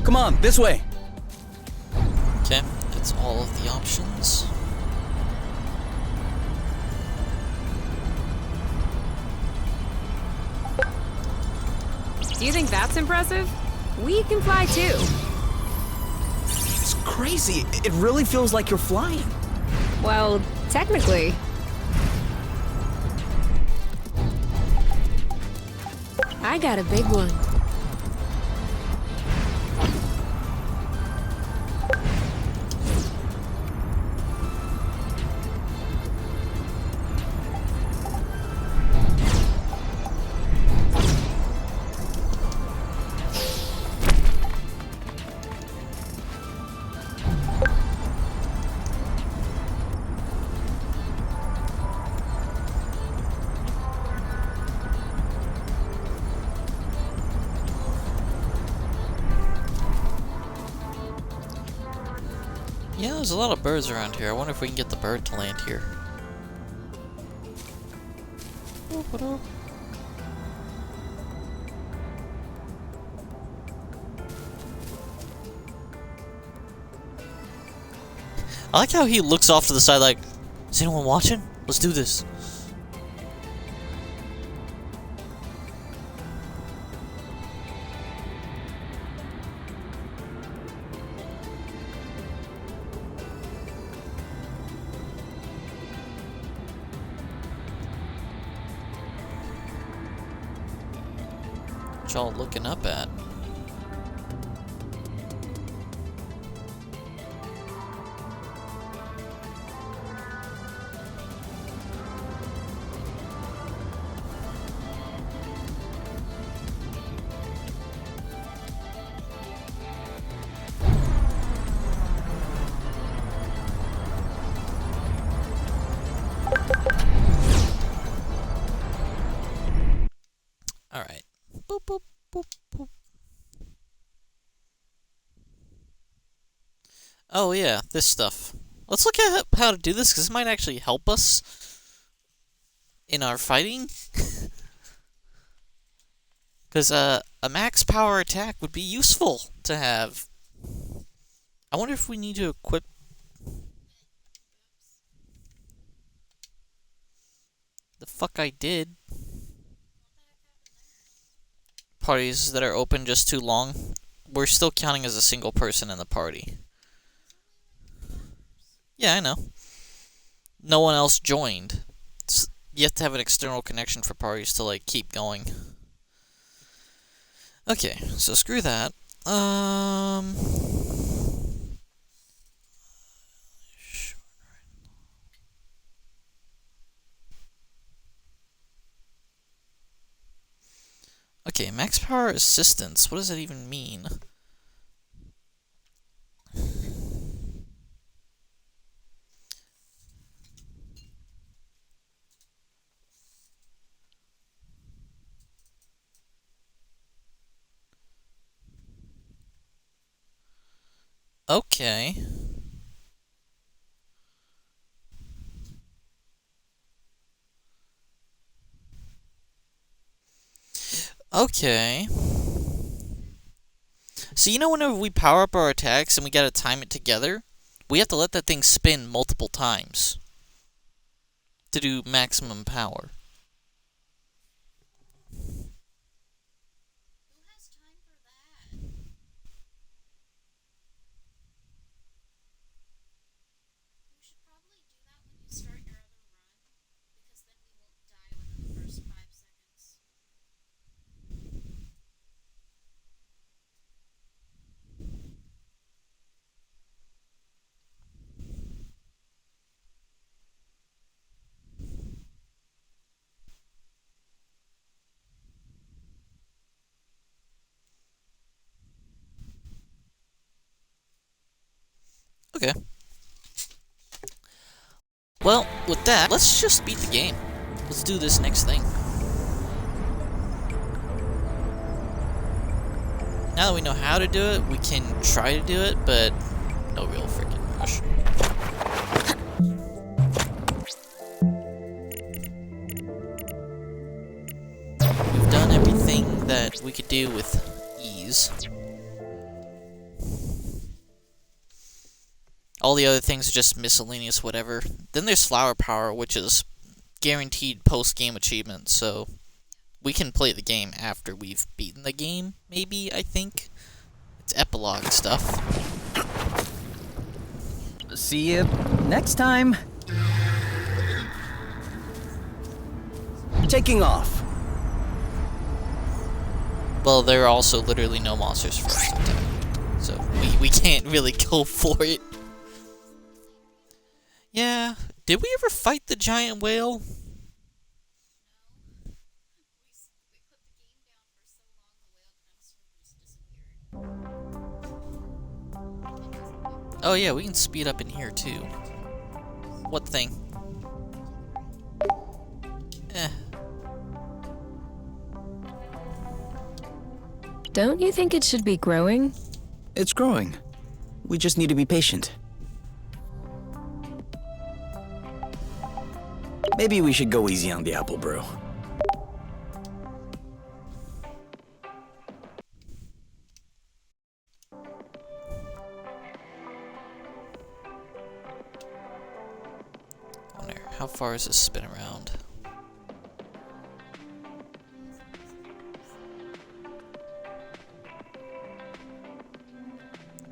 Come on, this way. Okay, that's all of the options. Do you think that's impressive? We can fly too. It's crazy. It really feels like you're flying. Well, technically. I got a big one. Yeah, there's a lot of birds around here. I wonder if we can get the bird to land here. I like how he looks off to the side like, is anyone watching? Let's do this. What y'all looking up at? Alright. Boop, boop, boop, boop. Oh yeah, this stuff. Let's look at how to do this, because this might actually help us in our fighting. Because a max power attack would be useful to have. I wonder if we need to equip... The fuck I did. Parties that are open just too long. We're still counting as a single person in the party. Yeah, I know. No one else joined. You have to have an external connection for parties to, like, keep going. Okay, so screw that. Okay, max power assistance. What does that even mean? Okay. Okay. So you know whenever we power up our attacks and we gotta time it together, we have to let that thing spin multiple times to do maximum power. Okay. Well, with that, let's just beat the game. Let's do this next thing. Now that we know how to do it, we can try to do it, but no real freaking rush. We've done everything that we could do with ease. All the other things are just miscellaneous whatever. Then there's Flower Power, which is guaranteed post-game achievement, so we can play the game after we've beaten the game, maybe, I think. It's epilogue stuff. See you next time. Taking off. Well, there are also literally no monsters for us to attack, so we can't really go for it. Yeah, did we ever fight the giant whale? Oh yeah, we can speed up in here too. What thing? Don't you think it should be growing? It's growing. We just need to be patient. Maybe we should go easy on the apple brew. Wonder, how far is this spin around?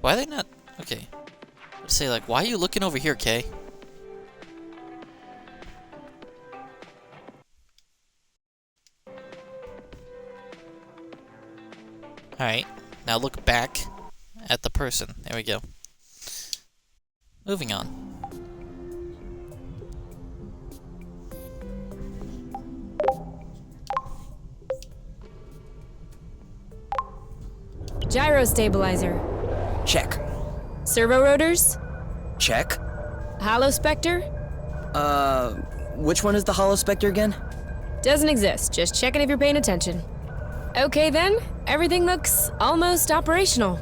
Why are they not... Okay. Let's say, like, why are you looking over here, Kay? Alright, now look back at the person. There we go. Moving on. Gyro stabilizer. Check. Servo rotors? Check. Hollow specter? Which one is the Hollow Spectre again? Doesn't exist. Just checking if you're paying attention. Okay then, everything looks almost operational.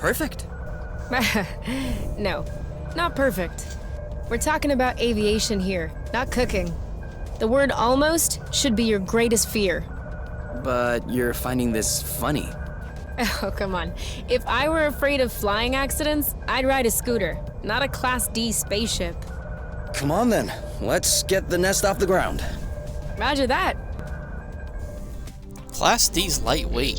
Perfect. No, not perfect. We're talking about aviation here, not cooking. The word almost should be your greatest fear. But you're finding this funny. Oh, come on. If I were afraid of flying accidents, I'd ride a scooter, not a Class D spaceship. Come on then, let's get the nest off the ground. Roger that. Class D's lightweight.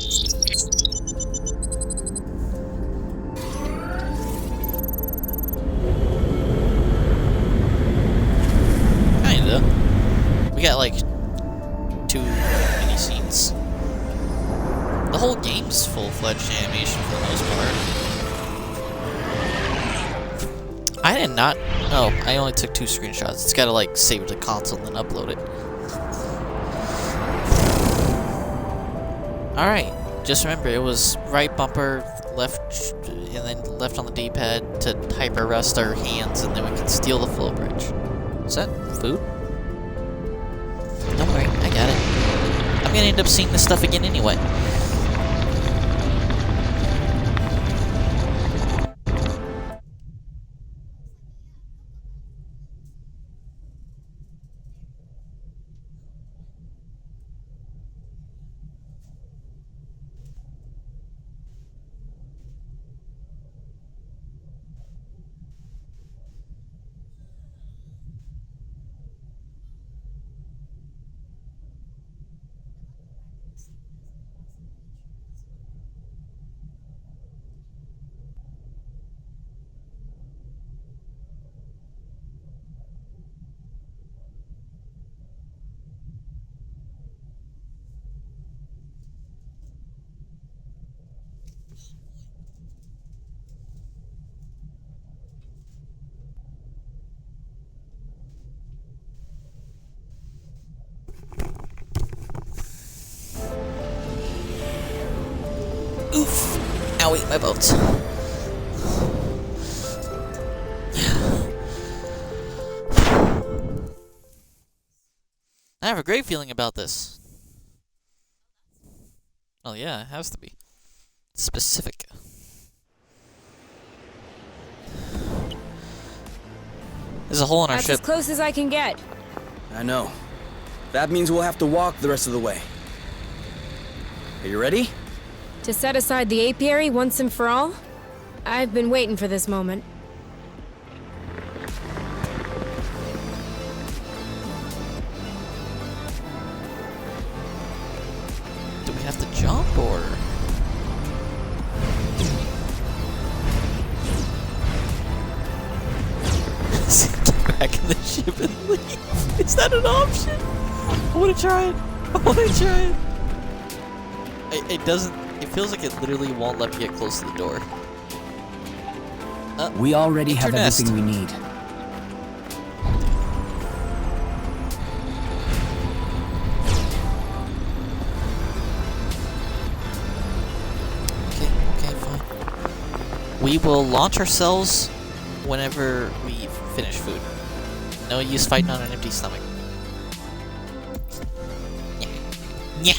Kinda. We got like 2 mini scenes. The whole game's full-fledged animation for the most part. I did not... Oh, I only took 2 screenshots. It's gotta like save it to console and then upload it. Alright, just remember it was right bumper, left, and then left on the D-pad to hyper rest our hands, and then we can steal the flow bridge. Is that food? Don't worry, I got it. I'm gonna end up seeing this stuff again anyway. Oof! Owie, my bones. I have a great feeling about this. Oh yeah, it has to be. Specific. There's a hole in our That's ship. as close as I can get. I know. That means we'll have to walk the rest of the way. Are you ready? To set aside the apiary once and for all? I've been waiting for this moment. Do we have to jump or? Get back in the ship and leave. Is that an option? I wanna try it. I wanna try it. It doesn't. It feels like it literally won't let me get close to the door. We already have nest. everything we need. Okay, fine. We will launch ourselves whenever we finish food. No use fighting on an empty stomach. Yeah.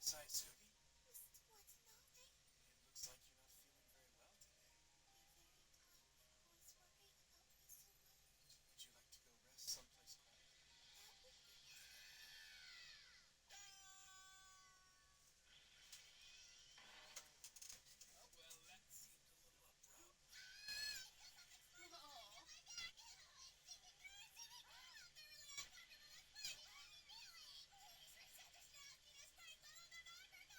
inside, Zoogie? What's nothing? It looks like you're not feeling very well today. You're very kind. Always worrying about me so much. Would you like to go rest someplace quiet? That would be oh, well, that seems a little abrupt.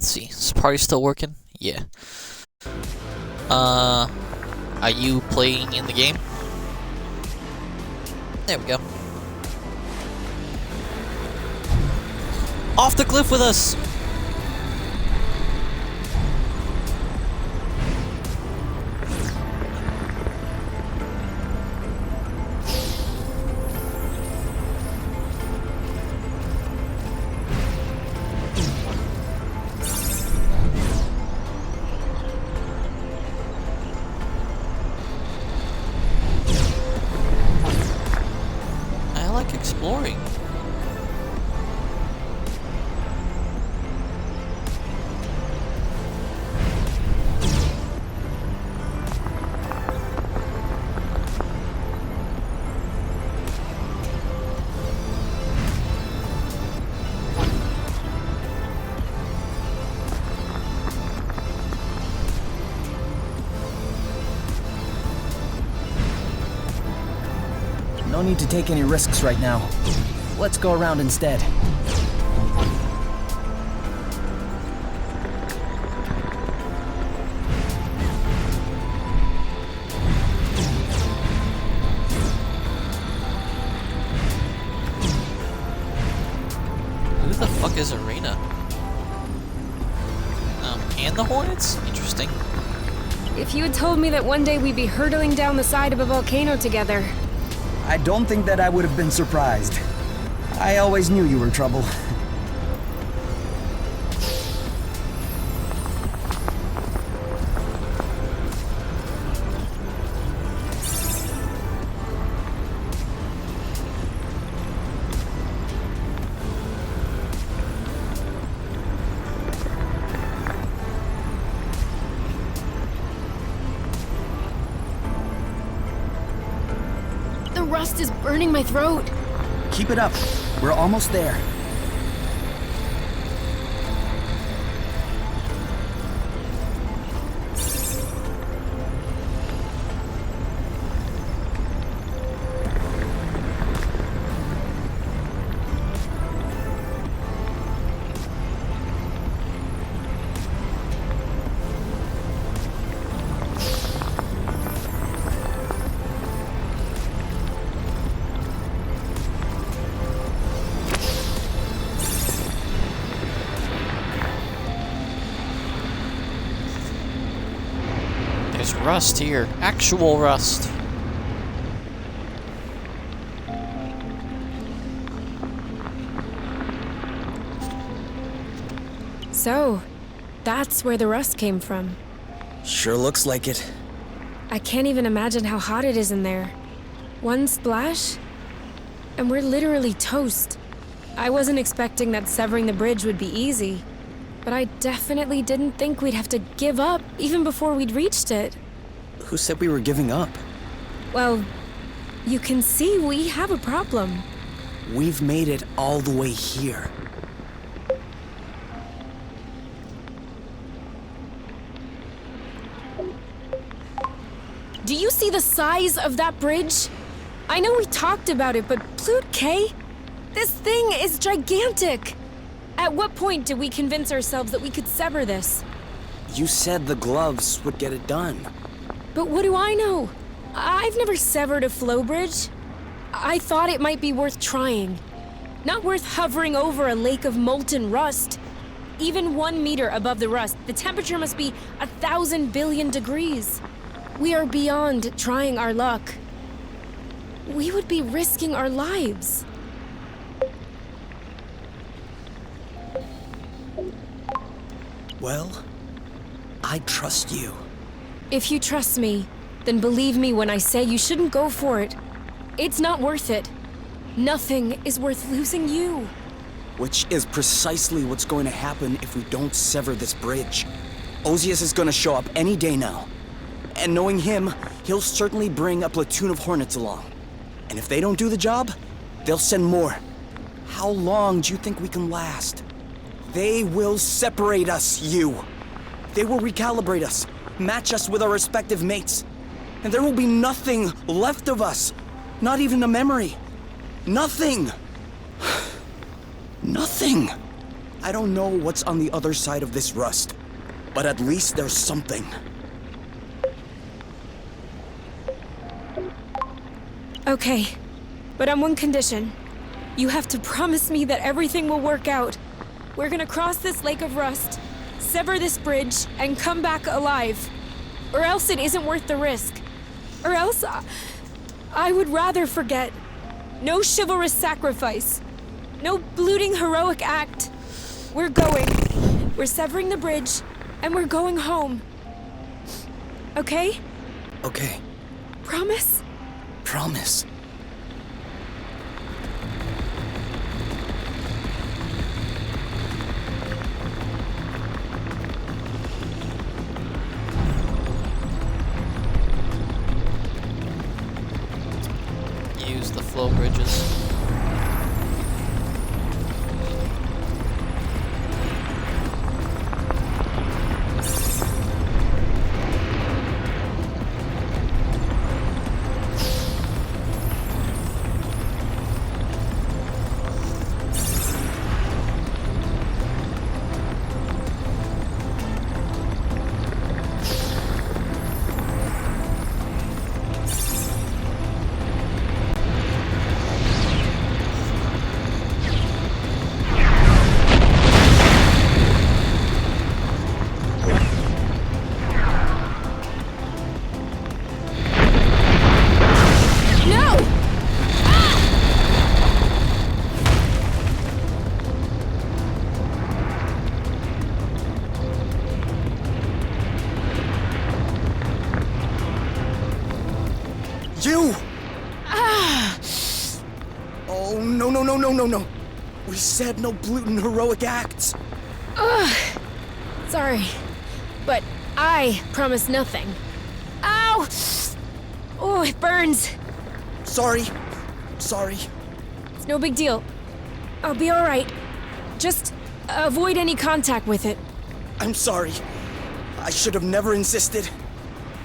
Let's see. Is the party still working? Yeah. Are you playing in the game? There we go. Off the cliff with us! I like exploring. No need to take any risks right now. Let's go around instead. Who the fuck is Arena? And the Hornets? Interesting. If you had told me that one day we'd be hurtling down the side of a volcano together. I don't think that I would have been surprised. I always knew you were trouble. The rust is burning my throat. Keep it up. We're almost there. There's rust here. Actual rust. So, that's where the rust came from. Sure looks like it. I can't even imagine how hot it is in there. One splash, and we're literally toast. I wasn't expecting that severing the bridge would be easy, but I definitely didn't think we'd have to give up even before we'd reached it. Who said we were giving up? Well, you can see we have a problem. We've made it all the way here. Do you see the size of that bridge? I know we talked about it, but Pluto K? This thing is gigantic! At what point did we convince ourselves that we could sever this? You said the gloves would get it done. But what do I know? I've never severed a flow bridge. I thought it might be worth trying. Not worth hovering over a lake of molten rust. Even 1 meter above the rust, the temperature must be 1,000 billion degrees. We are beyond trying our luck. We would be risking our lives. Well, I trust you. If you trust me, then believe me when I say you shouldn't go for it. It's not worth it. Nothing is worth losing you. Which is precisely what's going to happen if we don't sever this bridge. Ozias is gonna show up any day now. And knowing him, he'll certainly bring a platoon of Hornets along. And if they don't do the job, they'll send more. How long do you think we can last? They will separate us, you. They will recalibrate us, match us with our respective mates. And there will be nothing left of us. Not even a memory. Nothing. Nothing. I don't know what's on the other side of this rust, but at least there's something. Okay, but on one condition. You have to promise me that everything will work out. We're gonna cross this lake of rust, sever this bridge, and come back alive. Or else it isn't worth the risk. Or else I would rather forget. No chivalrous sacrifice. No blooding heroic act. We're going. We're severing the bridge, and we're going home. Okay? Okay, Promise? promise. Use the flow bridges. No! You! Oh, no, no, no, no, no, no. We said no gluten heroic acts. Sorry, but I promise nothing. Ow! Oh, it burns. Sorry. Sorry. It's no big deal. I'll be all right. Just avoid any contact with it. I'm sorry. I should have never insisted.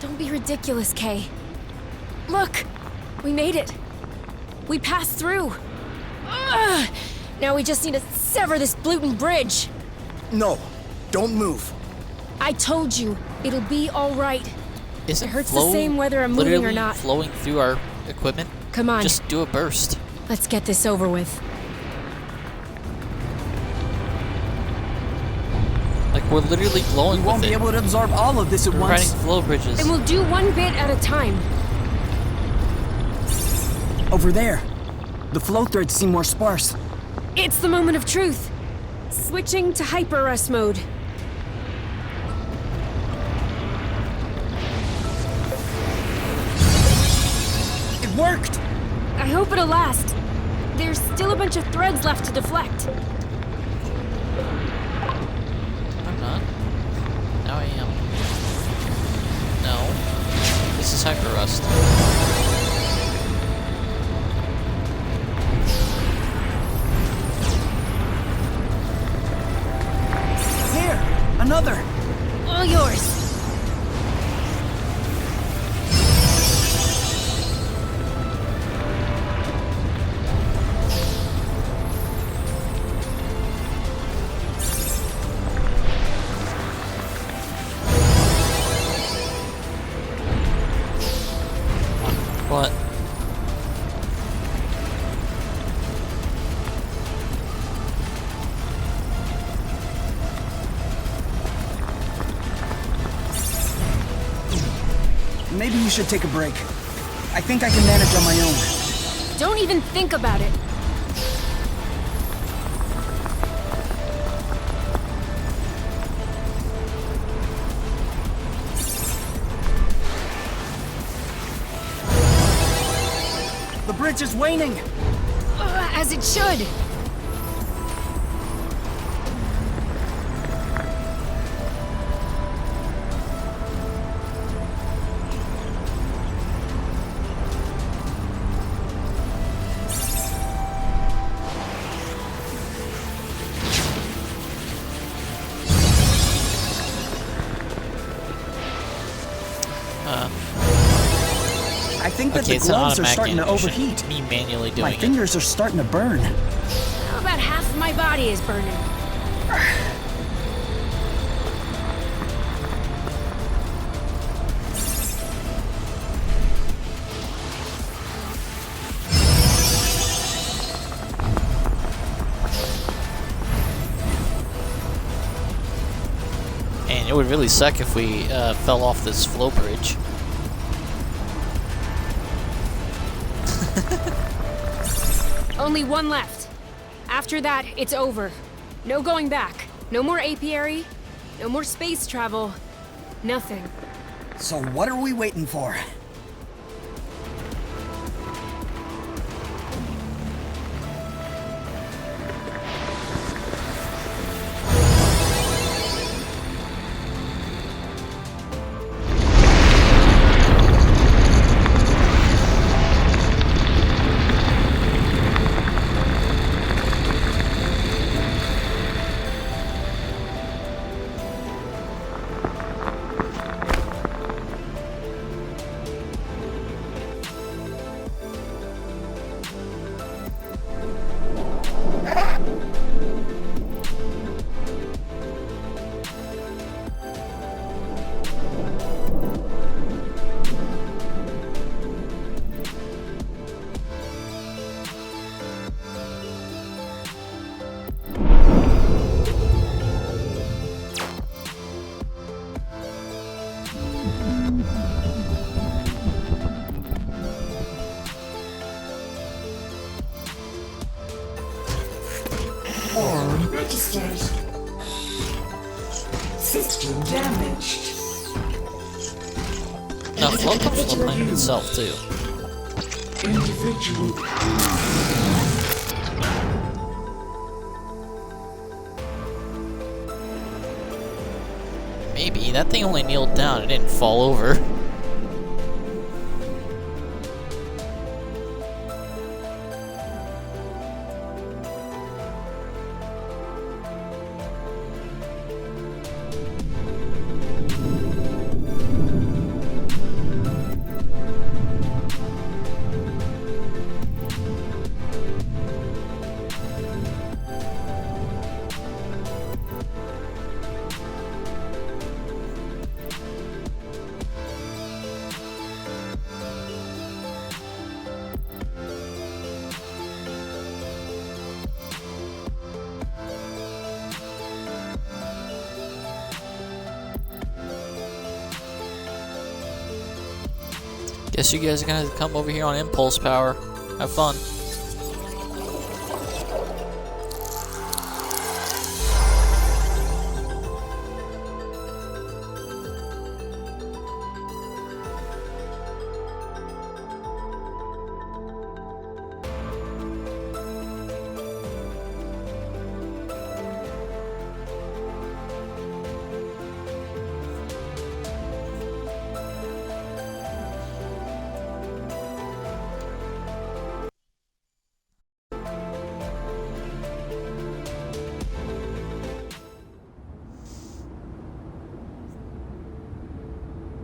Don't be ridiculous, Kay. Look, we made it. We passed through. Ugh! Now we just need to sever this gluten bridge. No, don't move. I told you, it'll be all right. Isn't It hurts flow the same whether I'm moving or literally not. flowing through our equipment? Come on, Just do a burst. let's get this over with. Like, we're literally blowing We won't with be it. able to absorb all of this at We're once. riding flow bridges. And we'll do one bit at a time. Over there. The flow threads seem more sparse. It's the moment of truth. Switching to hyper rust mode. It worked! I hope it'll last. There's still a bunch of threads left to deflect. I'm not. Now I am. No. This is hyper rust. Here! Another! All yours. What? Maybe you should take a break. I think I can manage on my own. Don't even think about it. The bridge is waning! As it should. I think that Okay, the it's an gloves are automatic starting to animation. overheat. Me manually doing My it. fingers are starting to burn. About half of my body is burning. And it would really suck if we fell off this flow bridge. Only one left. After that, it's over. No going back. No more apiary. No more space travel. Nothing. So what are we waiting for? Error registered. System damaged. Now, flow comes from the planet itself, too. Individual. Maybe. That thing only kneeled down. It didn't fall over. Guess you guys are gonna come over here on impulse power. Have fun.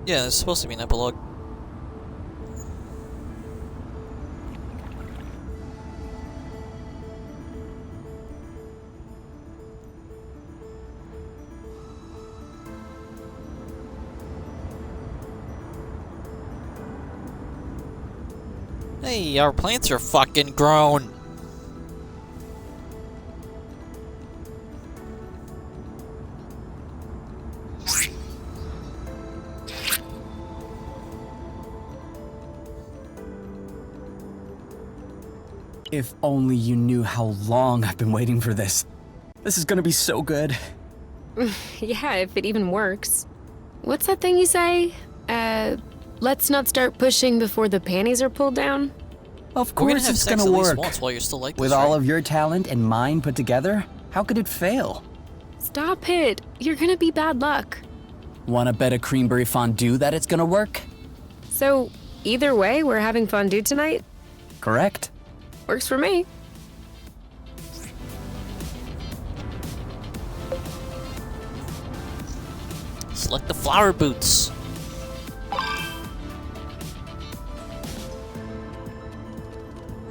Yeah, there's supposed to be an epilogue. Hey, our plants are fucking grown. If only you knew how long I've been waiting for this. This is gonna be so good. Yeah, if it even works. What's that thing you say? Let's not start pushing before the panties are pulled down? Of We're gonna course have it's sex gonna at least work. once while you're still like With this, all right? of your talent and mine put together, how could it fail? Stop it. You're gonna be bad luck. Wanna bet a creamberry fondue that it's gonna work? So, either way, we're having fondue tonight? Correct. Works for me. Select the flower boots.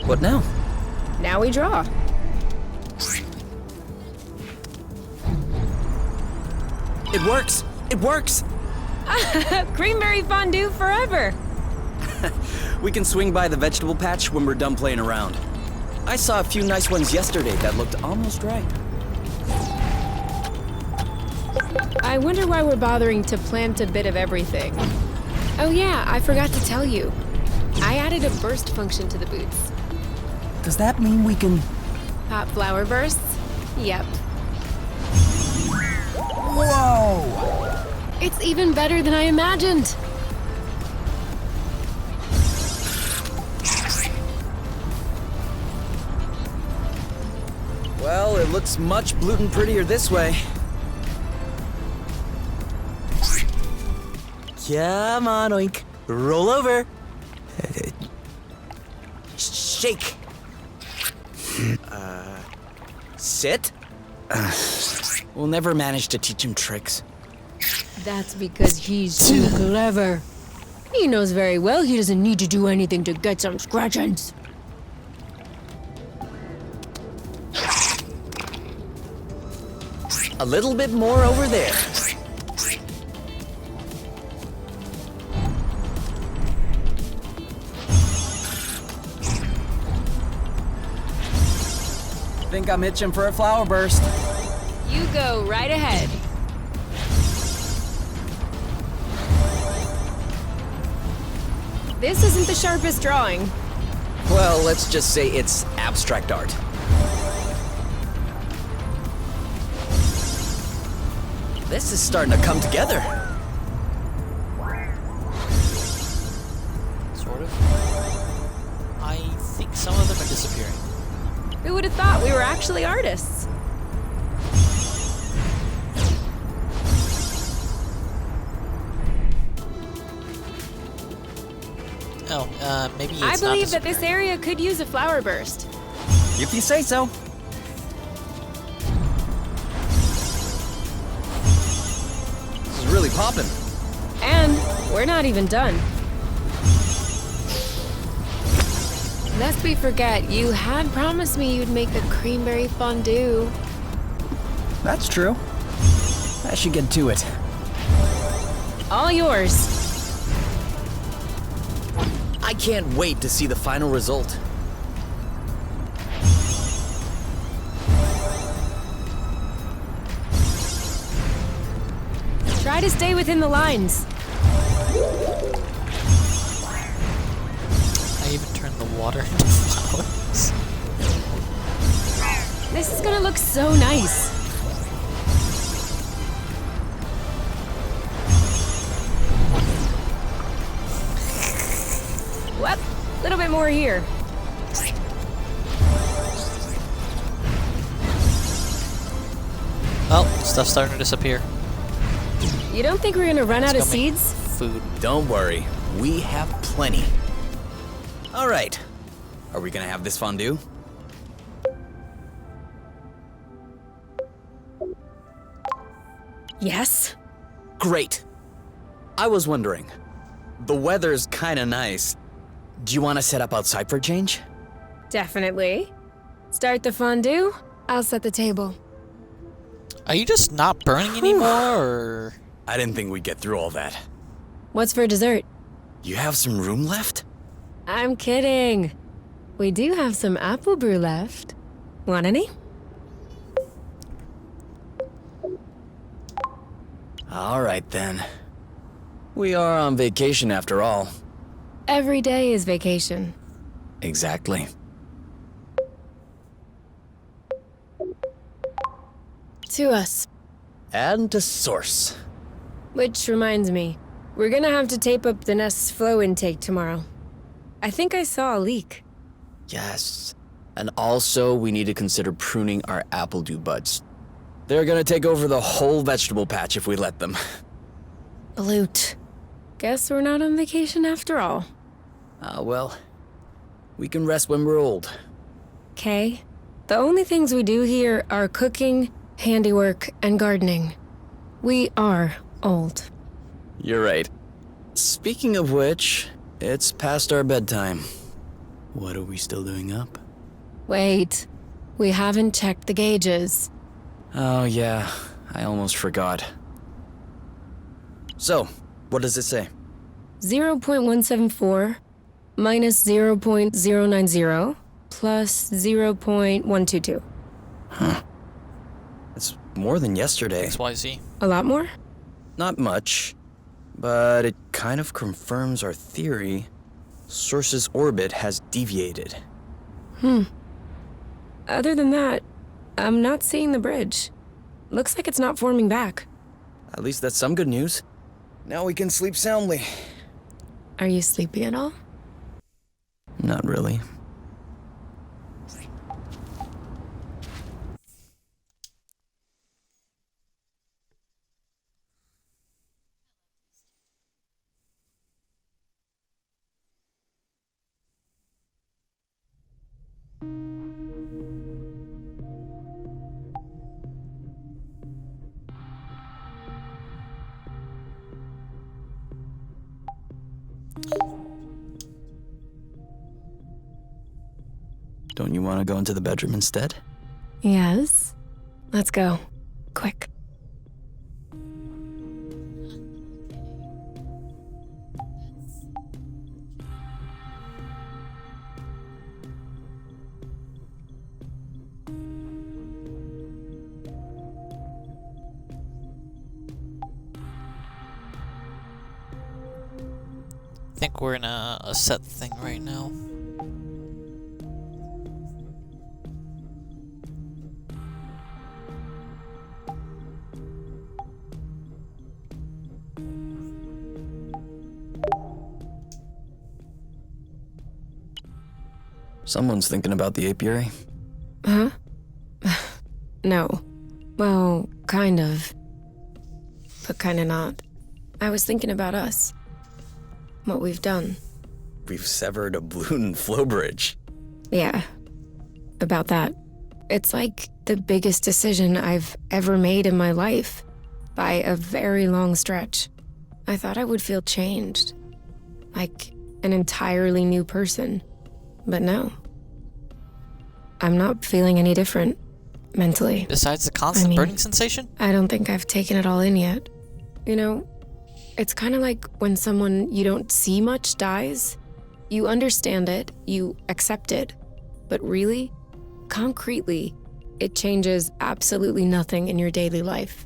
What now? Now we draw. It works! It works! Creamberry fondue forever! We can swing by the vegetable patch when we're done playing around. I saw a few nice ones yesterday that looked almost right. I wonder why we're bothering to plant a bit of everything. Oh yeah, I forgot to tell you. I added a burst function to the boots. Does that mean we can... Hot flower bursts? Yep. Whoa! It's even better than I imagined. Well, it looks much blootin' prettier this way. Come on, Oink. Roll over. Shake. Sit. We'll never manage to teach him tricks. That's because he's too clever. He knows very well he doesn't need to do anything to get some scratchings. A little bit more over there. Think I'm itching for a flower burst. You go right ahead. This isn't the sharpest drawing. Well, let's just say it's abstract art. This is starting to come together. Sort of. I think some of them are disappearing. Who would have thought we were actually artists? Oh, maybe it's I not believe that this disappearing. area could use a flower burst. If you say so. This is really popping. And we're not even done. Lest we forget, you had promised me you'd make the creamberry fondue. That's true. I should get to it. All yours. I can't wait to see the final result. Try to stay within the lines. I even turned the water into flowers. This is gonna look so nice. Well, a little bit more here. Oh, stuff's starting to disappear. You don't think we're gonna run out of Let's go make seeds? Food. Don't worry, we have plenty. All right, are we gonna have this fondue? Yes. Great. I was wondering, the weather's kinda nice. Do you want to set up outside for a change? Definitely. Start the fondue. I'll set the table. Are you just not burning anymore, or...? I didn't think we'd get through all that. What's for dessert? You have some room left? I'm kidding. We do have some apple brew left. Want any? All right then. We are on vacation after all. Every day is vacation. Exactly. To us. And to source. Which reminds me, we're gonna have to tape up the nest's flow intake tomorrow. I think I saw a leak. Yes. And also, we need to consider pruning our apple dew buds. They're gonna take over the whole vegetable patch if we let them. Bloot. Guess we're not on vacation after all. Well, we can rest when we're old. Okay? The only things we do here are cooking, handiwork, and gardening. We are old. You're right. Speaking of which, it's past our bedtime. What are we still doing up? Wait. We haven't checked the gauges. Oh yeah, I almost forgot. So, what does it say? 0.174 minus 0.090 plus 0.122. It's more than yesterday. XYZ. A lot more? Not much, but it kind of confirms our theory. Source's orbit has deviated. Other than that, I'm not seeing the bridge. Looks like it's not forming back. At least that's some good news. Now we can sleep soundly. Are you sleepy at all? Not really. Don't you want to go into the bedroom instead? Yes. Let's go. Quick. I think we're in a set thing right now. Someone's thinking about the apiary. Huh? No. Well, kind of. But kind of not. I was thinking about us. What we've done. We've severed a balloon flow bridge. Yeah. About that. It's like the biggest decision I've ever made in my life. By a very long stretch. I thought I would feel changed. Like an entirely new person. But no. I'm not feeling any different. Mentally. Besides the constant burning sensation? I don't think I've taken it all in yet. You know, it's kind of like when someone you don't see much dies. You understand it, you accept it. But really, concretely, it changes absolutely nothing in your daily life.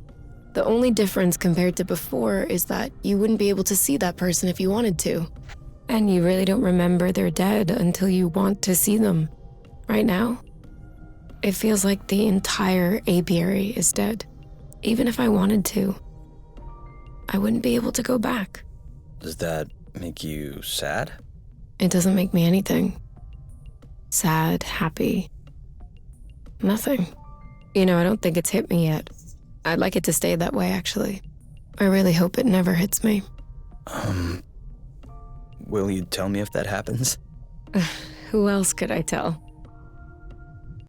The only difference compared to before is that you wouldn't be able to see that person if you wanted to. And you really don't remember they're dead until you want to see them. Right now, it feels like the entire apiary is dead. Even if I wanted to, I wouldn't be able to go back. Does that make you sad? It doesn't make me anything. Sad, happy. Nothing. You know, I don't think it's hit me yet. I'd like it to stay that way, actually. I really hope it never hits me. Will you tell me if that happens? Who else could I tell?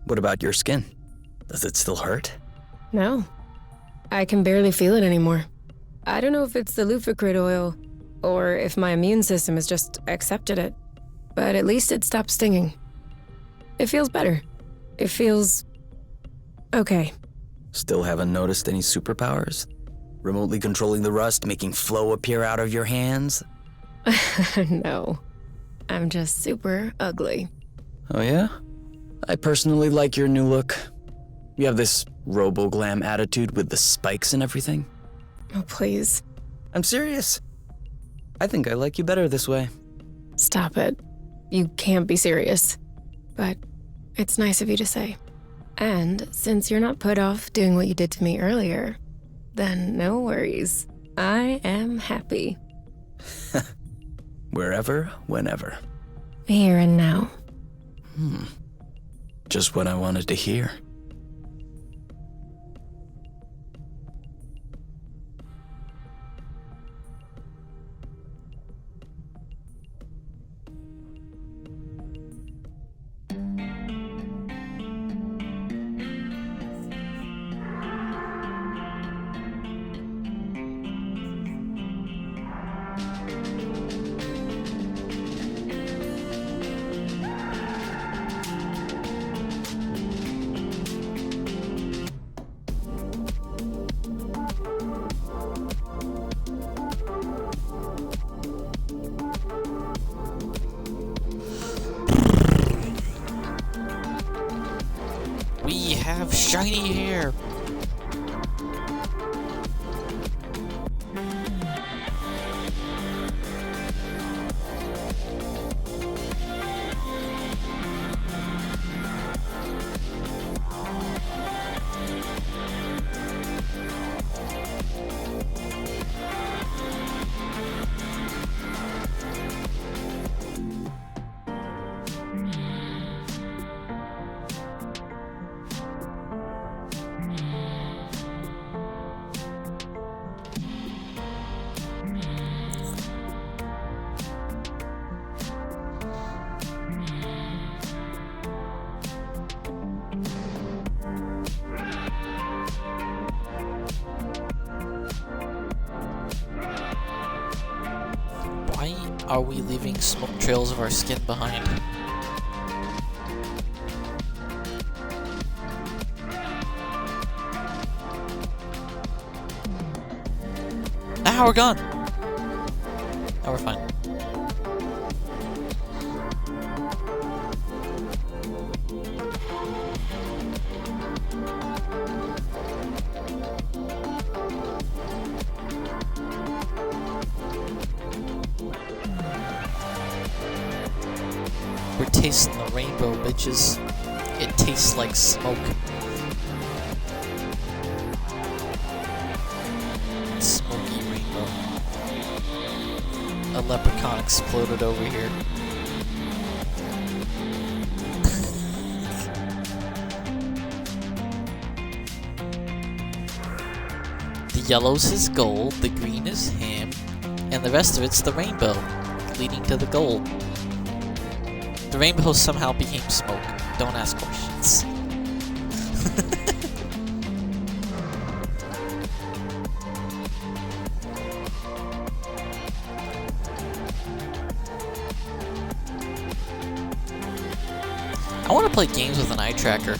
What about your skin? Does it still hurt? No. I can barely feel it anymore. I don't know if it's the Lufacrid oil, or if my immune system has just accepted it. But at least it stopped stinging. It feels better. It feels... okay. Still haven't noticed any superpowers? Remotely controlling the rust, making flow appear out of your hands? No. I'm just super ugly. Oh yeah? I personally like your new look. You have this robo-glam attitude with the spikes and everything. Oh, please. I'm serious. I think I like you better this way. Stop it. You can't be serious. But it's nice of you to say. And since you're not put off doing what you did to me earlier, then no worries. I am happy. Wherever, whenever. Here and now. Just what I wanted to hear. shiny hair. Why are we leaving smoke trails of our skin behind? Ah, we're gone! Now we're fine. We're tasting the rainbow, bitches. It tastes like smoke. Smoky rainbow. A leprechaun exploded over here. The yellow's his gold, the green is him, and the rest of it's the rainbow, leading to the gold. The rainbow somehow became smoke. Don't ask questions. I want to play games with an eye tracker.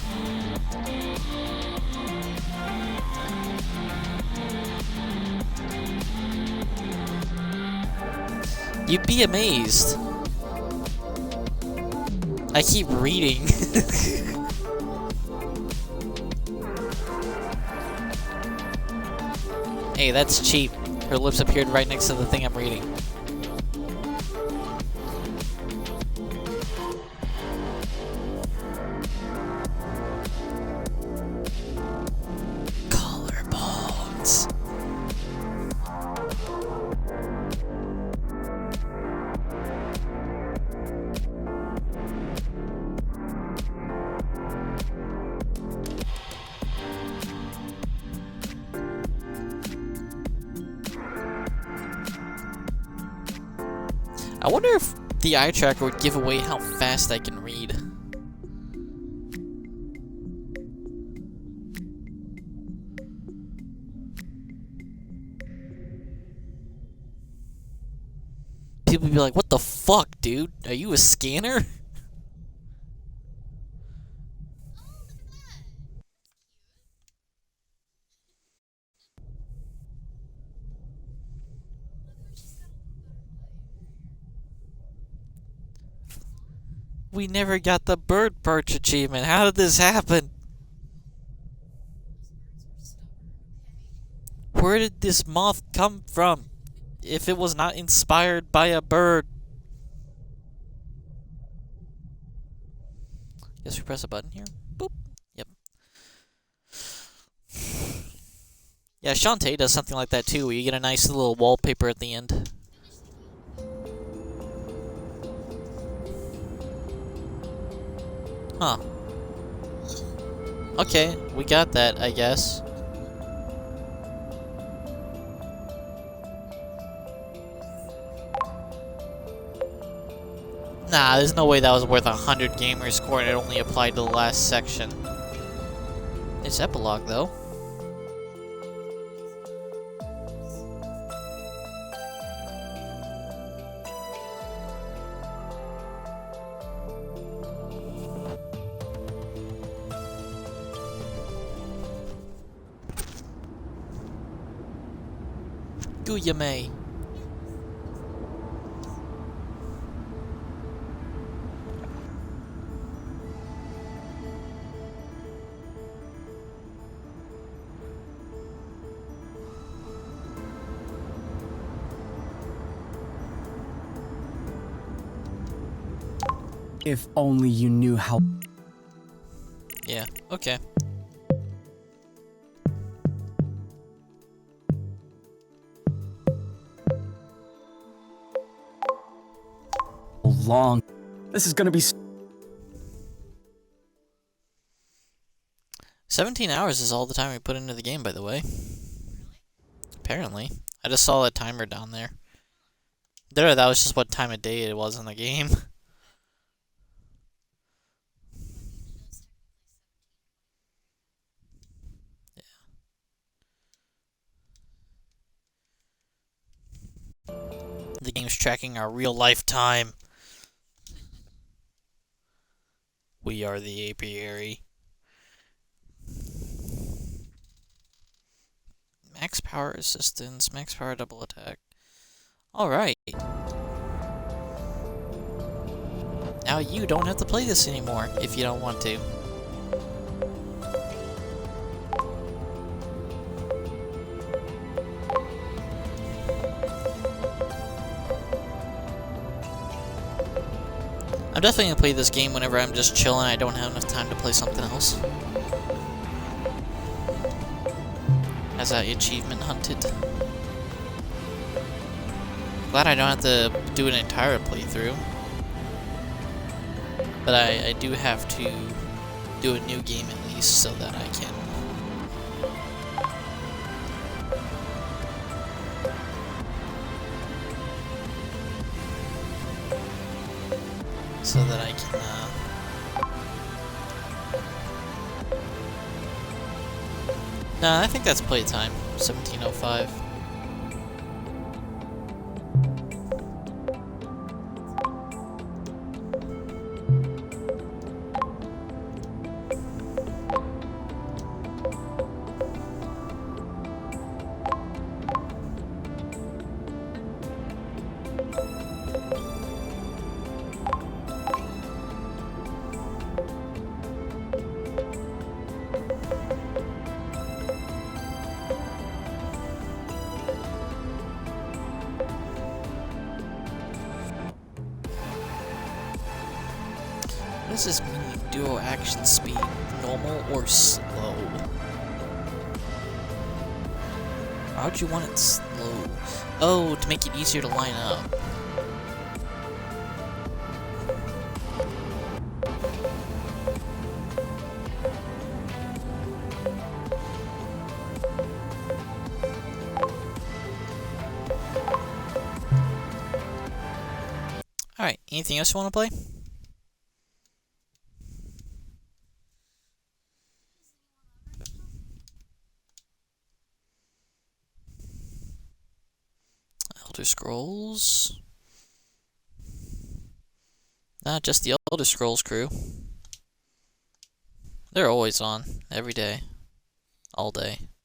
You'd be amazed. I keep reading. Hey, that's cheap. Her lips appeared right next to the thing I'm reading. Collarbones. I wonder if the eye tracker would give away how fast I can read. People would be like, what the fuck, dude? Are you a scanner? We never got the bird perch achievement. How did this happen? Where did this moth come from? If it was not inspired by a bird. Guess we press a button here. Boop. Yep. Yeah, Shantae does something like that too, where you get a nice little wallpaper at the end. Huh. Okay, we got that, I guess. Nah, there's no way that was worth 100 gamer score and it only applied to the last section. It's epilogue, though. Guyame. If only you knew how... Yeah, okay. long... This is gonna be... 17 hours is all the time we put into the game, by the way. Apparently. I just saw a timer down there. That was just what time of day it was in the game. The game's tracking our real life time. We are the apiary. Max power assistance, max power double attack. Alright. Now you don't have to play this anymore if you don't want to. I'm definitely gonna play this game whenever I'm just chilling. I don't have enough time to play something else. As I achievement hunted. Glad I don't have to do an entire playthrough. But I do have to do a new game at least so that I can. So that I can, Nah, I think that's playtime. 17:05. What does this mean? Duo action speed, normal or slow? Why would you want it slow? Oh, to make it easier to line up. Alright, anything else you want to play? Elder Scrolls? Not just the Elder Scrolls crew. They're always on, every day, all day.